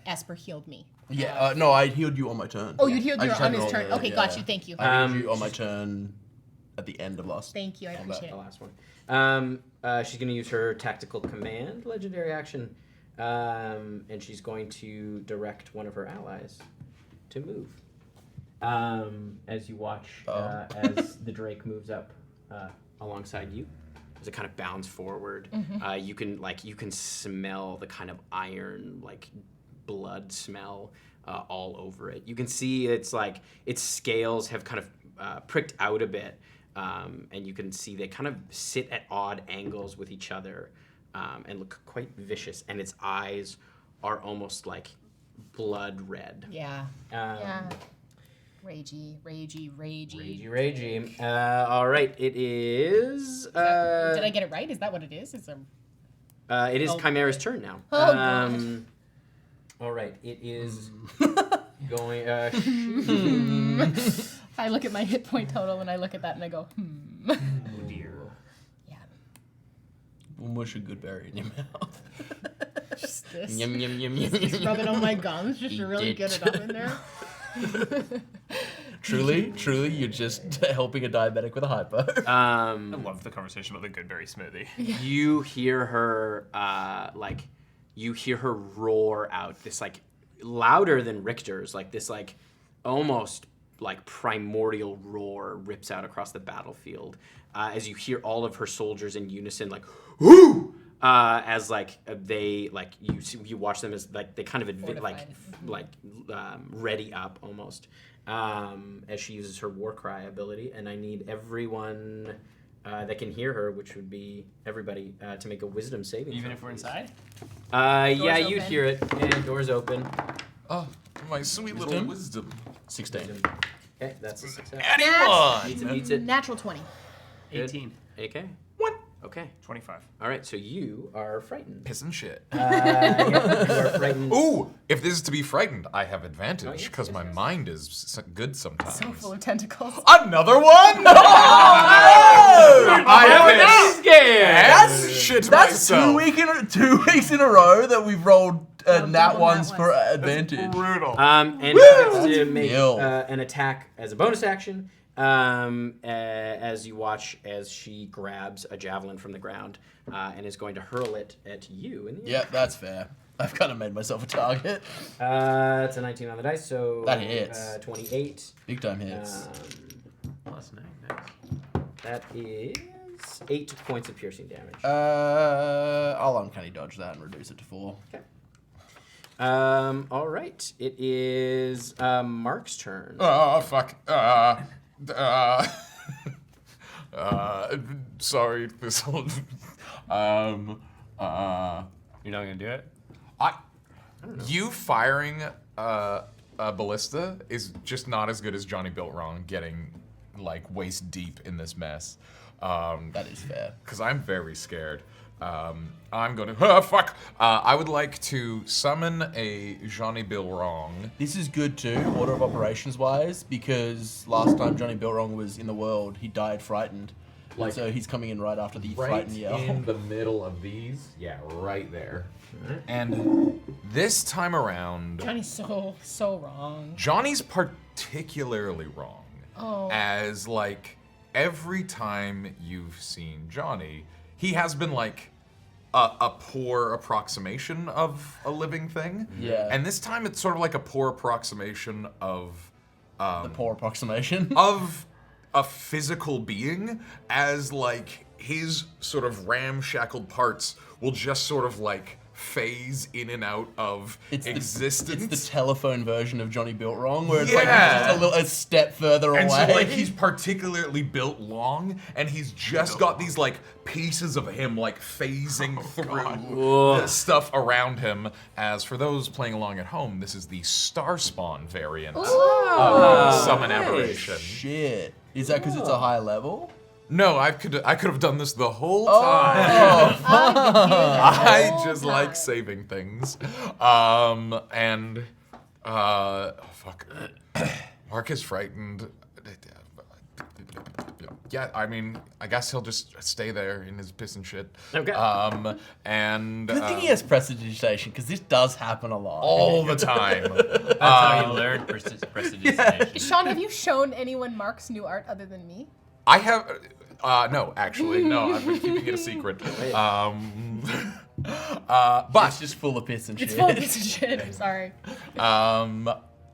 Esper healed me. Yeah, no, I healed you on my turn. Oh, you healed I you just on had his it turn. earlier, Okay, yeah. got you. Thank you. I healed you on my turn at the end of last. Thank you. I appreciate the it. last one. She's going to use her tactical command legendary action, and she's going to direct one of her allies to move. As you watch, as the Drake moves up alongside you, as it kind of bounds forward, you can smell the kind of iron blood smell all over it. You can see it's like its scales have kind of pricked out a bit. And you can see they kind of sit at odd angles with each other and look quite vicious. And its eyes are almost like blood red. Yeah. Yeah. Ragey. Ragey. All right, it is. Did I get it right? Is that what it is? Is there... It is Oh, Chimera's okay. turn now. Oh, God. All right, it is going. I look at my hit point total and I look at that and I go, Oh dear. Yeah. We'll mush a good berry in your mouth. Just this. Yum, yum, yum, yum, Just yum, rub it yum. on my gums just to Eat really it. get it up in there. Truly, you're just helping a diabetic with a hypo. I love the conversation about the Goodberry smoothie. You hear her you hear her roar out this louder than Richter's, this almost primordial roar rips out across the battlefield as you hear all of her soldiers in unison whoo, as they you watch them as they kind of ready up almost as she uses her war cry ability, and I need everyone that can hear her, which would be everybody, to make a wisdom saving Even throw, if we're please. inside? Yeah, you'd open. hear it. And doors open. Oh, my sweet little wisdom. 16. Okay, that's a success. Anyone! Beats it. Natural 20. Good. 18. AK. What? Okay. 25. All right, so you are frightened. Piss and shit. You are frightened. Ooh, if this is to be frightened, I have advantage yes, because yes, my yes. mind is good sometimes. So full of tentacles. Another one? No! I piss and shit That's myself. 2 weeks in a row that we've rolled double nat nat ones for ones. advantage. Brutal. And she gets to make Nil. an attack as a bonus action. as you watch as she grabs a javelin from the ground and is going to hurl it at you. In the air. Yeah, that's fair. I've kind of made myself a target. It's a 19 on the dice, so That hits. 28. Big time hits. Plus 9. Nice. That is 8 points of piercing damage. I'll uncanny dodge that and reduce it to 4. Okay. All right. It is Mark's turn. Oh, fuck. Sorry, Thistle. You're not gonna do it? You firing a ballista is just not as good as Johnny Built Wrong getting like waist deep in this mess. That is fair. Because I'm very scared. I'm going to. Fuck! I would like to summon a Johnny Bill Wrong. This is good too, order of operations wise, because last time Johnny Biltwrong was in the world, he died frightened. Like, so he's coming in right after the Right frightened yell. in the middle of these. Yeah, right there. And this time around, Johnny's so wrong. Johnny's particularly wrong. Oh. As like every time you've seen Johnny, he has been like a poor approximation of a living thing. Yeah. And this time it's sort of like a poor approximation of The poor approximation. of a physical being, as like his sort of ramshackled parts will just sort of like phase in and out of existence. It's the telephone version of Johnny Built Wrong, where it's Yeah. like just a step further And away. so, like, he's particularly built long, and he's just got these, like, pieces of him, like, phasing through the stuff around him. As for those playing along at home, this is the Starspawn variant of Summon Aberration. Shit. Is that because it's a high level? No, I could have done this the whole time. I just like saving things. Fuck. Mark is frightened. Yeah, I mean, I guess he'll just stay there in his piss and shit. Okay. And Good thing he has prestidigitation, because this does happen a lot. all the time. That's how you learn prestidigitation. Sean, have you shown anyone Mark's new art other than me? I have. No, actually, no. I've been keeping it a secret. But It's just full of piss and shit. It's full of piece of shit. I'm sorry.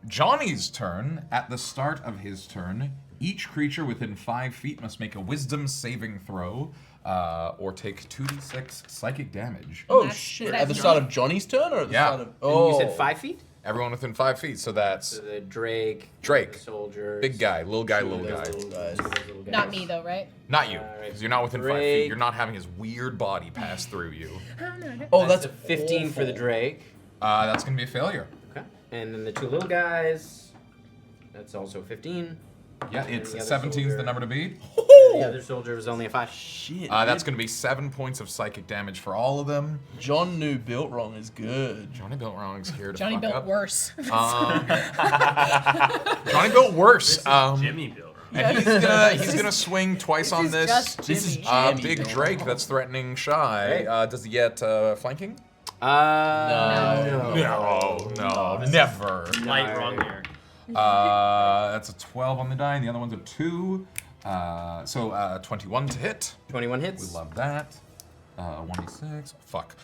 Johnny's turn. At the start of his turn, each creature within 5 feet must make a Wisdom saving throw, or take 2d6 psychic damage. Oh That's- shit. that's At the start of Johnny's turn, or at the Yeah. start of... And Oh. you said 5 feet? Everyone within 5 feet, so that's So the Drake. Drake. The soldiers. big guy, little guy, little those guy. little guys. those little guys. Not me though, right? Not you, Alright. because you're not within 5 feet. Drake. You're not having his weird body pass through you. Oh, That's that's a 15 for the awful. Drake. That's gonna be a failure. Okay. And then the 2 little guys. That's also 15. Yeah, And it's the other 17's soldier. the number to beat. The other soldier was only a 5. Shit. That's gonna be 7 points of psychic damage for all of them. John New Built Wrong is good. Johnny Built Wrong's here to Johnny fuck built up. worse. Johnny built worse. Jimmy built. And he's gonna swing twice on this. This is Jimmy. Jammy Big Built Drake Wrong. that's threatening Shy. Does he get flanking? No. No, never. Light wrong there. That's a 12 on the die, and the other one's a 2. So 21 to hit. 21 We hits. love that. 1d6. Fuck.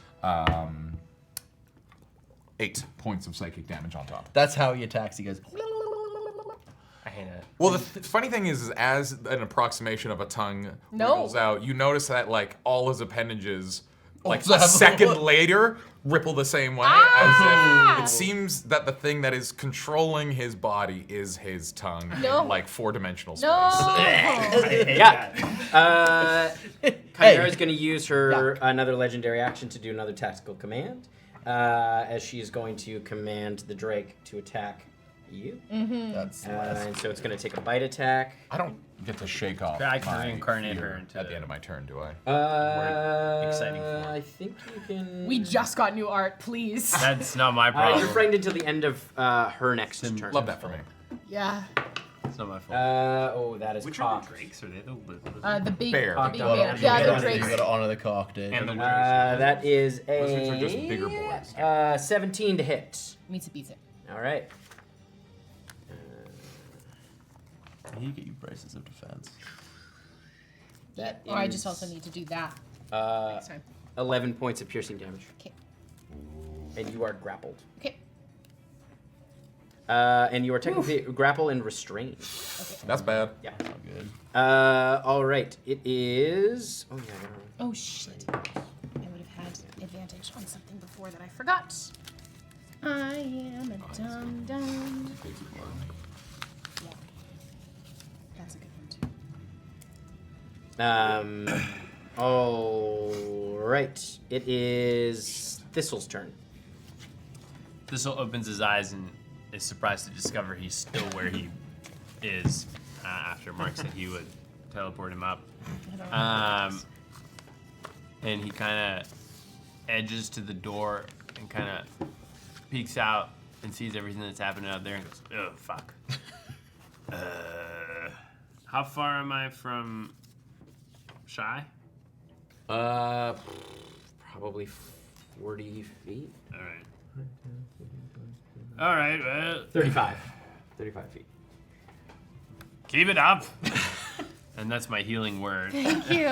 8 points of psychic damage on top. That's how he attacks. He goes... I hate it. Well, the funny thing is as an approximation of a tongue No. wiggles out, you notice that like all his appendages, like Also a have- second later, ripple the same way. As if it seems that the thing that is controlling his body is his tongue, No. in, like 4-dimensional space. No. Yeah. Chimera is going to use her another legendary action to do another tactical command, as she is going to command the Drake to attack you. That's And so it's going to take a bite attack. I don't get to shake off. I can my reincarnate fear her into at the end of my turn, do I? exciting form. I think you can. We just got new art, please. That's not my You're problem. frightened until the end of her next turn. Love that for me. Yeah. It's not my fault. Oh, that is Which cock. are the drakes? Are they the little? The big Bear. The big Well, bear. you Yeah, gotta- the You drakes. gotta honor the cock, dude. And the That is Lizards are just a bigger boys. 17 to hit. Meets it beats it. All right. He get you braces of defense. That Or I just is, also need to do that uh, next time. 11 points of piercing damage. Okay. And you are grappled. Okay. And you are technically grapple and restrained. That's bad. Yeah. Not good. All right. It is. Oh yeah. Oh shit. I would have had advantage on something before that I forgot. I am a dum dum. Yeah. That's a good one too. All right. It is Thistle's turn. Thistle opens his eyes and is surprised to discover he's still where he is after Mark said he would teleport him up. And he kind of edges to the door and kind of peeks out and sees everything that's happening out there and goes, oh, fuck. How far am I from Shy? Probably 40 feet. All right. All right, well, 35. 35 feet. keep it up. And that's my healing word. Thank you.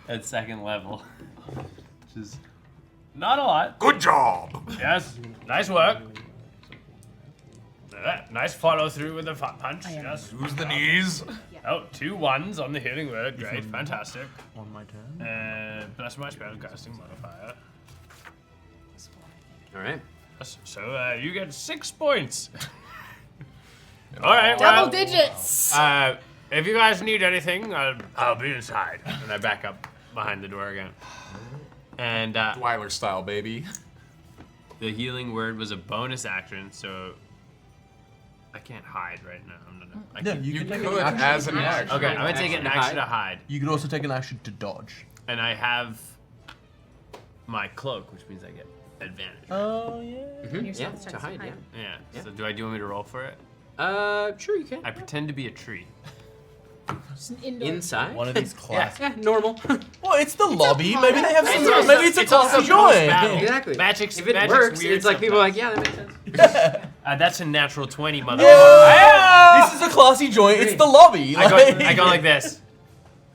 At second level. Which is not a lot. Good job. Yes, nice work. Nice follow through with the punch. Yes. Use the knees. Oh, 2 1s on the healing word. Great, fantastic. On my turn. Plus my spellcasting modifier. All right. So you get 6 points. All right. Double digits. If you guys need anything, I'll be inside. And I back up behind the door again. And Dwyler style, baby. the healing word was a bonus action, so I can't hide right now. I Yeah, can- you You can take could an action. as an action. Okay, I'm gonna take an action to hide, You could also take an action to dodge. and I have my cloak, which means I get advantage. Oh yeah. Mhm, Your Yeah, stealth to checks hide, are yeah. Yeah. Yeah. So do I want me to roll for it? Sure you can. I pretend to be a tree. It's an indoor. Inside? One of these classic. Yeah, normal. Well, it's the lobby. Maybe they have some. also- Maybe it's a it's also classy joint. post-battle. Exactly. Magic's- if it magic's works, weird it's like people are like, yeah, that makes sense. That's a natural 20, motherfucker. Yeah! This is a classy joint. It's the lobby. I go like this.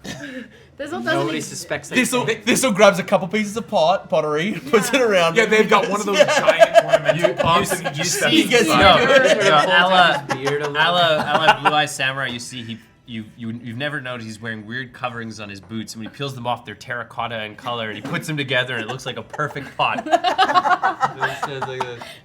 Thistle doesn't Nobody exist. suspects that. Thistle grabs a couple pieces of pottery, puts it around. Yeah, they've got one of those giant ornamental pots, and you just step He gets inside. Ella, Beard a little. Ella Blue Eye Samurai, you see you've never noticed he's wearing weird coverings on his boots, and when he peels them off, they're terracotta in color, and he puts them together, and it looks like a perfect pot.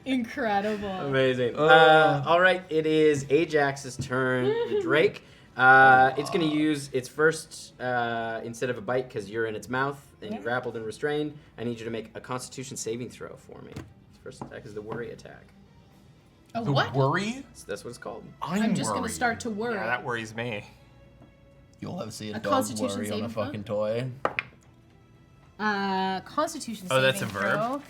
Incredible. Amazing. All right, it is Ajax's turn. The Drake. It's going to use its first, instead of a bite, because you're in its mouth and you're grappled and restrained. I need you to make a Constitution saving throw for me. Its first attack is the worry attack. Oh, The what? worry? So that's what it's called. I'm just going to worried. start to worry. Yeah, that worries me. You'll ever see a A dog Constitution worry on saving a throw? fucking toy. Constitution Oh, that's saving a verb? throw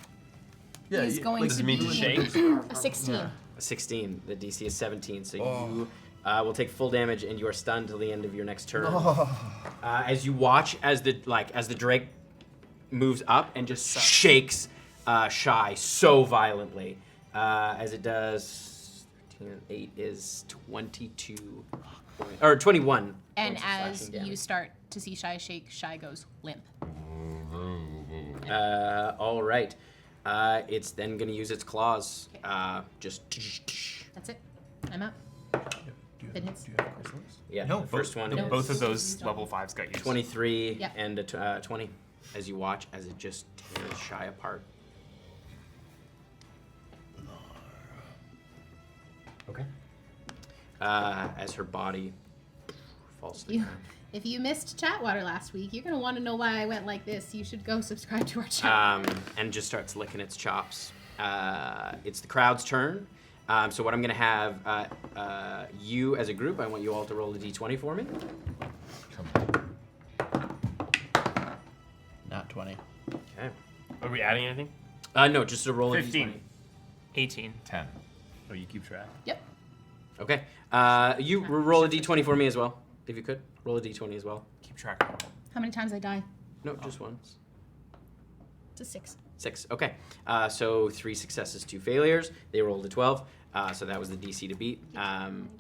Yeah, is going Does to it mean to be shake? a 16. A 16. The DC is 17, so you will take full damage and you are stunned till the end of your next turn. As you watch as the Drake moves up and just shakes Shy so violently, as it does. 13 and 8 is 22 or 21. And points of as slashing you damage. start to see Shy shake, Shy goes limp. All right. It's then going to use its claws. Just That's it. I'm up. That hits. Do you have chrysalis? yeah. No, the first one no. is Both of those level 5s got used. 23 Yep. and a 20. As you watch, as it just tears Shy apart. Okay. As her body falls to the You, ground. if you missed Chatwater last week, you're going to want to know why I went like this. You should go subscribe to our channel. And just starts licking its chops. It's the crowd's turn. So what I'm going to have, you as a group, I want you all to roll a d20 for me. Not 20. Okay. Are we adding anything? No, just to roll a 15. d20. 18. 10. Oh, you keep track. Yep. Okay. You roll a d20 for me as well, if you could. Roll a d20 as well. Keep track. How many times I die? No, just once. It's a 6. 6. Okay. So 3 successes, 2 failures. They rolled a 12. So that was the DC to beat.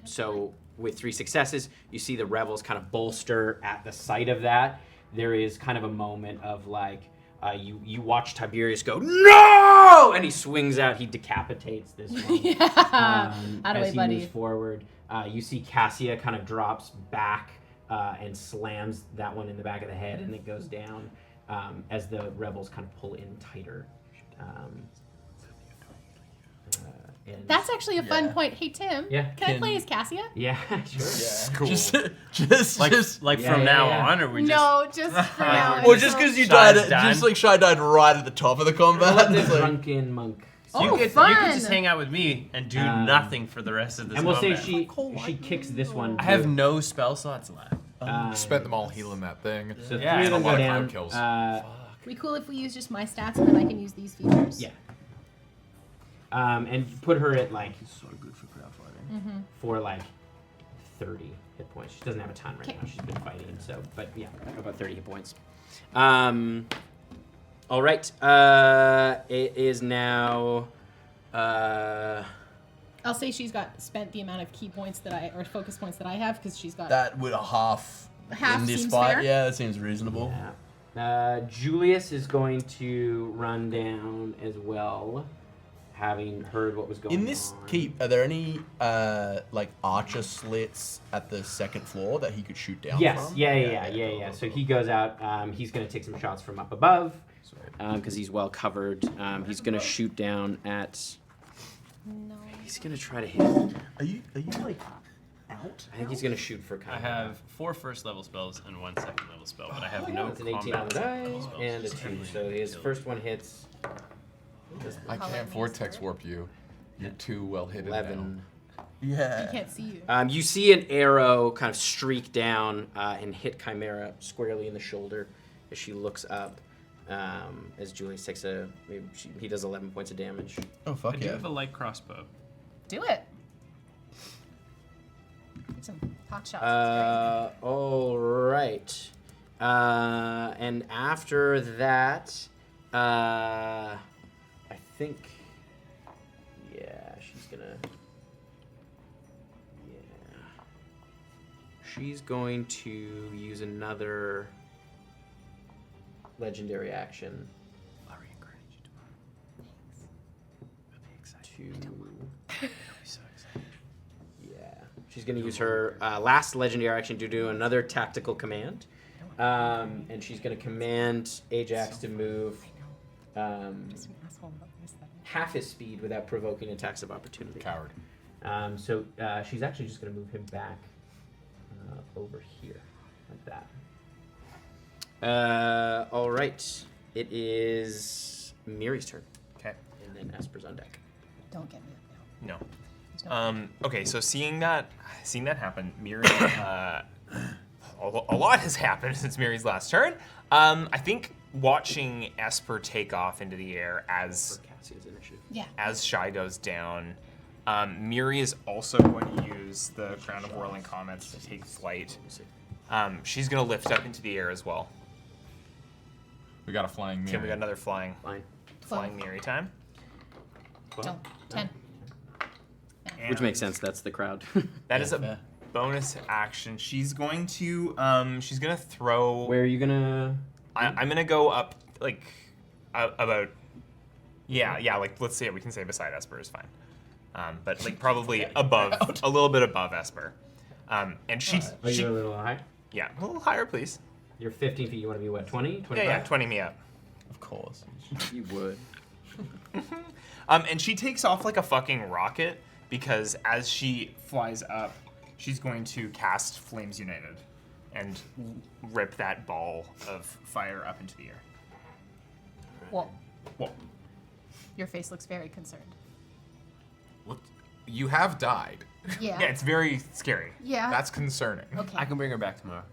So with 3 successes, you see the rebels kind of bolster at the sight of that. There is kind of a moment of like, you watch Tiberius go, no! And he swings out, he decapitates this one. Out of as way, he buddy. moves forward. You see Cassia kind of drops back and slams that one in the back of the head, and it goes down as the rebels kind of pull in tighter. And That's actually a fun point. Hey, Tim. Yeah. Can I play as Cassia? yeah, sure. Cool. Just Like Yeah, from yeah, now yeah. on, or we just No, just for now. Or just because you Shy's died, done. just like Shy died right at the top of the combat. Let the It's like- drunken monk. Oh, you could fun. just hang out with me and do nothing for the rest of this And we'll say combat. she kicks this one. I have too. no spell slots left. Spent them all healing that thing. So Yeah, 3 of and a them lot go of down. crowd kills. We cool if we use just my stats and then I can use these features? Yeah. And put her at like So good for crowd fighting. for like 30 hit points. She doesn't have a ton right Okay. now. She's been fighting, so but yeah, about 30 hit points. All right. It is now. I'll say she's got spent the amount of key points or focus points that I have because she's got. That would half Half in this seems fight. fair. Yeah, that seems reasonable. Yeah. Julius is going to run down as well, having heard what was going on. In this keep, are there any like archer slits at the second floor that he could shoot down Yes. from? Yeah. Cool, So cool. he goes out. He's going to take some shots from up above because he's well covered. He's going to shoot down at. No. He's going to try to hit. Are you like out? I think he's going to shoot for kind I of. have 4 first level spells and 1 second level spell, but I have no It's an 18 on combat the die level spells. and a 2. So his first one hits I can't vortex warp you. You're too well hidden 11. Yeah. I can't see you. You see an arrow kind of streak down and hit Chimera squarely in the shoulder as she looks up. As Julius takes he does 11 points of damage. Oh I fuck do yeah. have a light crossbow. Do it. Get some pot shots. All right. And after that, I think, yeah, she's gonna. Yeah. She's going to use another legendary action I'll reincarnate you tomorrow. I'll be excited. to. I'll be so excited. Yeah. She's going to use her last legendary action to do another tactical command. And she's going to command Ajax to move half his speed without provoking attacks of opportunity. Coward. So she's actually just going to move him back over here, like that. All right. It is Miri's turn. Okay. And then Esper's on deck. Don't get me up No. now. Okay, so seeing that happen, Miri, a lot has happened since Miri's last turn. I think watching Esper take off into the air as For Cassia's initiative. Yeah. as Shy goes down, Miri is also going to use the Crown of Whirling Comets to take flight. She's going to lift up into the air as well. We got a flying Okay, mirror. we got another flying Fine. Miri time. Don't. 10. Which makes sense. That's the crowd. That is a fair. bonus action. She's going to throw. Where are you gonna? I'm gonna go up like about. Yeah, like let's say we can say beside Esper is fine. But like probably above, a little bit above Esper. And she, Are you a little high? yeah, a little higher, please. You're 15 feet. You want to be what? 20? 25? Yeah, 20 me up. Of course. You would. And she takes off like a fucking rocket because as she flies up, she's going to cast Flames United and rip that ball of fire up into the air. Well, Whoa. your face looks very concerned. What? You have died. Yeah. Yeah, it's very scary. Yeah. That's concerning. Okay. I can bring her back tomorrow.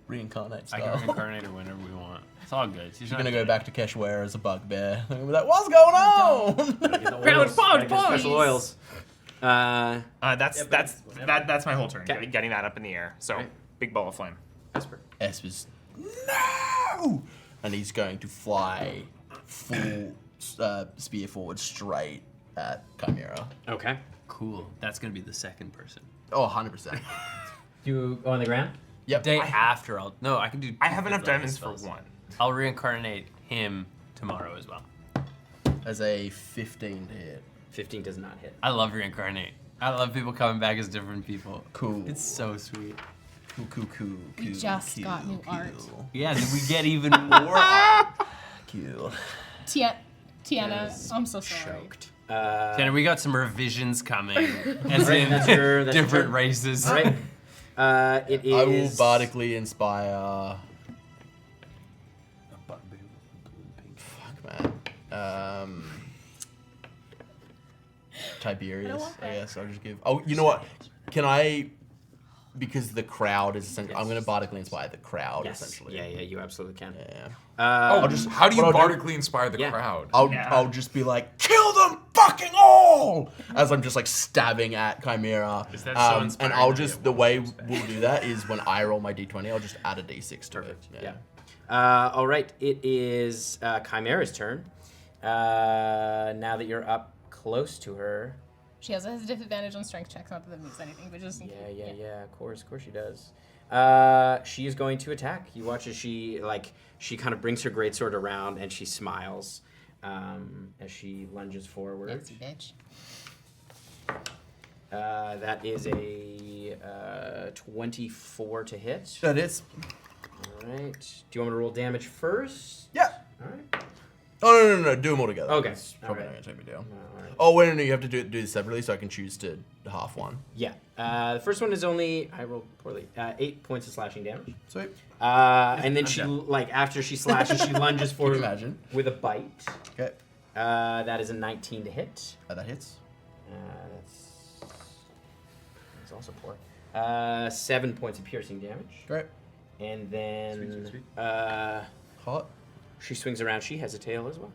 Reincarnate I style. can reincarnate her whenever we want. It's all good. She's She's not gonna go dead. back to Keshware as a bugbear. They're gonna be like, what's going on? Oils. Gotta get special oils. That's my whole turn. Okay. Getting that up in the air. So Right. big ball of flame. Esper. Esper's no, and he's going to fly full spear forward straight at Chimera. Okay. Cool. That's gonna be the second person. Oh, 100%. Do you go on the ground? Yep. Day after, I can do. I have enough 5th level diamonds for spells. one. I'll reincarnate him tomorrow as well. As a 15 to hit. 15 does not hit. I love reincarnate. I love people coming back as different people. Cool. It's so sweet. Cool. We just got new art. Yeah, did we get even more art? Cool. Tiana, I'm so sorry. Choked. Tanner, we got some revisions coming. As Right, in that's your different turn. races. All right. It is. I will bardically inspire. Fuck, man. Tiberius, I guess. I'll just give. Oh, you know what? Can I? Because the crowd is essentially. I'm going to bardically inspire the crowd, Yes. essentially. Yeah, you absolutely can. Yeah. Oh, how do you what I'll do- bardically inspire the Yeah. crowd? I'll just be like, kill them fucking all! As I'm just like stabbing at Chimera. Is that so and inspiring I'll that just, you the get way we'll do that is when I roll my d20, I'll just add a d6 to Perfect. it. Yeah. All right. It is Chimera's turn. Now that you're up close to her. She has a disadvantage on strength checks, not that that means anything, but just in case. Yeah. Of course she does. She is going to attack. You watch as she kind of brings her greatsword around and she smiles as she lunges forward. Fancy bitch. That is a 24 to hit. That is. All right. Do you want me to roll damage first? Yeah. All right. Oh, no. Do them all together. Okay. It's probably Alright. not going to take me down. All right. Oh, wait, no, you have to do this separately so I can choose to half one. Yeah. The first one is only, I rolled poorly, 8 points of slashing damage. Sweet. And then she, after she slashes, she lunges forward imagine? with a bite. Okay. That is a 19 to hit. That hits. That's also poor. 7 points of piercing damage. Great. And then Sweet. Hot. she swings around. She has a tail as well.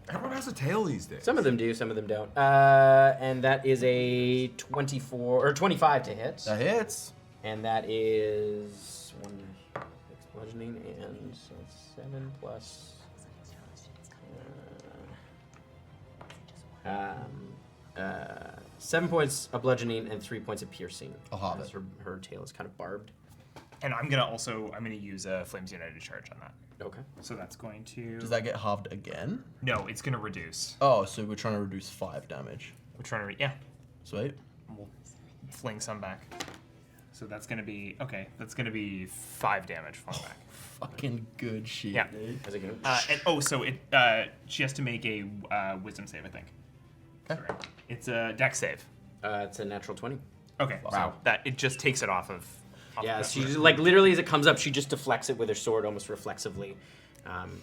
Everyone has a tail these days. Some of them do, some of them don't. And that is a 25 to hit. That hits. And that is 1 6 bludgeoning, and so it's 7 plus 7 points of bludgeoning and 3 points of piercing. I'll have as it. her tail is kind of barbed. And I'm gonna use a Flames United charge on that. Okay. So that's going to. Does that get halved again? No, it's gonna reduce. Oh, so we're trying to reduce 5 damage. We're trying to. Yeah. Sweet. We'll fling some back. So that's gonna be okay. That's gonna be 5 damage flung back. Fucking good shit, Yeah. dude. How's it going? So she has to make a Wisdom save, I think. Okay. Sorry. It's a Dex save. It's a natural 20. Okay. Wow. So that it just takes it off of. Yeah, of she her. literally as it comes up, she just deflects it with her sword almost reflexively.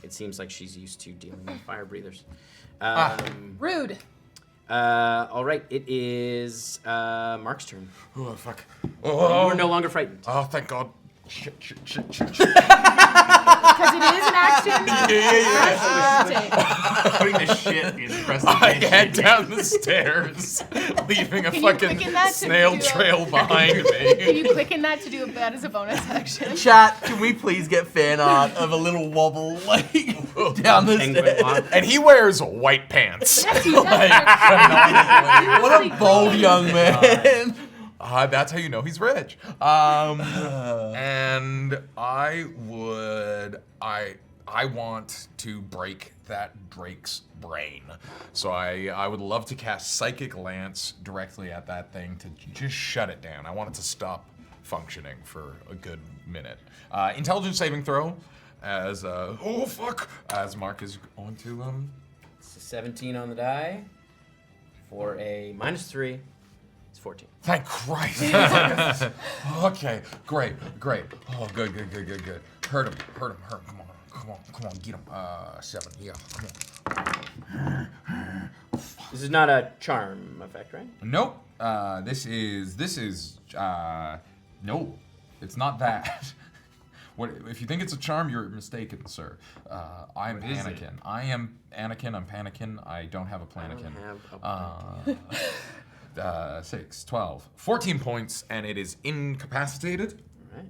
It seems like she's used to dealing with fire breathers. Rude. All right, it is Mark's turn. Oh, fuck. You Oh, are no longer frightened. oh, thank God. Shit. Because it is an action. Putting the shit in I presentation. head down the stairs, leaving a Can you click fucking in that to snail do a- trail behind Can me. you click in that to do that as a bonus action? Chat, can we please get fan art of a little wobble like down the Penguin stairs? walk. And he wears white pants. Yes, he does. What a bold young man. That's how you know he's rich. And I want to break that Drake's brain. So I would love to cast Psychic Lance directly at that thing to just shut it down. I want it to stop functioning for a good minute. Intelligence saving throw as as Mark is going to It's a 17 on the die for a -3. It's 14. Thank Christ. Okay, great. Oh, good. Hurt him. Come on, get him. 7, yeah, come on. This is not a charm effect, right? Nope. This is no, it's not that. What if you think it's a charm? You're mistaken, sir. I'm What is it? Anakin. I am Anakin. I'm Panakin. I don't have a Planakin. have 6, 12, 14 points, and it is incapacitated. All right.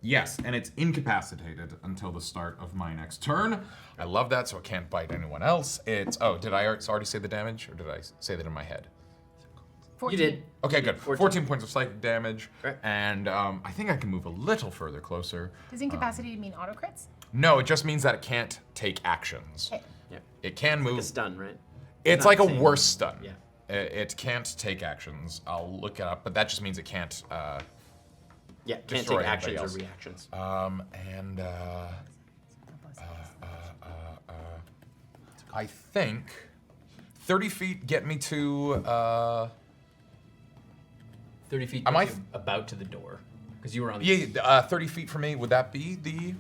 Yes, and it's incapacitated until the start of my next turn. I love that, so it can't bite anyone else. It's did I already say the damage, or did I say that in my head? 14. You did. Okay, good. 14. 14 points of psychic damage, Right. and I think I can move a little further closer. Does incapacity mean auto crits? No, it just means that it can't take actions. Okay. Yeah. It can move. A stun, right? It's not like a the same. worse stun. Yeah. It can't take actions. I'll look it up, but that just means it can't. Yeah, can't Destroy take anybody actions or else. reactions. And I think 30 feet get me to 30 feet Am I gets you about to the door. Because you were on the yeah 30 feet from me. Would that be the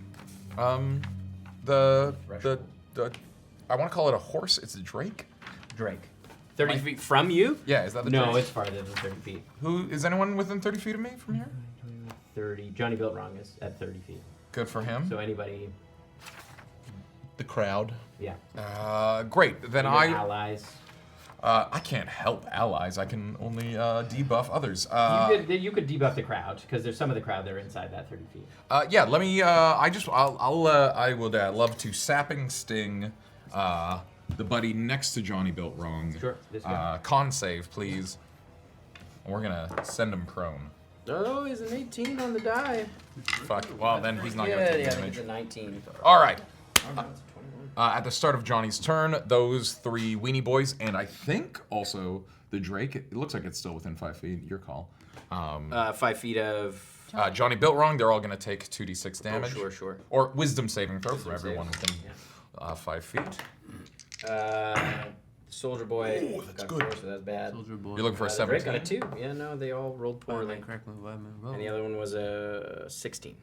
I want to call it a horse. It's a drake. Drake. 30 feet from you? Yeah, is that the No, drake? it's farther than 30 feet. Who is anyone within 30 feet of me from here? 30. Johnny Built Wrong is at 30 feet. Good for him. So anybody, The crowd. yeah. Great. Then Your I allies. I can't help allies. I can only debuff others. You could debuff the crowd because there's some of the crowd that are inside that 30 feet. Yeah. Let me. I would love to sapping sting the buddy next to Johnny Built Wrong. Sure, this guy. Con save, please. We're gonna send him prone. Oh, he's an 18 on the die. Fuck. Well, then he's not gonna Yeah, take I think damage. it's a 19. All right. Oh, no, it's a 21. At the start of Johnny's turn, those three weenie boys, and I think also the Drake. It looks like it's still within 5 feet. Your call. 5 feet of. Johnny Built Wrong. They're all gonna take 2d6 damage. Oh, sure. Or wisdom saving throw for Wisdom everyone save. within 5 feet. Soldier Boy. Ooh, that's got good. 4, so that's bad. Soldier boy. You're looking for a The Drake 17. got a 2. Yeah, no, they all rolled poorly. And the other one was a 16.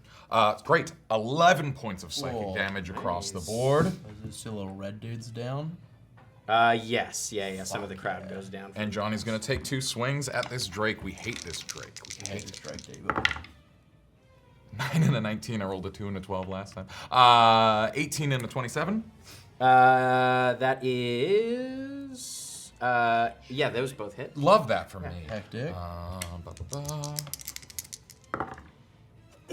Great. 11 points of psychic Whoa, damage across the nice. board. There's still little red dudes down. Yes. Yeah. Some of the crowd goes down. And Johnny's gonna take 2 swings at this Drake. We hate this Drake. We I hate hate this strike table. 9 and a 19. I rolled a 2 and a 12 last time. 18 and a 27. That is. Yeah, those both hit. Love that for me. Hectic.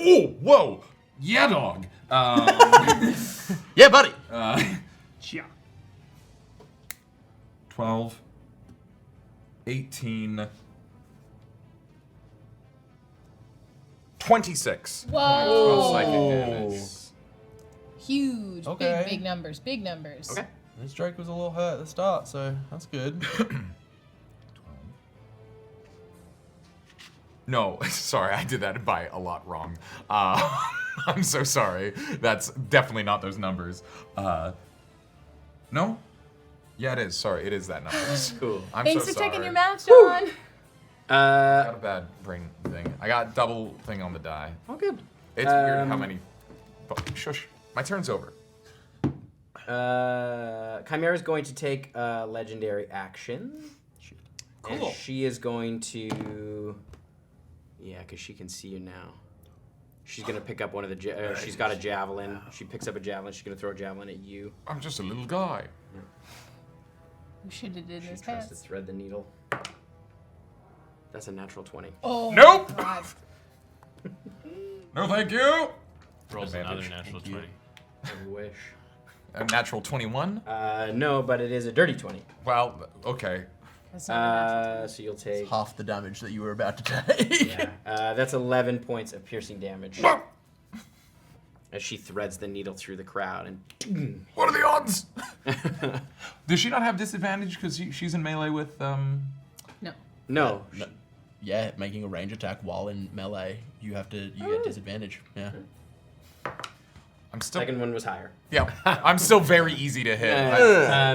Oh, whoa! Yeah, dog. Yeah, buddy. Chia. 12, 18, 26. Whoa. Psychic damage. Huge. Okay. Big numbers. Big numbers. Okay. This Drake was a little hurt at the start, so that's good. No, sorry, I did that by a lot wrong. I'm so sorry. That's definitely not those numbers. No? Yeah, it is. Sorry, it is that number. Cool. I'm Thanks so for checking sorry. your math, John. I got a bad brain thing. I got double thing on the die. Oh, good. It's weird how many. Shush. My turn's over. Chimera's going to take a legendary action. Cool. And she is going to. Yeah, because she can see you now. She's going to pick up one of the. She's got a javelin. She picks up a javelin. She's going to throw a javelin at you. I'm just a little guy. We should have did She this tries to pants. thread the needle. That's a natural 20. Oh. Nope. God. No, thank you. Rolls another Advantage. natural Thank you. 20. I wish. A natural 21. No, but it is a dirty 20. Well, okay. That's not a natural. So you'll take. Half the damage that you were about to take. Yeah, that's 11 points of piercing damage. As she threads the needle through the crowd and. What are the odds? Does she not have disadvantage because she's in melee with No. No. Yeah, making a range attack while in melee, you get disadvantage. Yeah. I'm still. Second one was higher. Yeah, I'm still very easy to hit.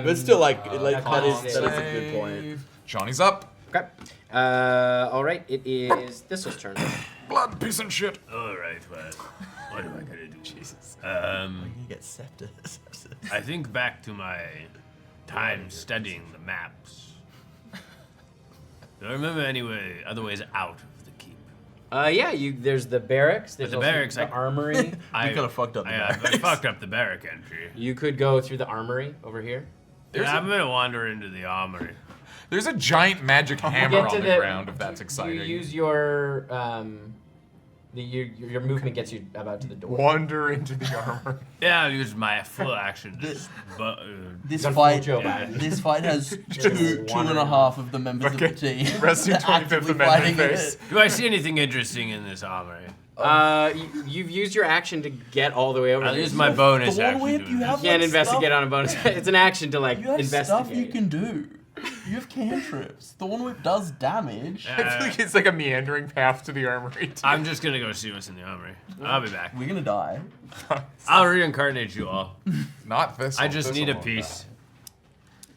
But still, like, that con is a good Save. point. Johnny's up. Okay. All right. It is Thistle's turn. Blood, piece and shit. All right, well, what am I gonna do? Jesus. You get sepsis. I think back to my time studying the maps. Do I remember any other ways out of the keep? Yeah. There's the barracks. There's the also barracks, the I- armory. I coulda fucked up the I barracks. fucked up the barrack entry. You could go through the armory over here. Yeah, I'm gonna wander into the armory. There's a giant magic hammer Get to on the ground, if that's exciting. You use your Your movement gets you about to the door. Wander into the armor. Yeah, I'll use my full action. This Got fight, full Joe yeah. back. this fight has two and a half of the members of the team. Resting 25th actively Amendment fighting face. it. Do I see anything interesting in this armory? You've used your action to get all the way over I'll there. use my bonus Thorn action. whip, to you have You can't like, investigate stuff, on a bonus. It's an action to like You have investigate. stuff you can do. You have cantrips. Thorn whip does damage. I feel like it's like a meandering path to the armory. Too. I'm just gonna go see what's in the armory. I'll be back. We're gonna die. I'll reincarnate you all. Not this. I just need a piece.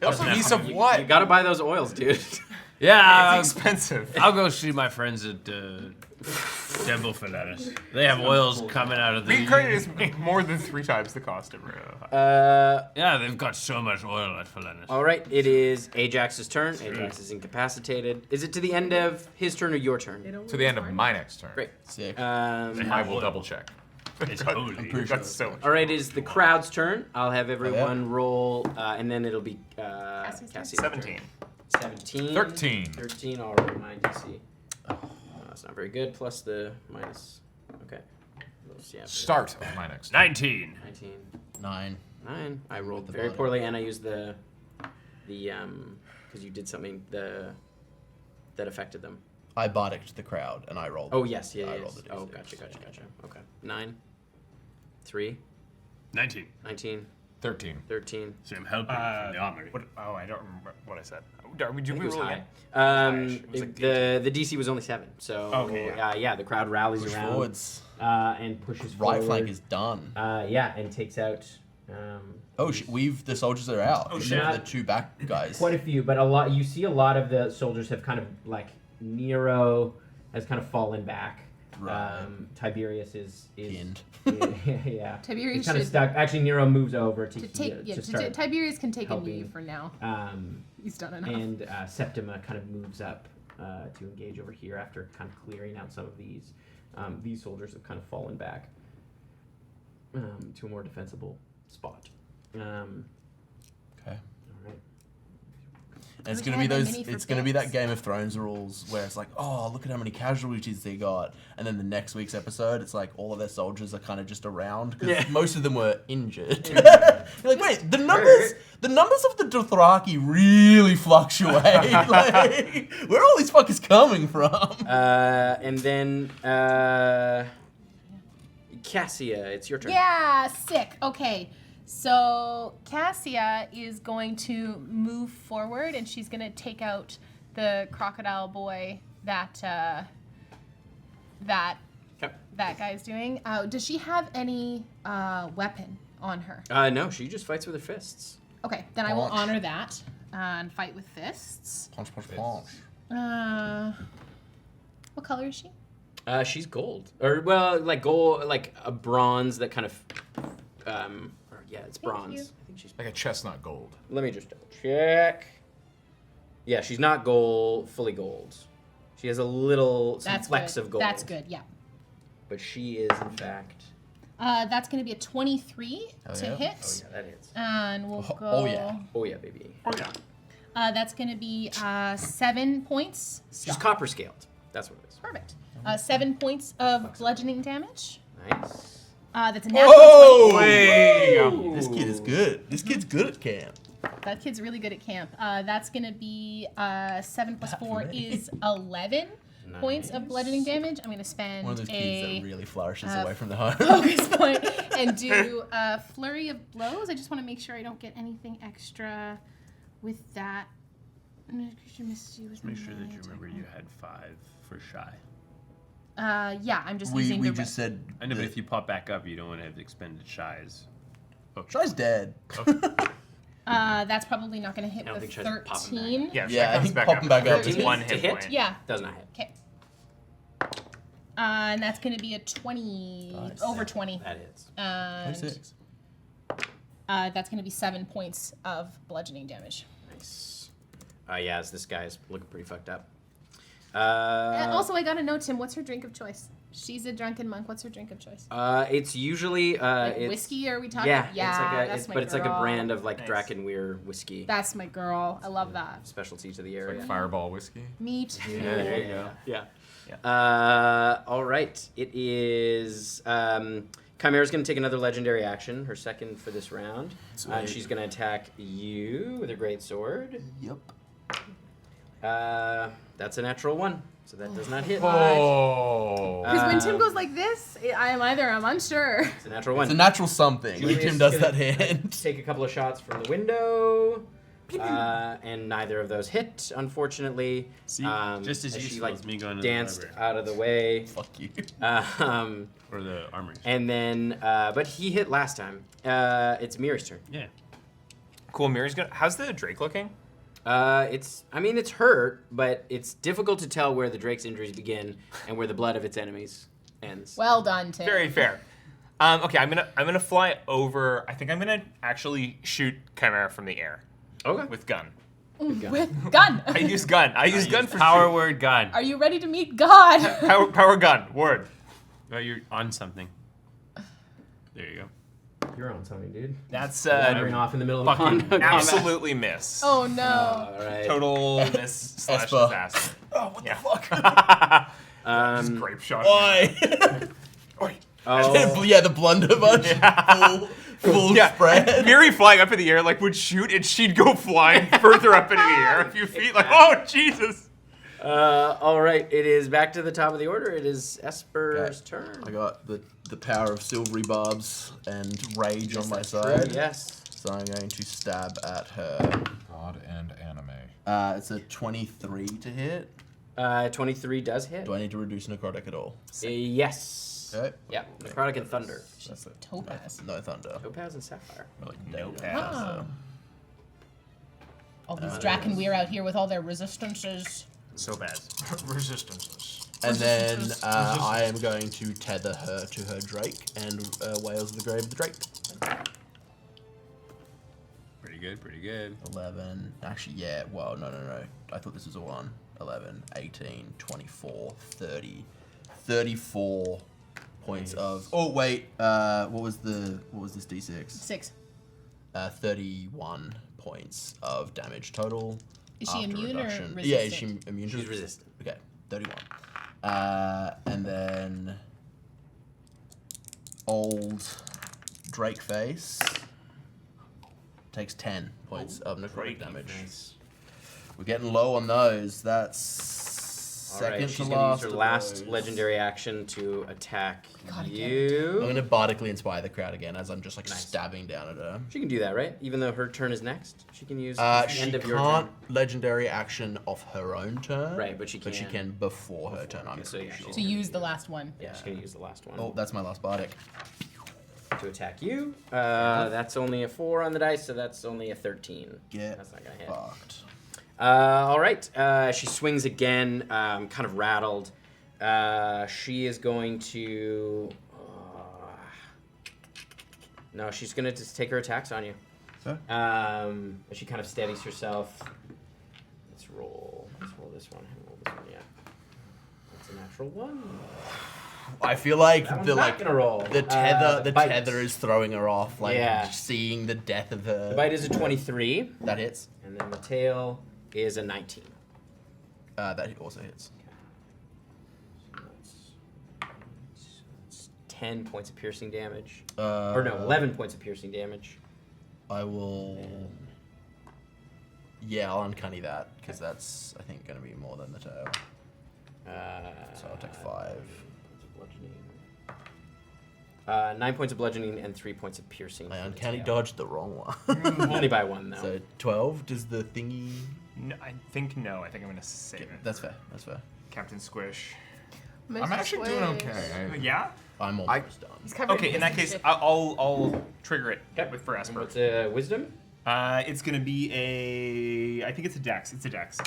A piece of what? You gotta buy those oils, dude. Yeah, It's expensive. I'll go see my friends at Temple Philatus. They have oils coming out of the. Reincarnate is more than 3 times the cost of Yeah, they've got so much oil at Philatus. All right, it is Ajax's turn. Ajax is incapacitated. Is it to the end of his turn or your turn? To the end of my next turn. Great. Sick. I will double check. It's holy. pretty sure. That's so much. All right, it is the crowd's turn. I'll have everyone roll, and then it'll be Cassie's 17. 17. 13. 13, I'll roll my DC. That's not very good, plus the minus. Okay. Yeah, Start of my next. 19. 19. 9. 9. I rolled the very bottom. poorly, and I used the because you did something that affected them. I bardicked the crowd and I rolled. Oh yes, yeah, I yes. rolled the Oh, D6. gotcha. Okay. 9. 3. 19. 19. 13. 13. So I'm helping from the armory. I don't remember what I said. Did I we think it was roll high. again? It was like The DC was only 7, so Okay, yeah. the crowd rallies Push around forwards. And pushes Right forward. flank is done. And takes out Oh, the soldiers are out. Oh, except shit. for the 2 back guys. quite a few, but a lot. You see a lot of the soldiers have kind of like Nero has kind of fallen back. Right. Tiberius is Pinned. yeah. Tiberius He's kind of should- stuck. Actually, Nero moves over to start. Tiberius can take a knee helping. for now. Um, He's done enough. and Septima kind of moves up to engage over here after kind of clearing out some of these. These soldiers have kind of fallen back to a more defensible spot. Okay. All right. And it's wish gonna I be had my those. mini for It's gonna be bits. that Game of Thrones rules where it's like, oh, look at how many casualties they got, and then the next week's episode, it's like all of their soldiers are kind of just around because most of them were injured. You're like, wait, the numbers of the Dothraki really fluctuate. Like, where are all these fuckers coming from? And then Cassia, it's your turn. Yeah, sick. Okay. So Cassia is going to move forward and she's going to take out the crocodile boy that that guy's doing. Does she have any weapon on her? No, she just fights with her fists. Okay, then I will Punch. honor that and fight with fists. Punch, punch, punch. What color is she? She's gold, or well, like gold, like a bronze that kind of, or yeah, it's bronze. you. I think she's. Like a chestnut gold. Let me just double check. Yeah, she's not gold, fully gold. She has some That's flecks good. of gold. That's good. Yeah. But she is in fact. That's going to be a 23 to yeah. hit. Oh yeah, that hits. And we'll go. Oh, yeah. Oh yeah, baby. Oh yeah. That's going to be 7 points. She's copper scaled. That's what it is. Perfect. 7 points of bludgeoning damage. Nice. That's a natural Oh, 20. this kid is good. This kid's good at camp. That kid's really good at camp. That's going to be 7 plus 4 is 11 points of bludgeoning damage. I'm going to spend One of those kids a that really flourishes away from the home. focus point and do a flurry of blows. I just want to make sure I don't get anything extra with that. Make sure that you remember you had 5 for shy. Yeah, I'm just we using the just said. I know, but if you pop back up, you don't want to have expended shies. Shy's dead. That's probably not going to hit I don't with think Shai's popping 13. Yeah, Yeah, I comes think back popping up. back up It's is 13 one to hit hit? point. Yeah. Does not hit. Okay. And that's going to be a 20, Nice. over 20. That hits. And 26. that's going to be 7 points of bludgeoning damage. Nice. This guy's looking pretty fucked up. And also, I got to know, Tim, what's her drink of choice? She's a drunken monk. What's her drink of choice? It's usually Like it's whiskey? Are we talking? yeah, that's my but it's like a girl. brand of like Nice. Drakenweir whiskey. That's my girl. I love that. Specialty to the area. Like Fireball whiskey. Me too. Yeah, there you go. Yeah. Yeah. All right. It is. Chimera's going to take another legendary action, her second for this round. And she's going to attack you with her great sword. Yep. That's a natural 1, so that does not hit. Oh. Because when Tim goes like this, I'm unsure. It's a natural 1. It's a natural something. When Julius Tim does is that gonna hand. Take a couple of shots from the window. And neither of those hit, unfortunately. See, just as she useful like as me going to the danced library. out of the way. Fuck you. Or the armory. And then, but he hit last time. It's Mir's turn. Yeah. Cool. Miri's gonna. How's the Drake looking? It's hurt, but it's difficult to tell where the Drake's injuries begin and where the blood of its enemies ends. Well done, Tim. Very fair. Okay, I'm gonna fly over. I think I'm gonna actually shoot Chimera from the air Okay. with gun. With gun. I use gun. I use gun for Power shoot. word gun. Are you ready to meet God? Power gun. Word. Oh, you're on something. There you go. You're on something, dude. That's Wandering off in the middle of a fucking combat. absolutely miss. Oh no. All right. Total miss slash Esper. disaster. Oh, what Yeah. the fuck? Just grape shot. Oi. Oh, Yeah, the blunderbuss. Full Yeah, spread. Miri flying up in the air like would shoot and she'd go flying further up into the air a few feet like, oh Jesus. all right. It is back to the top of the order. It is Esper's turn. I got the power of silvery barbs and rage on my That's true, side. Yes. So I'm going to stab at her. God and anime. It's a 23 to hit. 23 does hit. Do I need to reduce necrotic at all? Yes. Okay. Yeah. Necrotic and Thunder. That's it. Topaz. No thunder. Topaz and Sapphire. No Ah. All these Drakenweir out here with all their resistances. So bad. Resistances. And then I am going to tether her to her Drake and Whales of the Grave of the Drake. Pretty good, pretty good. 11. Actually, yeah. Well, no. I thought this was a 1. 11, 18, 24, 30. 34 points of. Oh wait. What was this D6? 6. 31 points of damage total. Is she after immune or reduction. resistant? Yeah, is she immune to She's resistant. Okay, 31. And then old Drake face takes 10 points of necrotic damage. We're getting low on those. That's All second right. to She's going to last. use her of last those. legendary action to attack God, you. I'm going to bardically inspire the crowd again as I'm just like Nice. stabbing down at her. She can do that, right? Even though her turn is next, she can use She the end of your can't turn. legendary action off her own turn. Right, but she But she can. can before her turn. I'm So pretty yeah, sure. To use the last one. Yeah, she's gonna use the last one Oh, that's my last bardic. to attack you. That's only a 4 on the dice, so that's only a 13. Get That's not gonna hit. fucked. All right. She swings again, kind of rattled. She is going to. No, she's gonna just take her attacks on you. So? She kind of steadies herself. Let's roll. Let's roll this one. Roll this one. Yeah. That's a natural 1. I feel like That one's the not gonna roll. the tether The the bite. tether is throwing her off. Like Yeah. seeing the death of her. The bite is a 23, That hits. and then the tail is a 19. That also hits. That's 10 points of piercing damage. Uh, Or no, 11 points of piercing damage. I will. Yeah, I'll uncanny that because that's I think going to be more than the tail. So I'll take 5. 9 points of bludgeoning and 3 points of piercing. I for the uncanny tail. dodged the wrong one. Only by 1 though. So 12. Does the thingy? No, I think no. I think I'm gonna save it. That's fair. That's fair. Captain Squish. I'm actually doing okay. Yeah. I'm almost done. He's covered Okay, in that case, shit. I'll trigger it Okay. with for Esper. What's wisdom? It's gonna be I think it's a dex. It's a dex.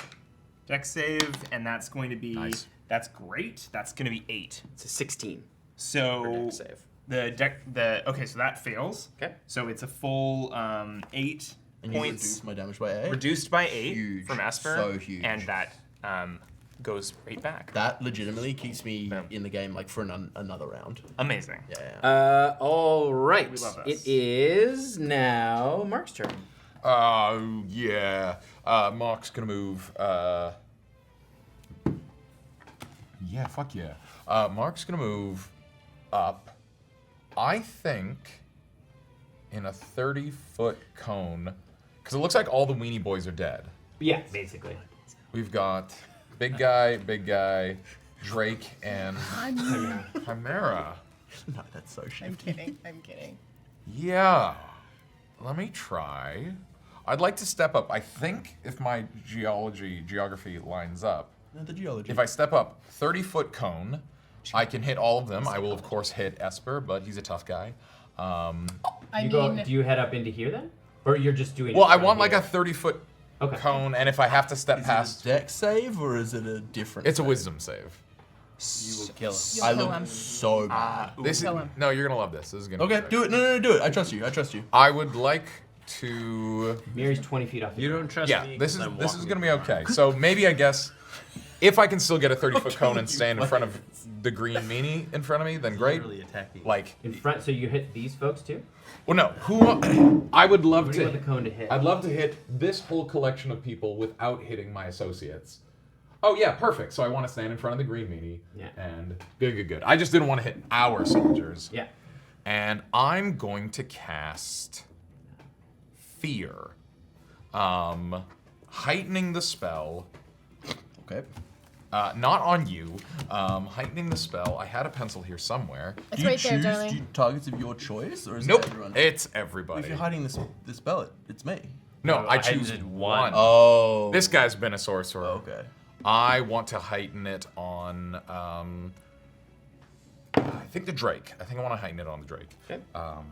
Dex save, and that's going to be. Nice. That's great. That's gonna be 8. It's a 16 for So dex save. okay, so that fails. Okay. So it's a full 8 And you points reduce my damage by 8. reduced by 8 Huge. from Esper. So huge. And that goes right back. That legitimately keeps me Yeah. in the game like for another round. Amazing. Yeah. All right. We love It this. is now Mark's turn. Yeah. Mark's gonna move. Yeah, fuck yeah. Mark's gonna move up. I think in a 30-foot cone, because it looks like all the weenie boys are dead. Yeah, basically. We've got big guy, Drake, and Chimera. No, that's so shit. I'm kidding. I'm kidding. Yeah. Let me try. I'd like to step up. I think if my geography lines up, No, the geology. if I step up 30-foot cone, I can hit all of them. I will, of course, hit Esper, but he's a tough guy. I You mean, go, do you head up into here then? Or you're just doing Well, it I from want like here? a 30-foot Okay. cone, and if I have to step Is past, it a deck save or is it a different? it's a save? wisdom save. You will kill him. You'll I kill look him. so bad. This is, kill him. no, you're gonna love this. This is gonna. Okay, be sick. do it. No, do it. I trust you. I trust you. I would like to. Mary's 20 feet off. the You ground. don't trust Yeah, me? this 'cause is I'm this is walking gonna be in the okay. So maybe I guess if I can still get a 30-foot cone and stand in front of the green meanie in front of me, then great. Literally attacking. Like, In front, so you hit these folks too? well, no. Who? I would love What do you want to. the cone to hit? I'd love to hit this whole collection of people without hitting my associates. Oh yeah, perfect. So I want to stand in front of the green meanie. Yeah. And good. I just didn't want to hit our soldiers. Yeah. And I'm going to cast Fear. Heightening the spell. Okay. Not on you. Heightening the spell. I had a pencil here somewhere. It's Do you right there, choose darling. targets of your choice, or is Nope. it everyone? It's everybody. If you're hiding this spell, it's me. No, No, I I choose did one. one. Oh. This guy's been a sorcerer. Okay. I want to heighten it on, I think the Drake. I think I want to heighten it on the Drake. Okay. 1,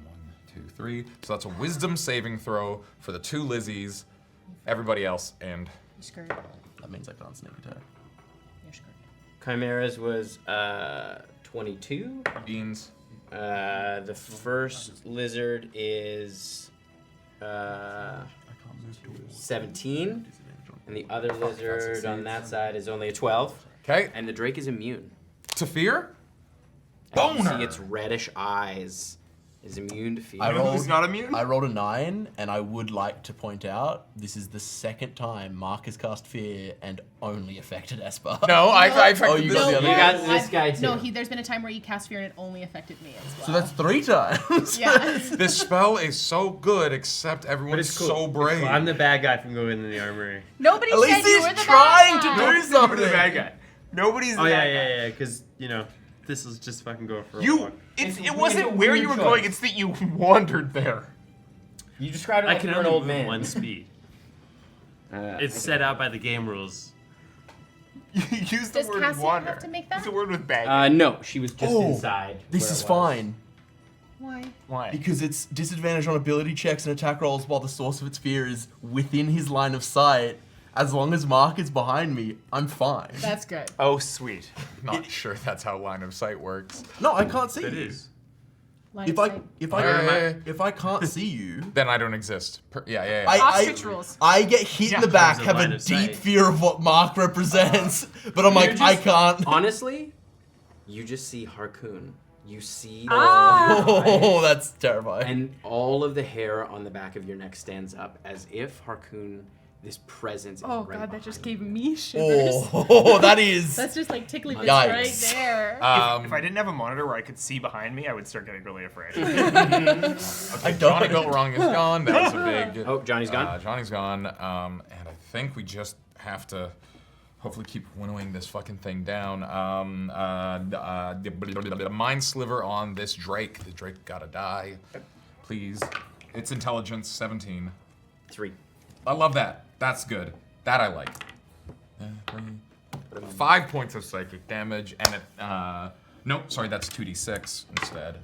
2, 3. So that's a wisdom saving throw for the 2 Lizzies, everybody else, and You're screwed. That means I can't sneak attack. You're screwed. Chimera's was 22. Beans. The first lizard is I can't move towards 17. disadvantage on- And the other that's lizard a on that side is only a 12. Okay. And the Drake is immune. To Fear? And you Boner! see its reddish eyes is immune to fear. I rolled- Who's not immune? I rolled a 9, and I would like to point out this is the second time Mark has cast Fear and only affected Esper. No, I affected Oh, you got this. the other You guy. got this guy too. No, there's been a time where you cast fear and it only affected me as well. So that's 3 times. yeah. This spell is so good, except But everyone's it's cool. so brave. I'm the bad guy from going into the armory. Nobody At least said you he's were the trying bad to guy. do something. the bad guy. Nobody's the Oh bad yeah, guy. yeah, because you know, this is just fucking going for a You. walk. It wasn't it's a where weird you were choice. going. It's that you wandered there. You described it I like can you're an only old move man. one speed. Uh, It's set out by the game rules. You used the Does word Cassie wander. have to make that? Use the word with bag. no, she was just Oh, inside. This where is it was. fine. Why? Why? Because it's disadvantage on ability checks and attack rolls while the source of its fear is within his line of sight. As long as Mark is behind me, I'm fine. That's good. Oh, sweet. Not sure that's how line of sight works. No, I can't see It you. is. Line If of I sight. if I can't see you, Then I don't exist. Yeah. Ostrich rules. I get hit in the back, Terms of have line a of deep sight. fear of what Mark represents, but I'm like, You're I just- can't. Honestly, you just see Harkoon. You see Ah. Oh, that's terrifying. and all of the hair on the back of your neck stands up as if Harkoon, this presence is Oh right god, that just behind gave you. me shivers. Oh, that is. That's just like tickling bits Yikes. right there. If I didn't have a monitor where I could see behind me, I would start getting really afraid. I don't. Johnny Go Wrong is gone. That was a big. Oh, Johnny's gone? Johnny's gone. And I think we just have to hopefully keep winnowing this fucking thing down. Mind sliver on this Drake. The Drake gotta die. Please. It's intelligence 17. 3. I love that. That's good. That I like. 5 points of psychic damage, and it, nope, sorry, that's 2d6 instead.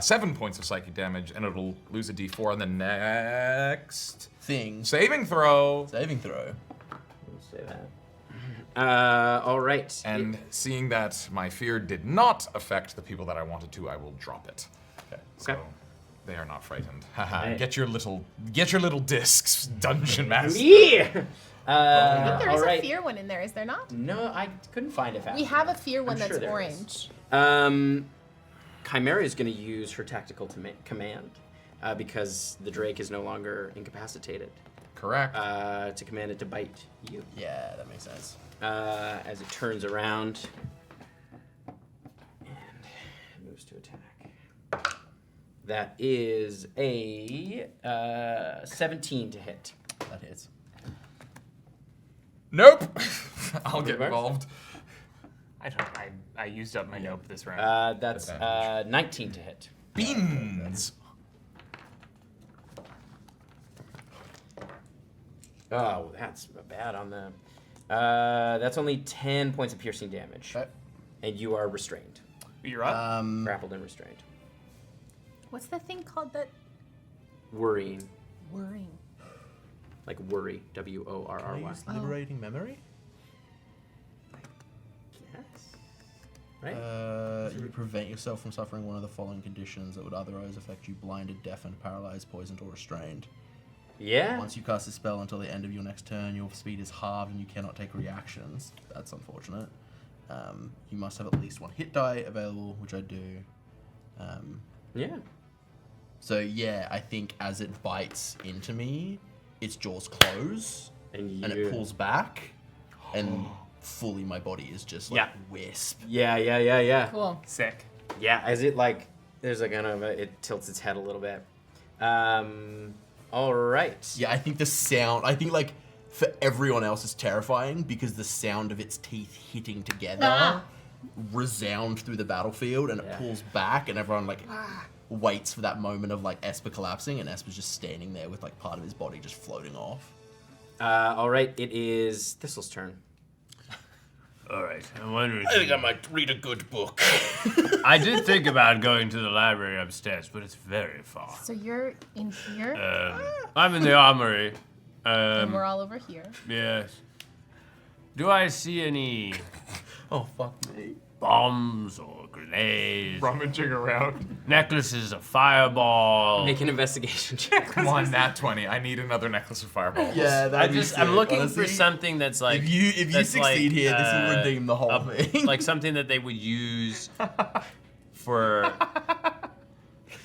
7 points of psychic damage, and it'll lose a d4 on the next Thing. saving throw. Saving throw. We'll say that. All right. And seeing that my fear did not affect the people that I wanted to, I will drop it. So Okay. they are not frightened. Haha. Right. Get your little discs, dungeon master. Yeah. I think there all is right. a fear one in there, is there not? No, I couldn't find it fast We have a enough. fear one I'm that's sure there orange. is. Chimera is going to use her tactical command because the Drake is no longer incapacitated. Correct. To command it to bite you. Yeah, that makes sense. As it turns around and moves to attack. That is a 17 to hit. That hits. Nope. I'll get Advice? involved. I used up my nope this round. That's Advantage. 19 to hit. Beans. Oh, that's bad on the. That's only 10 points of piercing damage. Okay. And you are restrained. You're up. Grappled and restrained. What's the thing called that? Worrying. Worrying. Like worry. W-O-R-R-Y. Use liberating memory? Yes. Right? You prevent yourself from suffering one of the following conditions that would otherwise affect you: blinded, deafened, paralyzed, poisoned, or restrained. Yeah. Once you cast a spell until the end of your next turn, your speed is halved and you cannot take reactions. That's unfortunate. You must have at least one hit die available, which I do. Yeah. So yeah, I think as it bites into me, its jaws close And and it pulls back, and fully my body is just like Yeah. wisp. Yeah. Cool. Sick. Yeah, as it like, there's like kind of it tilts its head a little bit. All right. Yeah, I think the sound. I think like for everyone else it's terrifying because the sound of its teeth hitting together Ah. resound through the battlefield, and it Yeah. pulls back, and everyone like waits for that moment of like Esper collapsing, and Esper's just standing there with like part of his body just floating off. All right. It is Thistle's turn. All right. I'm wondering. I might read a good book. I did think about going to the library upstairs, but it's very far. So you're in here, I'm in the armory. and we're all over here. Yes. Do I see any Oh fuck me. bombs or grenades? Rummaging around. Necklaces of fireball? Make an investigation check. Come on, nat 20. I need another necklace of fireballs. Yeah, I'm looking honestly. for something that's like If you that's succeed like, here, this will redeem the whole thing. like something that they would use for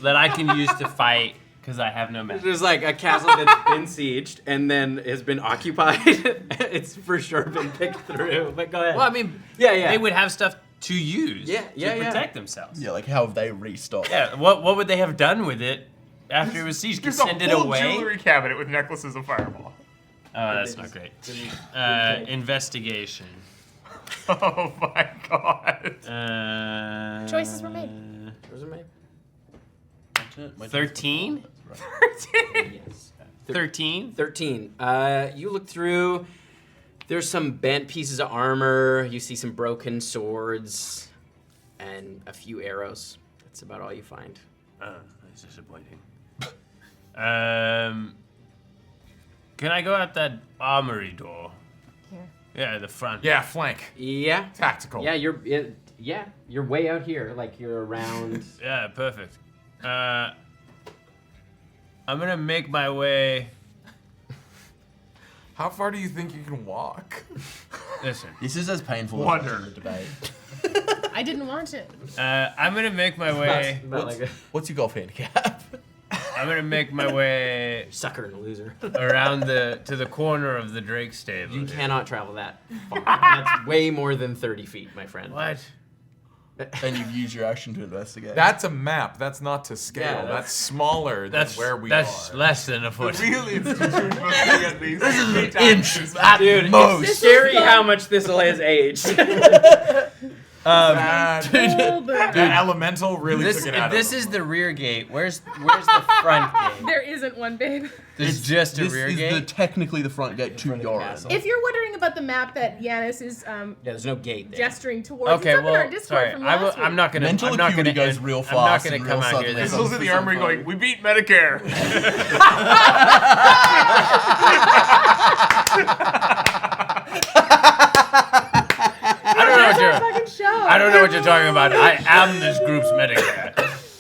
that I can use to fight because I have no magic. There's like a castle that's been sieged and then has been occupied. It's for sure been picked through. But go ahead. Well, I mean, Yeah. they would have stuff to use Yeah, to protect themselves. Yeah, like how have they restocked? Yeah, what would they have done with it after it was sieged? There's Send a it whole away? jewelry cabinet with necklaces of fireball. Oh, that's not great. Investigation. Oh my god. Choices were made. Where's it made? 13? Yes. 13? 13. You look through. There's some bent pieces of armor. You see some broken swords and a few arrows. That's about all you find. That's disappointing. Can I go out that armory door? Here. Yeah, the front. Yeah, flank. Yeah. Tactical. Yeah, you're way out here. Like you're around. Yeah, perfect. I'm gonna make my way. How far do you think you can walk? Listen, This is as painful Wonder. as the debate. I didn't want it. I'm gonna make my way. Not like a What's your golf handicap? I'm gonna make my way sucker and a loser. around to the corner of the Drake stable. You cannot travel that far. That's way more than 30 feet, my friend. What? And you've used your action to investigate. That's a map. That's not to scale. Yeah, that's smaller That's than where we that's are. less than a foot. Real institution must be at least This is 8 an inch times. at Dude, most. it's scary how much Thistle has aged. That elemental really This, took it out this of is him. the rear gate. Where's the front gate? There isn't one, babe. There's just a This rear is gate. technically the front gate to front of the your castle. If you're wondering about the map that Yanis is Yeah, there's no gate there. gesturing towards, Okay, it's up in our well, Discord sorry. from last week. I'm not gonna. Mental I'm not acuity gonna goes end- real I'm not fast gonna and come real out here. suddenly. This Thistle's is in the so armory funny. going, we beat Medicare. I don't know what you're talking about. I am this group's Medicare.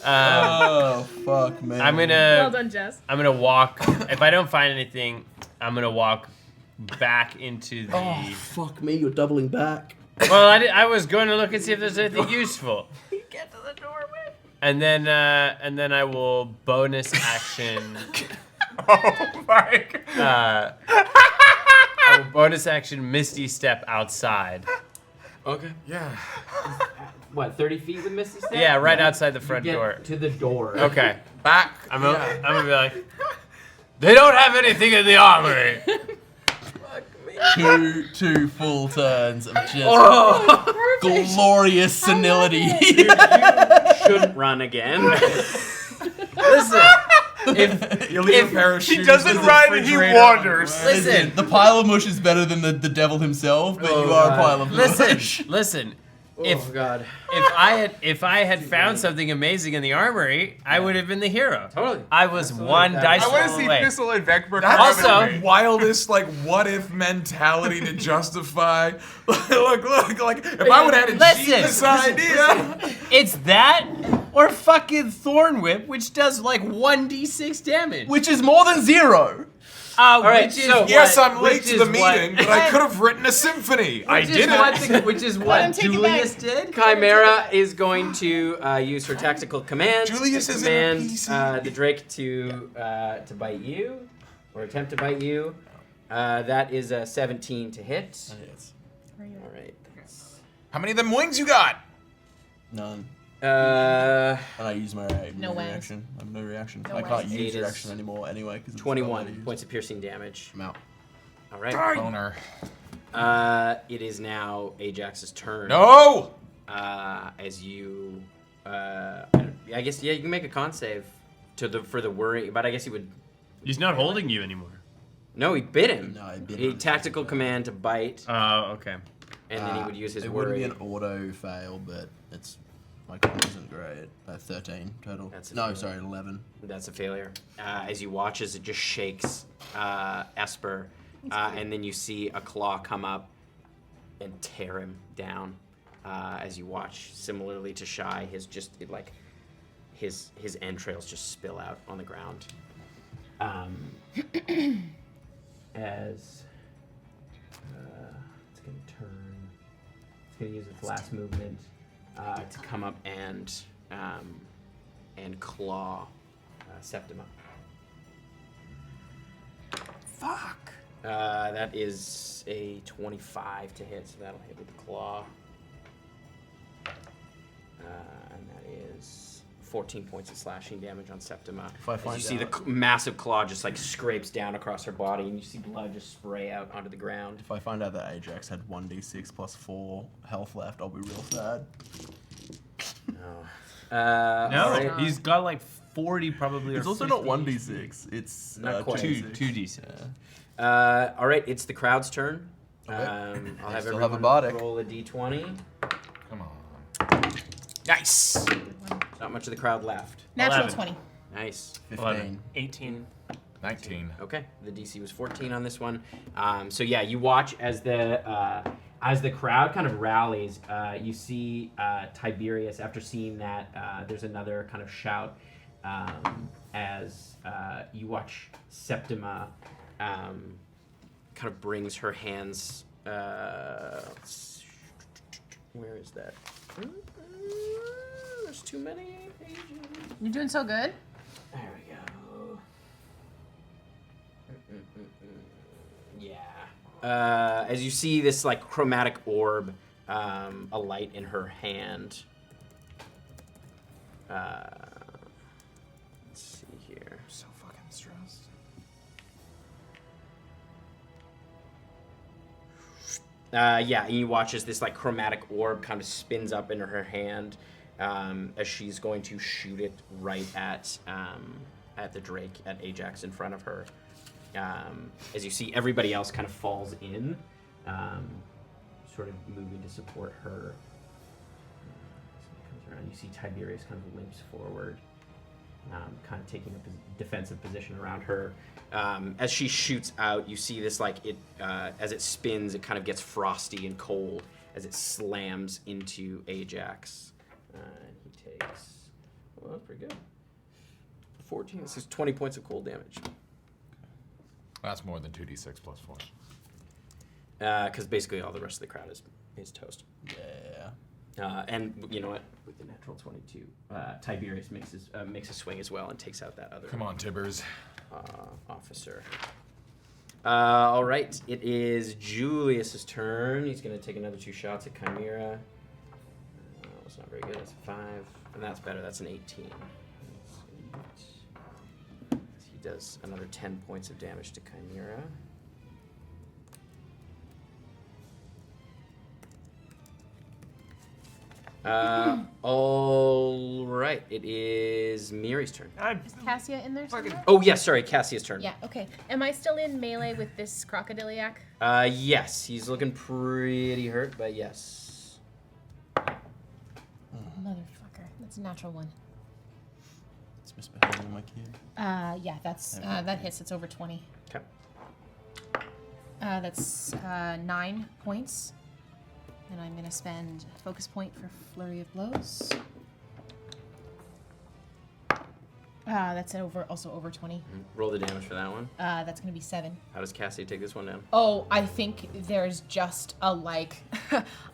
Oh fuck, man. I'm Well gonna done, Jess. walk. If I don't find anything, I'm gonna walk back into the. Oh, fuck me, you're doubling back. Well, I was going to look and see if there's anything useful. Get to the doorway. And then I will bonus action. Oh my god. I will bonus action Misty Step outside. Okay. Yeah. What, 30 feet with Misty Step? Yeah, right outside the You front get door. to the door. Okay. Back. I'm gonna be like, they don't have anything in the armory. Two full turns of just Oh, glorious senility. shouldn't run again. Listen, if You leave a pair of shoes. He doesn't with the run, he refrigerator wanders. on. listen, The pile of mush is better than the devil himself, but you are a pile of mush. listen. If Oh God. if I had found something amazing in the armory, I would have been the hero. Totally. I was Absolutely. one dice I want to roll see away. Thistle and Vecbrook. That's Also- the wildest, like, what if mentality to justify. Look, like, if I would have had a Listen, genius idea. It's that or fucking Thorn Whip, which does like 1d6 damage. Which is more than 0. right, which is so- what- Yes, I'm late which to the is what- meeting, but I could have written a symphony. I which is didn't. which is him what take it Julius back. did. Chimera is going to use her tactical command Julius to is in a command PC. the Drake to bite you, or attempt to bite you. That is a 17 to hit. All right. How many of them wings you got? None. Uh, And I use my No wings. reaction. I have no reaction. No I can't wings. use Eight is reaction anymore anyway. 'Cause it's 21 not points of piercing damage. I'm out. All right. Boner. It is now Ajax's turn. No! As you, I guess you can make a con save for the worry, but I guess he would. He's not holding you anymore. No, he bit him. No, I bit He him. tactical command to bite, Oh, okay. and then he would use his It worry. wouldn't be an auto fail, but it's my con isn't great. 13 total. That's a No, fail. sorry, 11. That's a failure. As you watch as it just shakes Esper, and then you see a claw come up and tear him down. As you watch, similarly to Shy, his entrails just spill out on the ground. As it's gonna turn, it's gonna use its last movement to come up and claw Septima. Fuck. That is a 25 to hit, so that'll hit with the claw. And that is 14 points of slashing damage on Septima. If I As find you see the out- massive claw just like scrapes down across her body, and you see blood just spray out onto the ground. If I find out that Ajax had 1d6 plus 4 health left, I'll be real sad. No. No, alright. he's got like 40 probably. It's or also not 50. 1d6. It's Not quite. 2d6. Yeah. All right, it's the crowd's turn. Okay. I'll have Still have a everyone bardic. roll a d20. Come on. Nice. Not much of the crowd left. Natural 11. 20. Nice. 15. 18. 19. Okay, the DC was 14 on this one. So yeah, you watch as the crowd kind of rallies. You see Tiberius. After seeing that, there's another kind of shout as you watch Septima kind of brings her hands. Where is that? There's too many pages. You're doing so good. There we go. Yeah. As you see this like chromatic orb alight in her hand. Let's see here. So fucking stressed. Yeah, and you watch as this like chromatic orb kind of spins up into her hand as she's going to shoot it right at the Drake, at Ajax in front of her. As you see, everybody else kind of falls in, sort of moving to support her. Comes around. You see Tiberius kind of limps forward, kind of taking a defensive position around her. As she shoots out, you see this like it as it spins, it kind of gets frosty and cold as it slams into Ajax. And he takes, well, that's pretty good. 14. This is 20 points of cold damage. That's more than 2d6 plus 4. Because basically all the rest of the crowd is toast. Yeah. And you know what? With the natural 22, Tiberius makes a swing as well and takes out that other Come on, Tibbers. officer. All right, it is Julius's turn. He's going to take another 2 shots at Chimera. That's not very good. That's a 5, and that's better. That's an 18. He does another 10 points of damage to Chimera. All right, it is Miri's turn. Is Cassia in there somewhere? Oh, yes, sorry, Cassia's turn. Yeah, okay. Am I still in melee with this crocodiliac? Yes, he's looking pretty hurt, but yes. Motherfucker. That's a natural 1. It's misbehaving, my kid. Yeah, that's that hits. It's over 20. Okay. That's 9 points. And I'm gonna spend a focus point for Flurry of Blows. That's also over 20. Roll the damage for that one. That's gonna be 7. How does Cassia take this one down? Oh, I think there's just a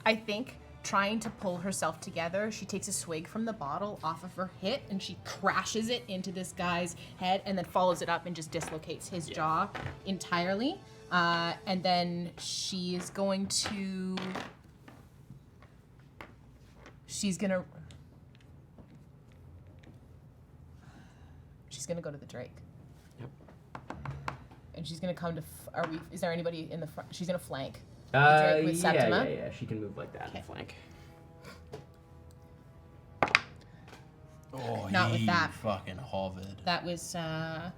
I think trying to pull herself together, she takes a swig from the bottle off of her hit and she crashes it into this guy's head and then follows it up and just dislocates his jaw entirely. And then she is going to. She's gonna go to the Drake. Yep. And she's gonna come to. Is there anybody in the front? She's gonna flank. The Drake with Septima. Yeah. She can move like that and flank. Oh, Not with he that. fucking hovered. That was 12,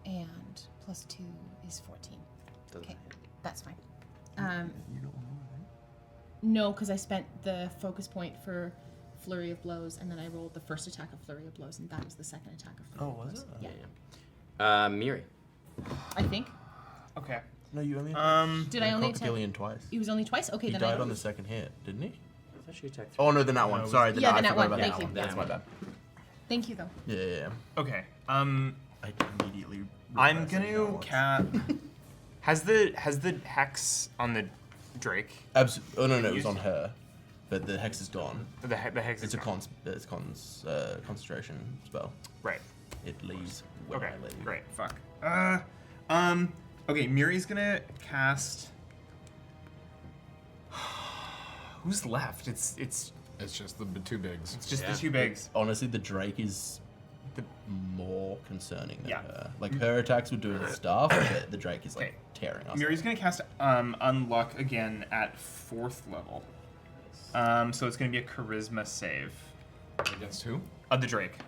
and plus 2 is 14. Okay, that's fine. You don't know, right? No, because I spent the focus point for Flurry of Blows, and then I rolled the first attack of Flurry of Blows, and that was the second attack of Flurry of Oh, was Blows. it? Yeah. Miri. I think. Okay. No, you only. Did I only attack? Crocodilian twice. It was only twice? Okay, He then I died on don't. the second hit, didn't he? I thought she attacked. Oh no, the nat one. Sorry, the Yeah, nat. the I nat forgot one. about Thank that you. one. That's my bad. Thank you, though. Yeah. Okay. I immediately. I'm realized that he gonna died once. has the hex on the Drake? Oh no, it was Used- on her, but the hex is gone. The hex It's is a gone. concentration spell. Right. It leaves when Okay. I leave. Great. Fuck. Okay. Miri's gonna cast. Who's left? It's It's just the 2 bigs. just the 2 bigs. Honestly, the Drake is more concerning than Yeah. her. Like her attacks were doing stuff, but the Drake is like Okay. tearing us. Miri's gonna cast Unluck again at 4th level. So it's gonna be a Charisma save Against who? of the Drake.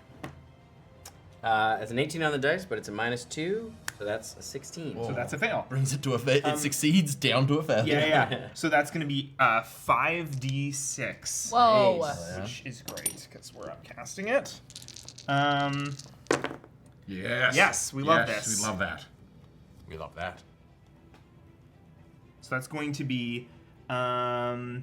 It's an 18 on the dice, but it's a -2, so that's a 16. So that's a fail. Brings it to a fail. It succeeds down to a fail. Yeah. So that's gonna be 5d6. Whoa. Nice. Which is great because we're upcasting it. Yes. Yes, we love this. We love that. We love that. So that's going to be okay.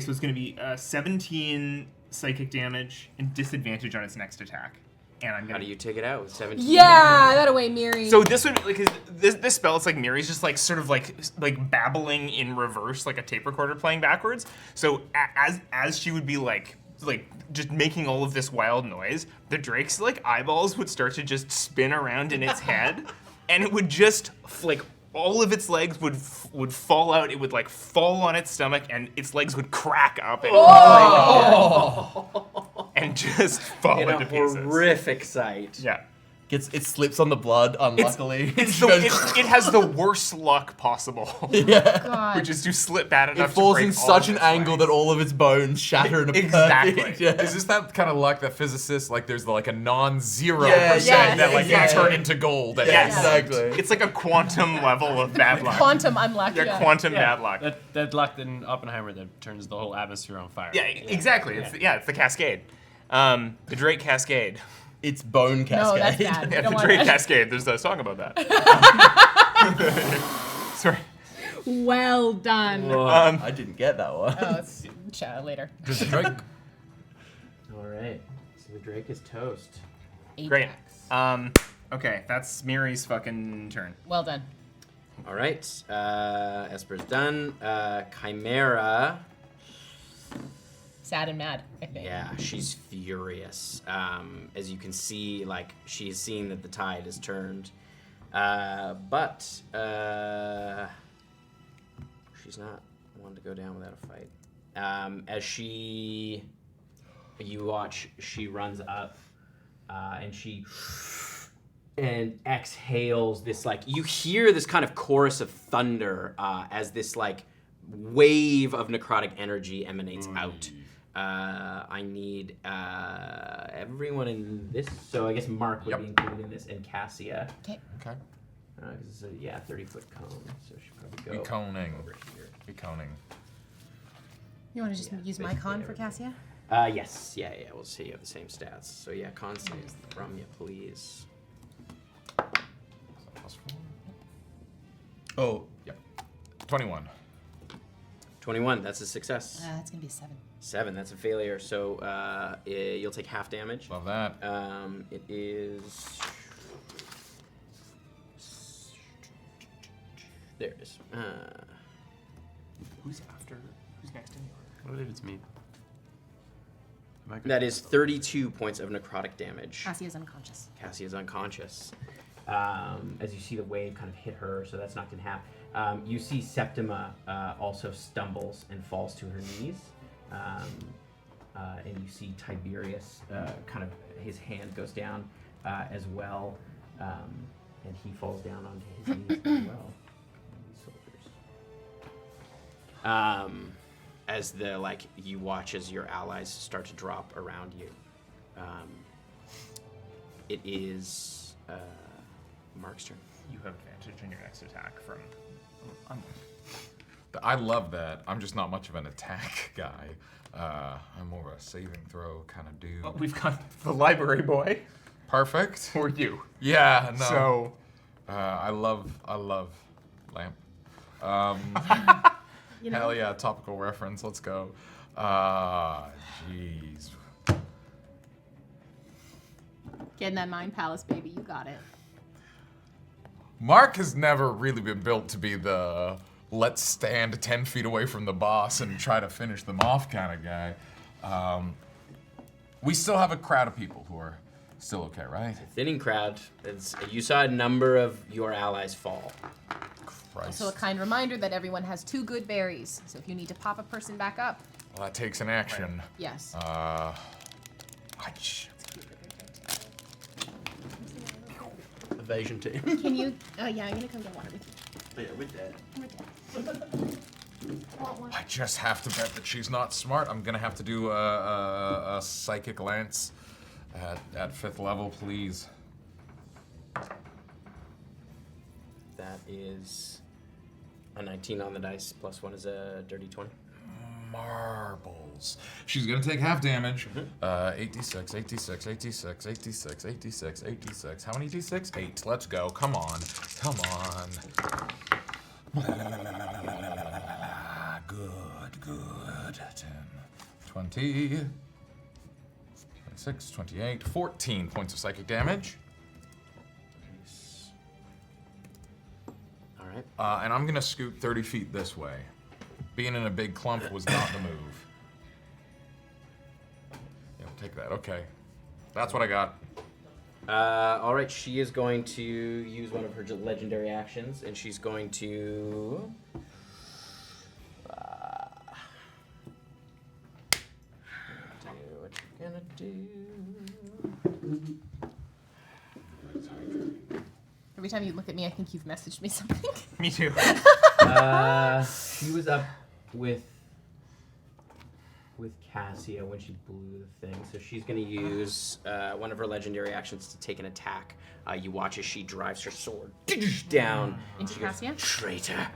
So it's going to be 17 psychic damage and disadvantage on its next attack. And I'm How gonna. do you take it out with 17? Yeah, that away, Miri. So this would like this spell. It's like Miri's just like sort of like babbling in reverse, like a tape recorder playing backwards. So as she would be like just making all of this wild noise, the Drake's like eyeballs would start to just spin around in its head, and it would just like all of its legs would fall out. It would like fall on its stomach, and its legs would crack up and just fall In a into pieces. horrific sight. Yeah. It slips on the blood, unluckily. It has the worst luck possible. God. Which is to slip bad enough It falls to in break all such of an its angle legs. that all of its bones shatter in a Exactly. perfect. Yeah. Is this that kind of luck that physicists like? There's like a non-zero Yeah, percent that like yeah. can turn into gold. at Yes. any point. Exactly. It's like a quantum level of bad luck. Quantum unluck. Yeah, quantum bad luck. That luck in Oppenheimer that turns the whole atmosphere on fire. Yeah, exactly. It's the cascade. The Drake Cascade. It's bone cascade. No, that's bad. Yeah, Don't the want Drake that. Cascade. There's a song about that. Sorry. Well done. I didn't get that one. Oh, it's chat later. Does the Drake? All right. So the Drake is toast. Great. Apex. Okay, that's Miri's fucking turn. Well done. All right. Esper's done. Chimera. Sad and mad, I think. Yeah, she's furious. As you can see, like, she's seen that the tide has turned. But she's not one to go down without a fight. You watch, she runs up and exhales this, like, you hear this kind of chorus of thunder as this, like, wave of necrotic energy emanates out. I need everyone in this, so I guess Mark would be included in this, and Cassia. Okay. Okay. It's a 30-foot cone, so she should probably go Beconing. over here. Beconing. You want to just use my con for Cassia? Yes, yeah, we'll see. You have the same stats. So yeah, con saves from you, please. Plus 4. Oh, yep. 21. 21, that's a success. That's going to be a 7. 7, that's a failure. So you'll take half damage. Love that. It is... There it is. Who's next in the order? I believe it's me. That is 32 points of necrotic damage. Cassia is unconscious. Cassie is unconscious. As you see the wave kind of hit her, so that's knocked in half. You see Septima also stumbles and falls to her knees. And you see Tiberius kind of, his hand goes down as well. And he falls down onto his knees as well. These soldiers. As you watch as your allies start to drop around you. It is Mark's turn. You have advantage in your next attack from. I love that. I'm just not much of an attack guy. I'm more of a saving throw kind of dude. Well, we've got the library boy. Perfect. Or you. Yeah, no. So. I love Lamp. Hell yeah, topical reference. Let's go. Jeez. Get in that mind palace, baby. You got it. Mark has never really been built to be the let's stand 10 feet away from the boss and try to finish them off kind of guy. We still have a crowd of people who are still okay, right? Thinning crowd. You saw a number of your allies fall. Christ. Also, a kind reminder that everyone has 2 good berries. So if you need to pop a person back up, Well, that takes an action. yes. Evasion team. Can you? Oh yeah, I'm gonna come get water with you. Yeah, we're dead. I just have to bet that she's not smart. I'm gonna have to do a psychic lance at 5th level, please. That is a 19 on the dice, plus 1 is a dirty 20. Marbles. She's gonna take half damage. 8d6, 8d6, 8d6, 8d6, 8d6, 8d6. How many d6? 8. Let's go. Come on. Come on. Good. 10, 20, 26, 28, 14 points of psychic damage. All right. And I'm gonna scoot 30 feet this way. Being in a big clump was not the move. Yeah, we'll take that. Okay. That's what I got. All right, she is going to use one of her legendary actions, and she's going to... What you gonna do? Every time you look at me, I think you've messaged me something. Me too. She was up with Cassia when she blew the thing, so she's going to use one of her legendary actions to take an attack. You watch as she drives her sword down. Into She goes, Cassia? Traitor.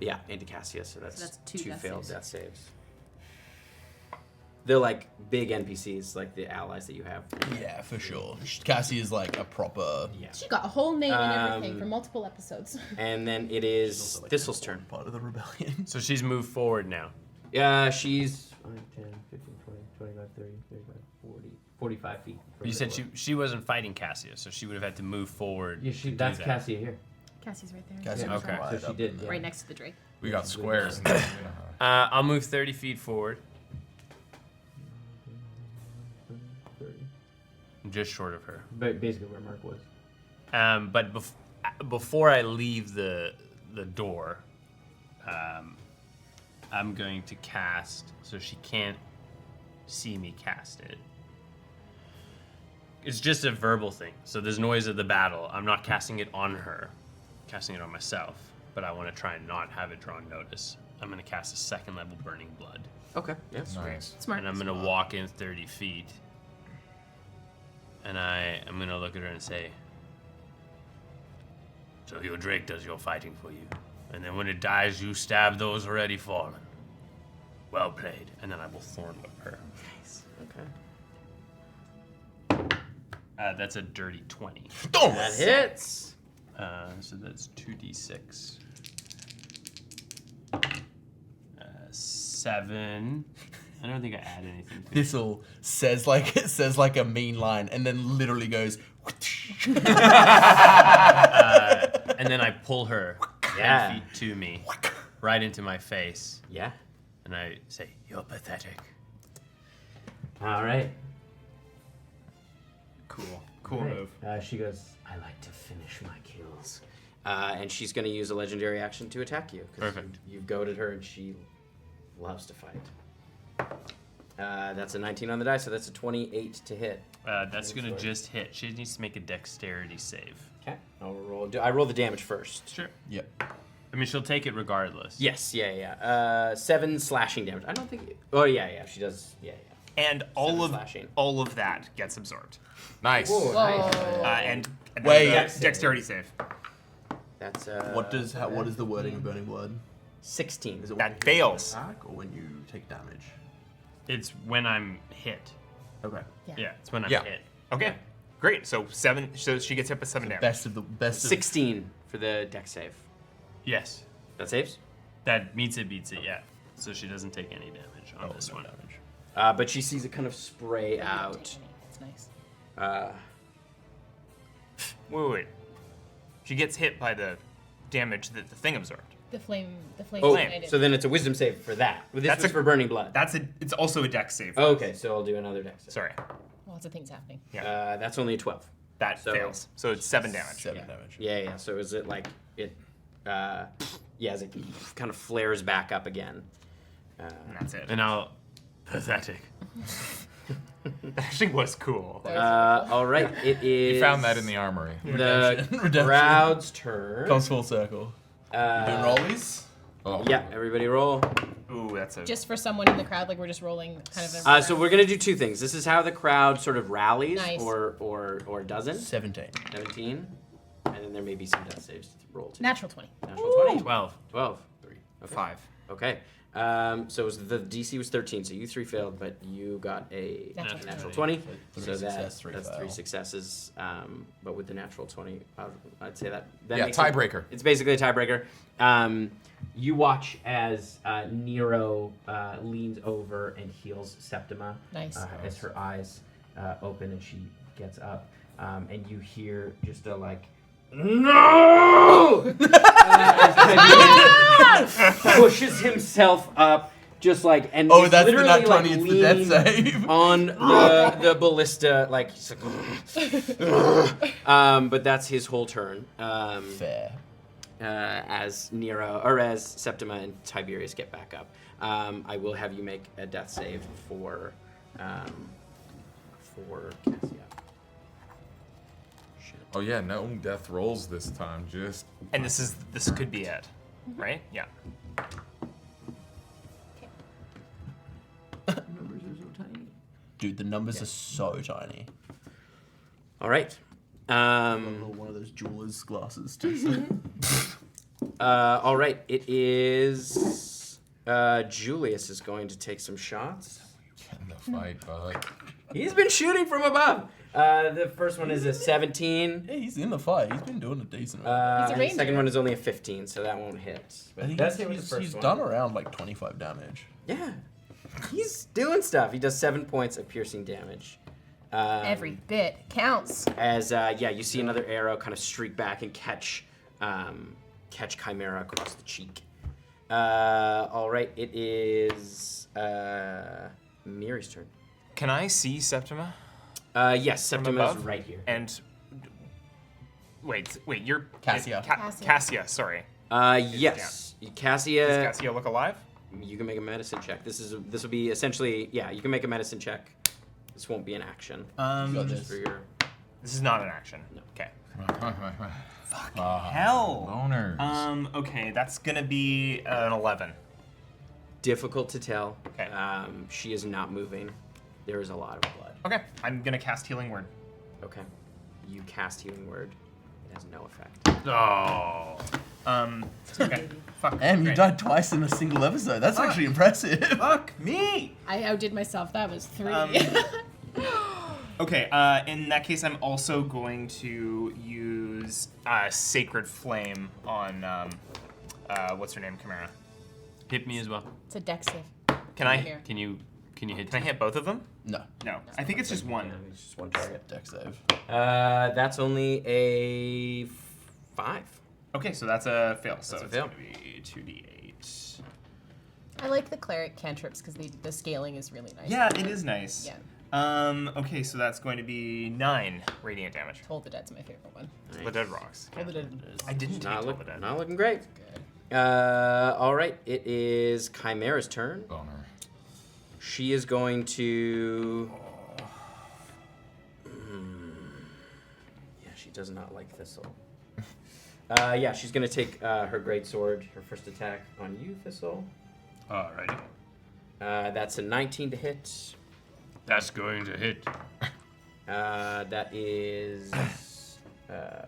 Yeah, into Cassia, so that's, that's two death failed saves. death saves. They're like big NPCs, like the allies that you have. Yeah, for sure. Cassie is like a proper. Yeah. She got a whole name and everything for multiple episodes. And then it is Thistle's turn. Part of the rebellion. So she's moved forward now. Yeah, she's 5, 10, 15, 20, 25, 30, 35, 40, 45 feet. from You the said door. she wasn't fighting Cassia, so she would have had to move forward. Yeah, to do that's that. Cassia here. Cassie's right there. Cassie was Okay. right So she up did, in there. Right next to the Drake. We got squares. And I'll move 30 feet forward. I'm just short of her. But basically where Mark was. But before I leave the door, I'm going to cast so she can't see me cast it. It's just a verbal thing. So there's noise of the battle. I'm not casting it on her, I'm casting it on myself. But I want to try and not have it draw notice. I'm going to cast a 2nd level Burning Blood. Okay. Yeah. nice. Smart. And I'm going to walk in 30 feet. And I'm going to look at her and say, so your Drake does your fighting for you. And then when it dies, you stab those already fallen. Well played. And then I will thorn whip her. Nice. Okay. That's a dirty 20. That hits. So that's 2d6. 7. I don't think I add anything to it. Thistle says like a mean line and then literally goes. And then I pull her 10 Yeah. feet to me, right into my face. Yeah. And I say, you're pathetic. All right. Cool All right. move. She goes, I like to finish my kills. And she's going to use a legendary action to attack you. 'Cause Perfect. You've goaded her and she loves to fight. That's a 19 on the die, so that's a 28 to hit. That's going to just hit. She needs to make a dexterity save. Okay. I'll roll. I roll the damage first. Sure. Yep. I mean, she'll take it regardless. Yes, yeah. 7 slashing damage. I don't think. Oh, yeah. She does. Yeah. And all 7 slashing. of that gets absorbed. Nice. Whoa. And Wait. dexterity save. That's What is the wording of Burning Blood? 16. Is it That when you fails. attack or when you take damage? It's when I'm hit. Okay. Yeah, it's when I'm Yeah. hit. Okay, great. So 7. So she gets hit with 7 damage. Best of 16 for the dex save. Yes. That saves? That meets it, beats it, yeah. So she doesn't take any damage on this one. damage. But she sees it kind of spray out. That's nice. Wait. She gets hit by the damage that the thing absorbed. The flame. Oh, ignited. so then it's a wisdom save for that. This That's was a- for burning blood. It's also a dex save. Okay, so I'll do another dex save. Sorry, Lots of things happening. That's only a 12. that So- fails. So it's 7 damage. 7 damage. Yeah. So is it like it? As it kind of flares back up again. And that's it. And I'll... Pathetic. That actually was cool. All right, it is. You found that in the armory. the Redemption. crowd's turn. Comes full circle. Doing rollies? Oh. Yeah, everybody roll. Ooh, that's a. Just for someone in the crowd, like we're just rolling kind of. So we're gonna do 2 things. This is how the crowd sort of rallies, Nice. or doesn't. 17. 17, and then there may be some death saves to roll too. Natural 20. Natural 20. 12. 12. 3. Okay. 5. Okay. So it was the DC was 13, so you 3 failed, but you got a Natural natural 20. 20. So So 3 success, 3 that's fail. 3 successes. But with the natural 20, I'd say that. Yeah, makes it- tiebreaker. It's basically a tiebreaker. You watch as Nero leans over and heals Septima. Nice. As her eyes open and she gets up, and you hear just a like, no! As Tiberius pushes himself up, just like, and Oh, is that's the literally, nat 20, it's the death leaning save. on the ballista, like, he's like but that's his whole turn. Fair. As Nero or as Septima and Tiberius get back up, I will have you make a death save for Cassia. Oh yeah, no death rolls this time. Just And this could be it, right? Yeah. Numbers are so tiny. Dude, the numbers are so tiny. All right. One of those jeweler's glasses too. All right. It is Julius is going to take some shots. get in the fight, bud. He's been shooting from above. The first one is a 17. Yeah, he's in the fight. He's been doing a decent He's a And the ranger. second one is only a 15, so that won't hit. I think That's hit with the he's first one. done around like 25 damage. Yeah. He's doing stuff. He does 7 points of piercing damage. Every bit counts. As you see another arrow kind of streak back and catch catch Chimera across the cheek. All right, it is Miri's turn. Can I see Septima? Yes, Septima is above? right here. And wait, you're Cassia. Cassia, sorry. Yes, Cassia. Does Cassia look alive? You can make a medicine check. This will be essentially, yeah, you can make a medicine check. This won't be an action. Got Just this. for your. This is not an action. No. Okay. Hell. Loners. Okay, that's gonna be an 11. Difficult to tell. Okay. She is not moving. There is a lot of blood. Okay, I'm gonna cast Healing Word. Okay. You cast Healing Word. It has no effect. Oh. Okay. Fuck. Em, you great. died twice in a single episode. That's actually impressive. Fuck me! I outdid myself. That was 3. Okay, in that case, I'm also going to use Sacred Flame on, what's her name, Chimera. Hit me as well. It's a dex save. Can I? Here. Can you hit? Can I hit both of them? No. No, I think it's just one. It's just one target. Deck save. That's only a 5. Okay, so that's a fail. So That's a it's fail. gonna be 2d8. I like the cleric cantrips because the scaling is really nice. Yeah, it is nice. Yeah. Okay, so that's going to be 9 radiant damage. Toll the Dead's my favorite one. The Dead Rocks. Toll the Dead. I didn't take Toll the Dead. Not looking great. Good. All right, it is Chimera's turn. Boner. She is going to. Yeah, she does not like Thistle. Yeah, she's going to take her great sword, her first attack on you, Thistle. Alrighty. That's a 19 to hit. That's going to hit. That is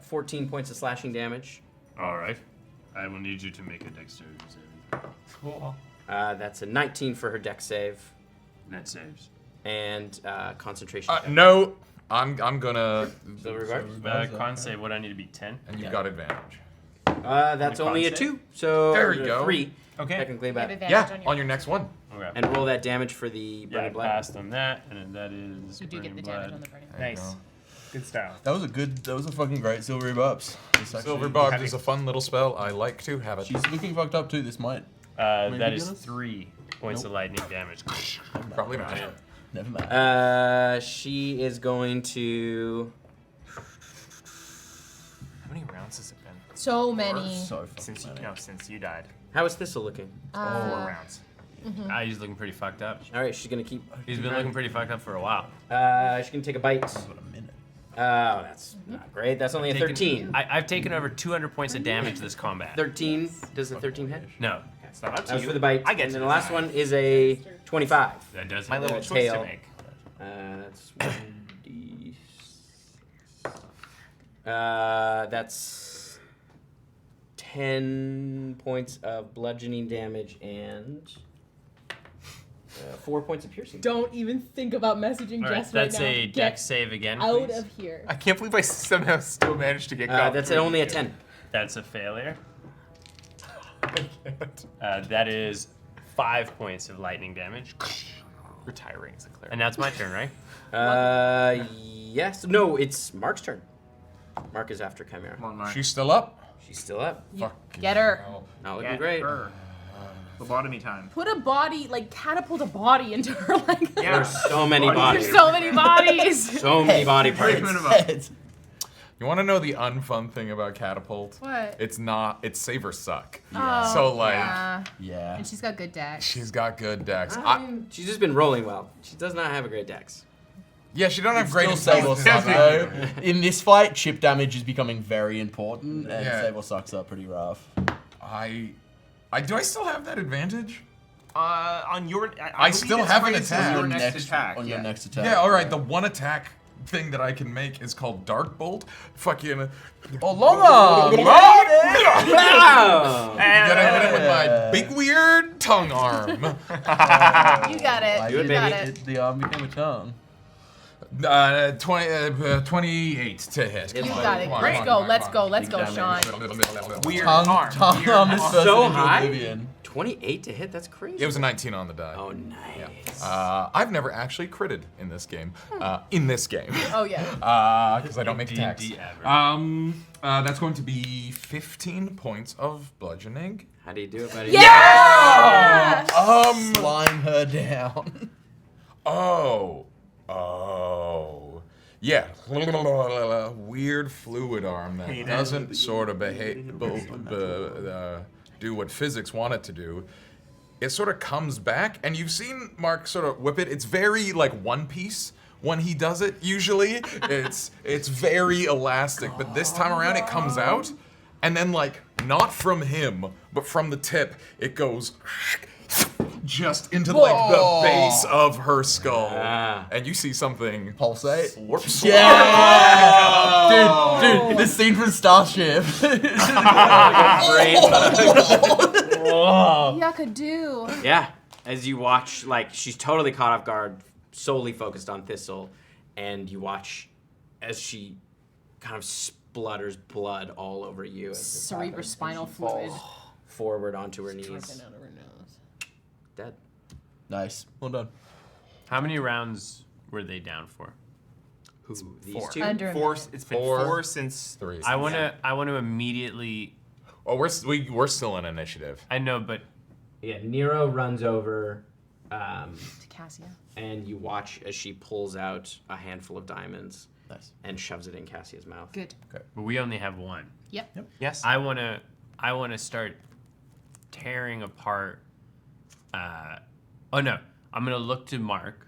14 points of slashing damage. Alright. I will need you to make a dexterity save. Cool. That's a 19 for her dex save Net saves. and concentration. No, I'm gonna. Silver guard? Con save, what I need to be 10? And you've Yeah. got advantage. That's Con only a save? 2, so There we go. 3 Okay. technically, You have but advantage Yeah, on your next one. Okay. and roll that damage for the Yeah, I burning blood. passed on that, and then that is You do get the burning damage blood. on the burning. There you Nice. go. Good style. That was a fucking great silvery bups. Silver Bob is a fun little spell. I like to have it. She's looking fucked up too. This might. That Maybe is get us? 3 points of lightning damage. Probably not. Never mind. She is going to. How many rounds has it been So many. So fucking since you? funny. No, since you died. How is Thistle looking? 4 rounds. He's looking pretty fucked up. All right, she's gonna keep. He's been looking pretty fucked up for a while. She's gonna take a bite. What a minute. Oh, that's not great. That's only a 13. I've taken over 200 points of damage this combat. 13. Does the 13 hit? No, It's not up to That was you. for the bite. I get and to then the last one is a 25. that does My hit. little the choice to tail. make. That's 1d. That's 10 points of bludgeoning damage and 4 points of piercing. Don't even think about messaging All right, Jess right that's now. a Get dex save again, out please. of here. I can't believe I somehow still managed to get caught. That's only a 10. That's a failure. I can't. That is 5 points of lightning damage. Retiring as a cleric. And that's my turn, right? Yes. No, it's Mark's turn. Mark is after Chimera. She's still up. She's still up. Get her. Not looking great. Lobotomy time. Put a body, like catapult a body into her leg. There's so many bodies. There's so many bodies. So many body parts. Heads. You want to know the unfun thing about catapult? What? It's not. It's save or suck. Oh, So like, yeah. Yeah. And she's got good dex. she's got good decks. She's just been rolling well. She does not have a great dex. Yeah, she don't have great Still save or intelligence. suck though. In this fight, chip damage is becoming very important, and Yeah. save or sucks are pretty rough. I do. I still have that advantage. On your. I still have an attack. Your On next attack. On yeah. your next attack. Yeah. All right. The one attack thing that I can make is called Dark Bolt. Fucking. Oh, long arm! Wow! Gonna hit him with my big weird tongue arm. You got it. Like, You Good, got baby. it. The arm became a tongue. 28 to hit. You You Come on, got it. come on, Let's come go. on, Let's come go. on. Let's go, Big Sean. Weird Tongue arm. arm Weird is arm. first So into high? oblivion. 28 to hit. That's crazy. It was a 19 on the die. Oh, nice. I've never actually critted in this game. Oh yeah. Because I don't make attacks. D&D ever. That's going to be 15 points of bludgeoning. How do you do it, buddy? Yeah! Slime her down. Oh. Yeah. Weird fluid arm that doesn't sort of do what physics want it to do. It sort of comes back, and you've seen Mark sort of whip it. It's very like One Piece when he does it. Usually, it's very elastic, but this time around it comes out, and then like not from him, but from the tip, it goes just into like the base of her skull, and you see something Pulsate. Whoops. Dude, this scene from Starship. Yuckadoo. Yeah, as you watch, like, she's totally caught off guard, solely focused on Thistle, and you watch as she kind of splutters blood all over you. As this happens, Cerebrospinal and she fluid. falls forward onto her knees. Dripping out of her nose. Dead. Nice. Well done. How many rounds were they down for? Who? These Four. two? Under a Four. minute. It's been Four. 4 since. 3. I want to immediately. Oh, we're still in initiative. I know, but Yeah, Nero runs over, To Cassia. and you watch as she pulls out a handful of diamonds Nice. and shoves it in Cassia's mouth. Good. we only have one. Yep. Yes. I want to start tearing apart. Oh no, I'm gonna look to Mark.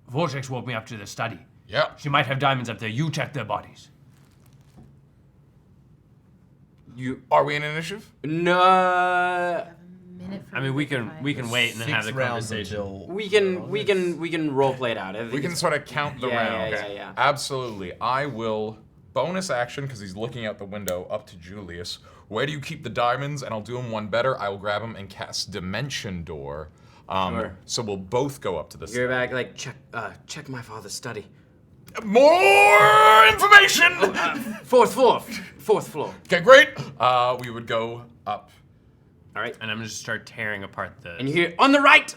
Vortex woke me up to the study. Yeah. She might have diamonds up there. You check their bodies. Are we in initiative? No, Minute for I mean, we can wait and then have the 6 rounds conversation. until we can role play it out. I think We can it's- sort of count the Yeah, rounds. yeah. Absolutely. I will bonus action because he's looking out the window up to Julius. Where do you keep the diamonds? And I'll do him one better. I will grab him and cast Dimension Door. Sure. So we'll both go up to the You're back, like, check my father's study. More information! Fourth floor. Okay, great. We would go up. All right. And I'm gonna just start tearing apart the. And you hear, on the right!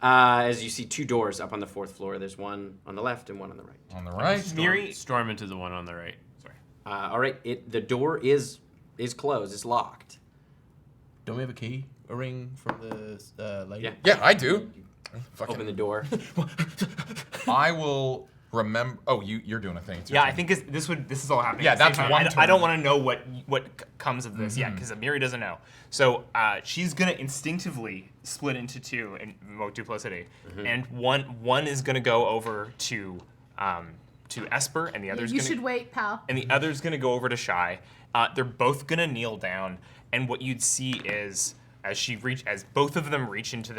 As you see 2 doors up on the 4th floor. There's one on the left and one on the right. On the right. storm into the one on the right. Sorry. All right, the door is closed. It's locked. Don't we have a key? A ring from the lady? Yeah. Yeah, I do. Fucking- Open the door. I will remember. Oh, you're doing a thing. It's your Yeah, I turn. think this is all happening. Yeah, at the same that's time. one I don't turn. want to know what comes of this yet because Miri doesn't know. So she's gonna instinctively split into 2 and invoke duplicity, and one is gonna go over to Esper, and the other's You gonna should wait, pal. and the other's gonna go over to Shy. They're both gonna kneel down, and what you'd see is as both of them reach into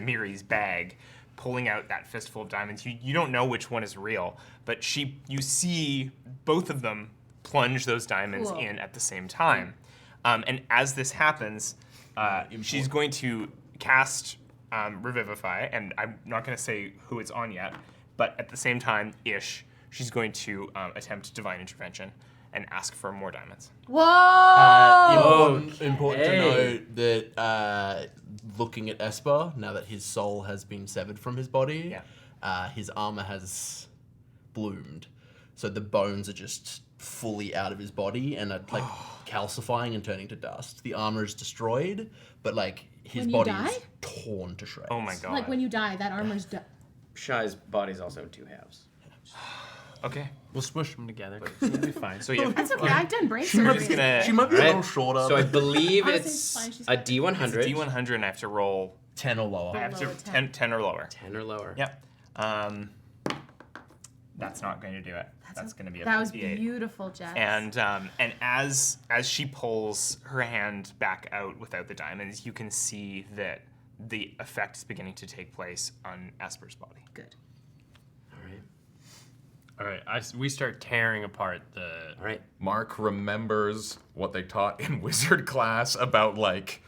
Miri's bag, pulling out that fistful of diamonds. You don't know which one is real, but you see both of them plunge those diamonds Cool. in at the same time. And as this happens, she's going to cast Revivify, and I'm not going to say who it's on yet, but at the same time, she's going to attempt Divine Intervention and ask for more diamonds. Whoa! Important to Okay. note that looking at Esper, now that his soul has been severed from his body, his armor has bloomed. So the bones are just fully out of his body and are like calcifying and turning to dust. The armor is destroyed, but like his When you body die? is torn to shreds. Oh my god. Like when you die, that armor's done. Shy's body's also in 2 halves. Okay. We'll squish them together. It'll be fine. So yeah. That's okay. I've done brain We're surgery. just gonna. She might be Right. a little shorter. So I believe Honestly, it's it's fine, she's a fine. D100. It's a D100, and I have to roll. 10 or lower. I have to Below a 10 or lower. 10 or lower. Yep. That's not going to do it. That's going to be a That was 58. beautiful, Jess. And as she pulls her hand back out without the diamonds, you can see that the effect is beginning to take place on Esper's body. Good. All right. All right. We start tearing apart the. All right. Mark remembers what they taught in wizard class about like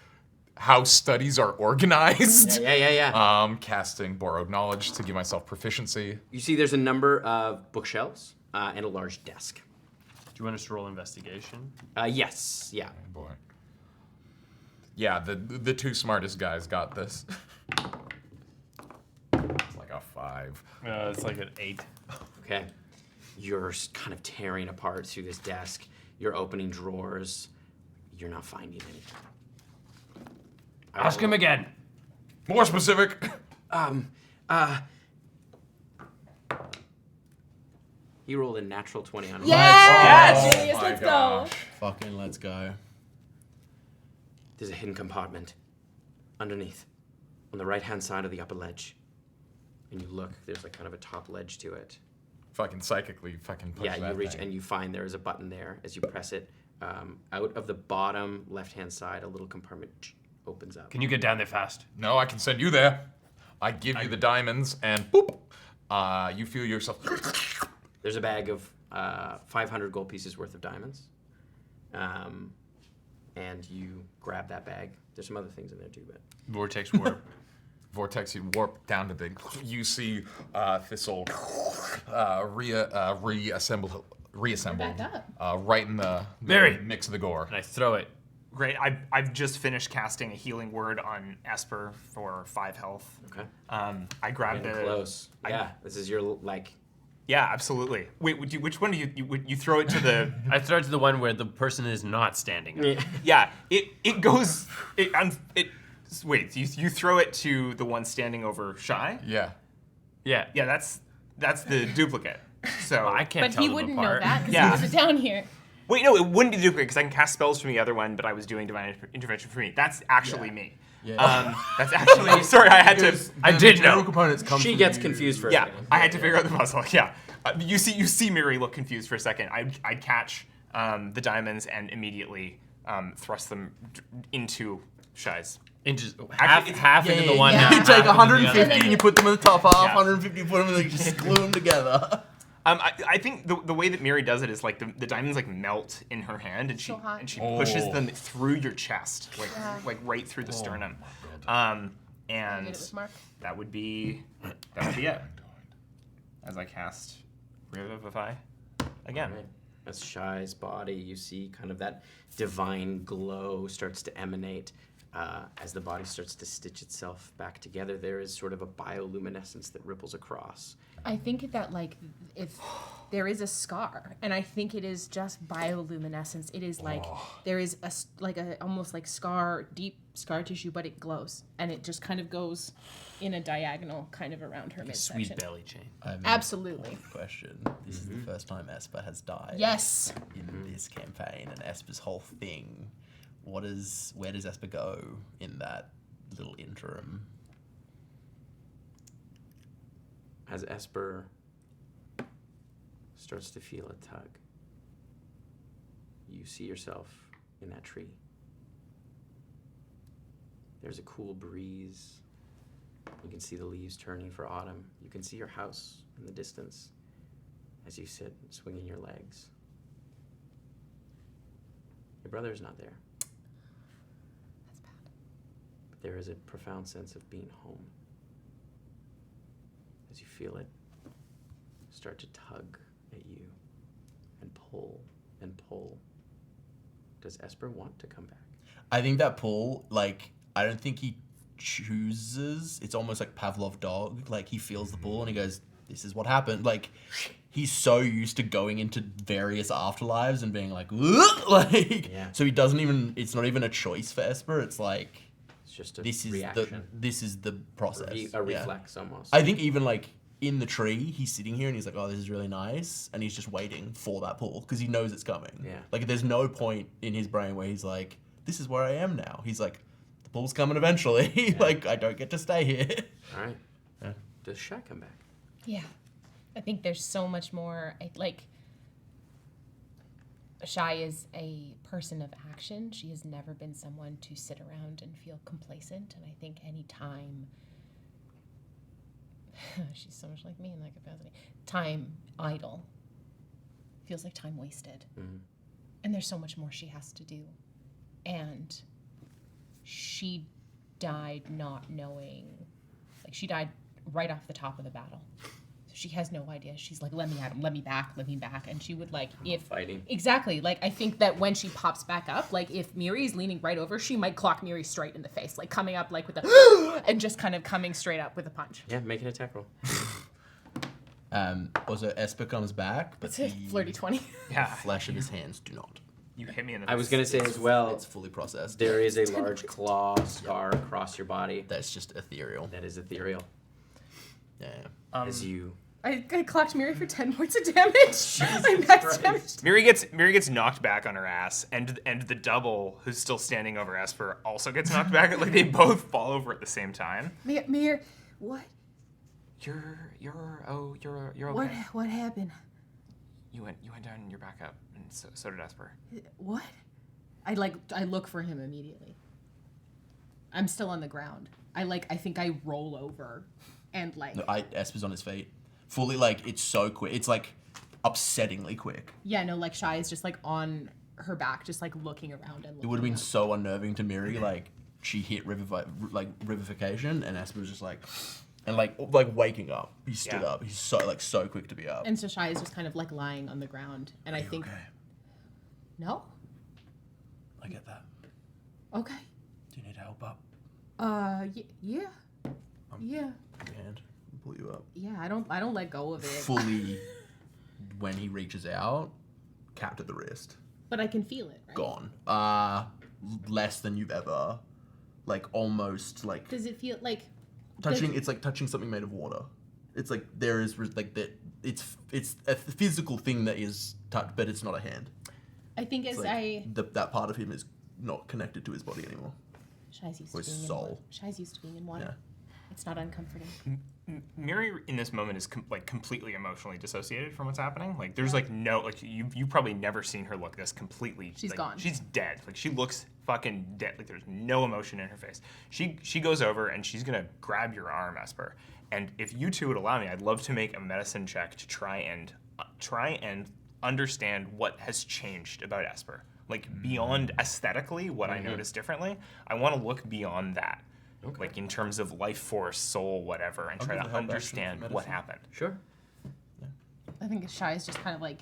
how studies are organized. Yeah. Casting borrowed knowledge to give myself proficiency. You see there's a number of bookshelves and a large desk. Do you want us to roll investigation? Yes. Yeah. Boy. Yeah, the two smartest guys got this. It's like a 5. It's like an 8. Okay. You're kind of tearing apart through this desk. You're opening drawers. You're not finding anything. Ask him again. More specific. He rolled a natural 20 on Yes! Julius, my let's gosh. go. Fucking let's go. There's a hidden compartment underneath on the right-hand side of the upper ledge. And you look, there's like kind of a top ledge to it. Fucking psychically fucking push Yeah, that you reach thing. and you find there is a button there. As you press it, out of the bottom left-hand side, a little compartment opens up. Can you get down there fast? No, I can send you there. I give you the diamonds and boop. You feel yourself. There's a bag of 500 gold pieces worth of diamonds. And you grab that bag. There's some other things in there too, but Vortex warp. Vortex, you warp down to the. You see Thistle reassembled Back right in the Mary. mix of the gore. And I throw it. Great. I've just finished casting a healing word on Esper for 5 health. okay. I grabbed Getting the. close. Yeah, this is your like. Yeah, absolutely. Wait, which one do you throw it to the? I throw it to the one where the person is not standing up. Yeah, it goes. Wait, you throw it to the one standing over Shy? Yeah. Yeah. Yeah, that's the duplicate. So I can't But tell he them wouldn't know apart. that because Yeah. he wasn't down here. wait, no, it wouldn't be the duplicate because I can cast spells from the other one, but I was doing divine intervention for me. That's actually me. Yeah. That's actually. Sorry, I had to. I did know. General components come She from gets you. confused for a Yeah, second. I had to figure out the puzzle. Yeah, you see Miri look confused for a second. I'd catch the diamonds and immediately thrust them into Shy's. Inches, Actually, half into the one. yeah. half You take into the other. 150 and you put them in the top half, Yeah. 150 you put them in the, just glue them together. I think the way that Miri does it is like the diamonds like melt in her hand and she So hot. pushes them through your chest like right through the sternum. And Did it with Mark. that would be it. As I cast Revivify again. Right. As Shy's body, you see kind of that divine glow starts to emanate. As the body starts to stitch itself back together, there is sort of a bioluminescence that ripples across. I think that like if there is a scar, and I think it is just bioluminescence. It is like there is a almost like deep scar tissue, but it glows, and it just kind of goes in a diagonal kind of around her midsection. Sweet belly chain. I have an Absolutely. important question. This is the first time Esper has died. Yes. In this campaign, and Esper's whole thing. Where does Esper go in that little interim? As Esper starts to feel a tug, you see yourself in that tree. There's a cool breeze. You can see the leaves turning for autumn. You can see your house in the distance as you sit swinging your legs. Your brother is not there. That's bad. But there is a profound sense of being home. As you feel it start to tug at you and pull and pull. Does Esper want to come back? I think that pull, like, I don't think he chooses. It's almost like Pavlov dog. Like, he feels the pull and he goes, this is what happened. Like, he's so used to going into various afterlives and being like, "Ugh!" Like, Yeah. so he doesn't even, it's not even a choice for Esper. It's like, It's just a this is reaction. this is the process. A Yeah. reflex almost. I think even like in the tree, he's sitting here and he's like, oh, this is really nice. And he's just waiting for that pull because he knows it's coming. Yeah. Like, there's no point in his brain where he's like, this is where I am now. He's like, the pull's coming eventually. Like, I don't get to stay here. All right. Yeah. Does Shy come back? Yeah. I think there's so much more, like, Shy is a person of action. She has never been someone to sit around and feel complacent. And I think any time, she's so much like me in that capacity, time idle feels like time wasted. Mhm. And there's so much more she has to do. And she died not knowing, like, she died right off the top of the battle. So she has no idea. She's like, let me at him, let me back, and she would like if Fighting. exactly like I think that when she pops back up, like if Miri's leaning right over, she might clock Miri straight in the face, like coming up like with a and just kind of coming straight up with a punch. Yeah, make an attack roll. Also, Esper comes back, but It's a the flirty 20. Yeah. flesh of his hands do not. You hit me in the I was gonna say as well. It's fully processed. There is a large claw scar across your body. That's just ethereal. That is ethereal. Yeah. As you. I clocked Miri for 10 points of damage. I'm max damage. Miri gets knocked back on her ass, and the double who's still standing over Esper also gets knocked back. Like they both fall over at the same time. Mir, what? You're okay. What happened? You went down and you're back up, and so did Esper. What? I look for him immediately. I'm still on the ground. I think I roll over, and like. No, Esper's on his feet. Fully, like, it's so quick. It's like upsettingly quick. Yeah, no, like Shy is just like on her back, just like looking around and. It would have been so unnerving to Miri, like she hit revivification, and Esper was just like. And like waking up, he stood up. He's so quick to be up. And so Shy is just kind of like lying on the ground, and I think. Okay. No. I get that. Okay. Do you need help up? Yeah. Yeah. Your hand. I'll pull you up. Yeah. I don't let go of it. Fully, when he reaches out, capped at the wrist. But I can feel it. Right? Gone. Less than you've ever, like almost like. Does it feel like? Touching, it's like touching something made of water. It's like there is like that. It's a physical thing that is touched, but it's not a hand. I think It's as like that part of him is not connected to his body anymore. Shy's used Or to his being soul. in water. Shy's used to being in water. Yeah. It's not uncomforting. Miri in this moment is completely emotionally dissociated from what's happening. Like there's like no like you've probably never seen her look this completely. She's like, gone. She's dead. Like she looks fucking dead. Like there's no emotion in her face. She goes over and she's gonna grab your arm, Esper. And if you two would allow me, I'd love to make a medicine check to try and understand what has changed about Esper. Like beyond aesthetically, what I noticed differently. I want to look beyond that. Okay. Like in terms of life force, soul, whatever, and try give to the help action understand for what medicine. happened. Sure. I think Shy is just kind of like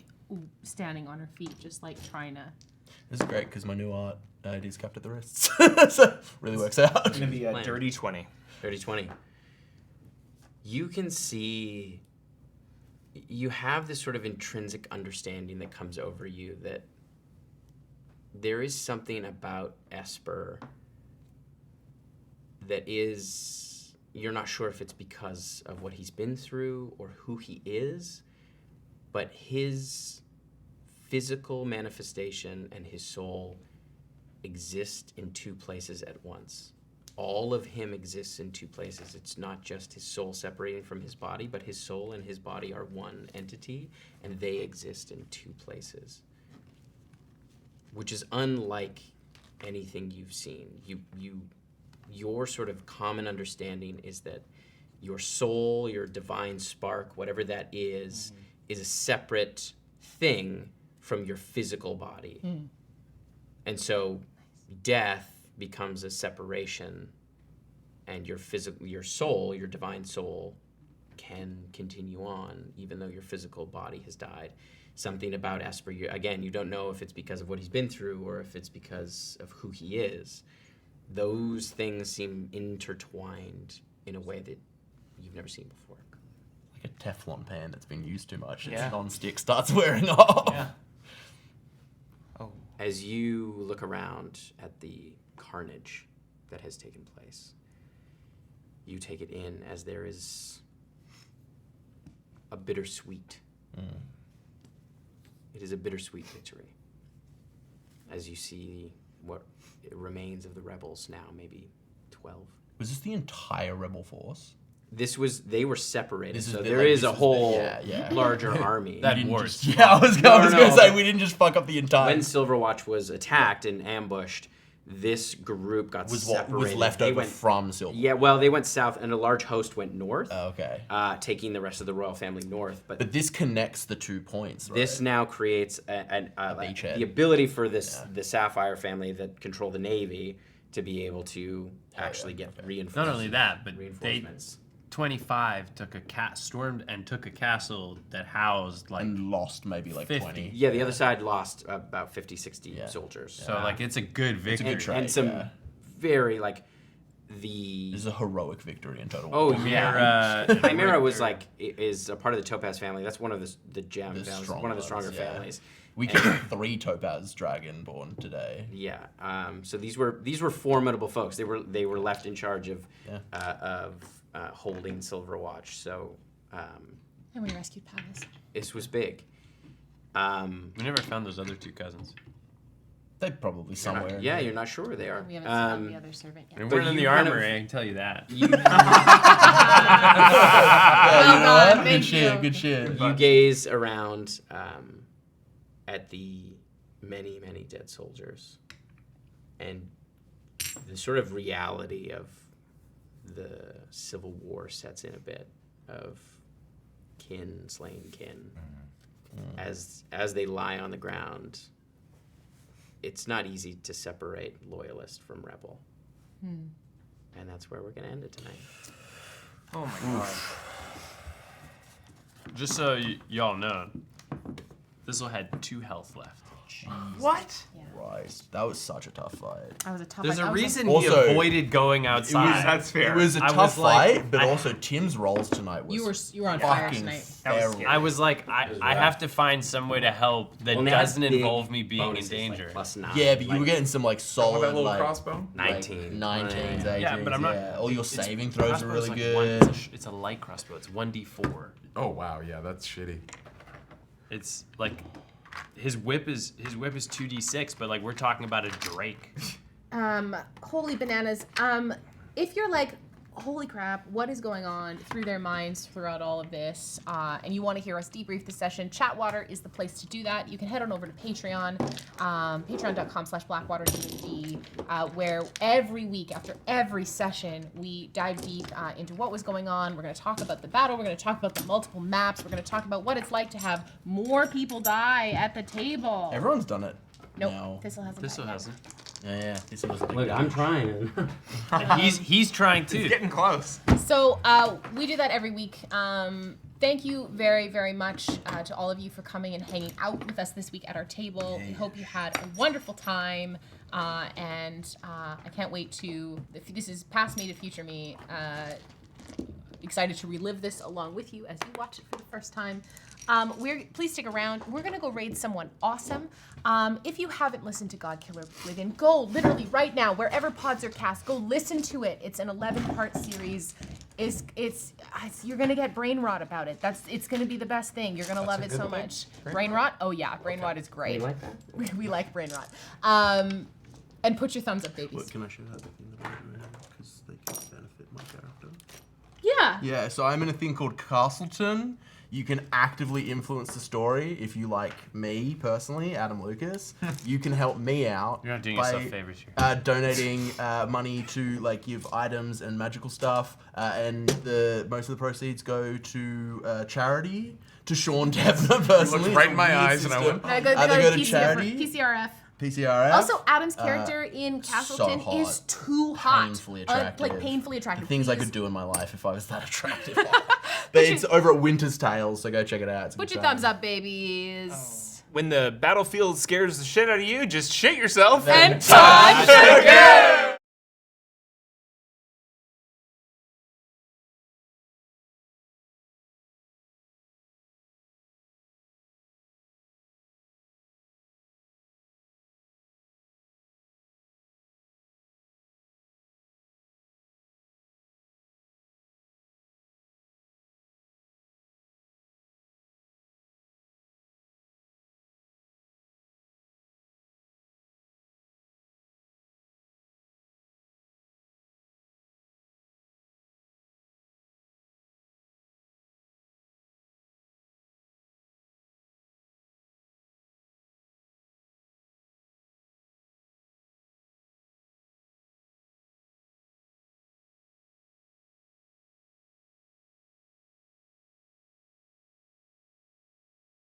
standing on her feet, just like trying to. This is great because my new art it is capped at the wrists, so really works out. It's gonna be a Plan. dirty 20. 30-20. You can see. You have this sort of intrinsic understanding that comes over you that there is something about Esper that is, you're not sure if it's because of what he's been through or who he is, but his physical manifestation and his soul exist in two places at once. All of him exists in two places. It's not just his soul separating from his body, but his soul and his body are one entity, and they exist in two places, which is unlike anything you've seen. Your sort of common understanding is that your soul, your divine spark, whatever that is a separate thing from your physical body. And so death becomes a separation, and your soul, your divine soul, can continue on even though your physical body has died. Something about Esper, you don't know if it's because of what he's been through or if it's because of who he is. Those things seem intertwined in a way that you've never seen before. Like a Teflon pan that's been used too much. Yeah. Its non-stick starts wearing off. Yeah. Oh. As you look around at the carnage that has taken place, you take it in as there is a bittersweet. It is a bittersweet victory. As you see what remains of the rebels now, maybe 12. Was this the entire rebel force? They were separated, This is so the- there like, is this a is whole yeah. larger army. That We didn't works. just- Yeah, I was gonna no, say but- we didn't just fuck up the entire. When Silverwatch was attacked and ambushed, this group got was what separated. was left They over went, from Silver. Yeah, well, they went south, and a large host went north, Oh, okay. taking the rest of the royal family north. But this connects the 2 points, right? This now creates beachhead. the ability for the Sapphire family that control the Navy to be able to actually get reinforcements. Not only that, but reinforcements. 25 took stormed and took a castle that housed like And lost maybe like 50. 20. Yeah, the other side lost about 50, 60 soldiers. so like it's a good victory. good trade. And some yeah. very like the This is a heroic victory in total. oh war. yeah, Chimera, Chimera was like is a part of the Topaz family. That's one of the gem The families, strong one of the stronger ones, yeah. families. We killed 3 Topaz Dragonborn today. Yeah. So these were formidable folks. They were left in charge of holding Silverwatch. So And we rescued Palace. this was big. we never found those other 2 cousins. They're probably somewhere. Yeah, you're not sure where they are. We haven't found the other servant They yet. weren't in you the kind of- armory, I can tell you that. You, Yeah, Well you know done, what? thank Good shit, you. good shit. you gaze around at the many, many dead soldiers, and the sort of reality of the Civil War sets in a bit of kin slaying kin. As they lie on the ground, it's not easy to separate loyalist from rebel. And that's where we're going to end it tonight. Oh my god. Just so y'all know, Thistle had 2 health left. What? Right. That was such a tough fight. That was a tough There's fight. a That was reason Also, he avoided going outside. That's fair. It was a I tough was like- fight, but also Tim's rolls tonight was You were on fire fucking tonight. feral. I was like, I have to find some way to help that Well, they had doesn't big involve me being in bonuses, like danger. +9. Yeah, but you like were getting some like With solid that little like crossbow. 19. 19s, 18s. Yeah, but I'm not- yeah. All your it's- saving throws are Crossbow's really like good. it's a light crossbow. It's 1d4. Oh wow, yeah, that's shitty. It's like his whip is 2d6, but like we're talking about a Drake. Holy bananas. If you're like, holy crap, what is going on through their minds throughout all of this, and you want to hear us debrief the session, Chatwater is the place to do that. You can head on over to Patreon, patreon.com/BlackwaterDnD, where every week after every session, we dive deep into what was going on. We're going to talk about the battle. We're going to talk about the multiple maps. We're going to talk about what it's like to have more people die at the table. Everyone's done it. Nope, now. Thistle hasn't. Thistle died yet. hasn't. Yeah. This was a big Look, deal. I'm trying. And he's trying too. Getting close. So we do that every week. Thank you very, very much to all of you for coming and hanging out with us this week at our table. We hope you had a wonderful time, and I can't wait to. This is past me to future me. Excited to relive this along with you as you watch it for the first time. Please stick around. We're gonna go raid someone awesome. If you haven't listened to Godkiller Within, go literally right now, wherever pods are cast, go listen to it. It's an 11-part series. You're gonna get brain rot about it. It's gonna be the best thing. You're gonna love it so much. Brain rot? Oh yeah, brain rot is great. You like that? We like brain rot. And put your thumbs up, babies. What, can I show that the thing that I do now? Because they can benefit my character. Yeah. Yeah, so I'm in a thing called Castleton. You can actively influence the story if you like me personally, Adam Lucas. You can help me out. You're not doing by, yourself favors here. Donating money to like give items and magical stuff, and most of the proceeds go to charity. To Sean Devner personally. Looked right It's in a my weird eyes and I system. went, They They go to charity. PCRF. PCRF. Also, Adam's character in Castleton hot. is too hot. Painfully attractive. Like painfully attractive. The things I He is- could do in my life if I was that attractive. But it's over at Winter's Tales, so go check it out. It's a Put good your time. thumbs up, babies. When the battlefield scares the shit out of you, just shit yourself And touch again!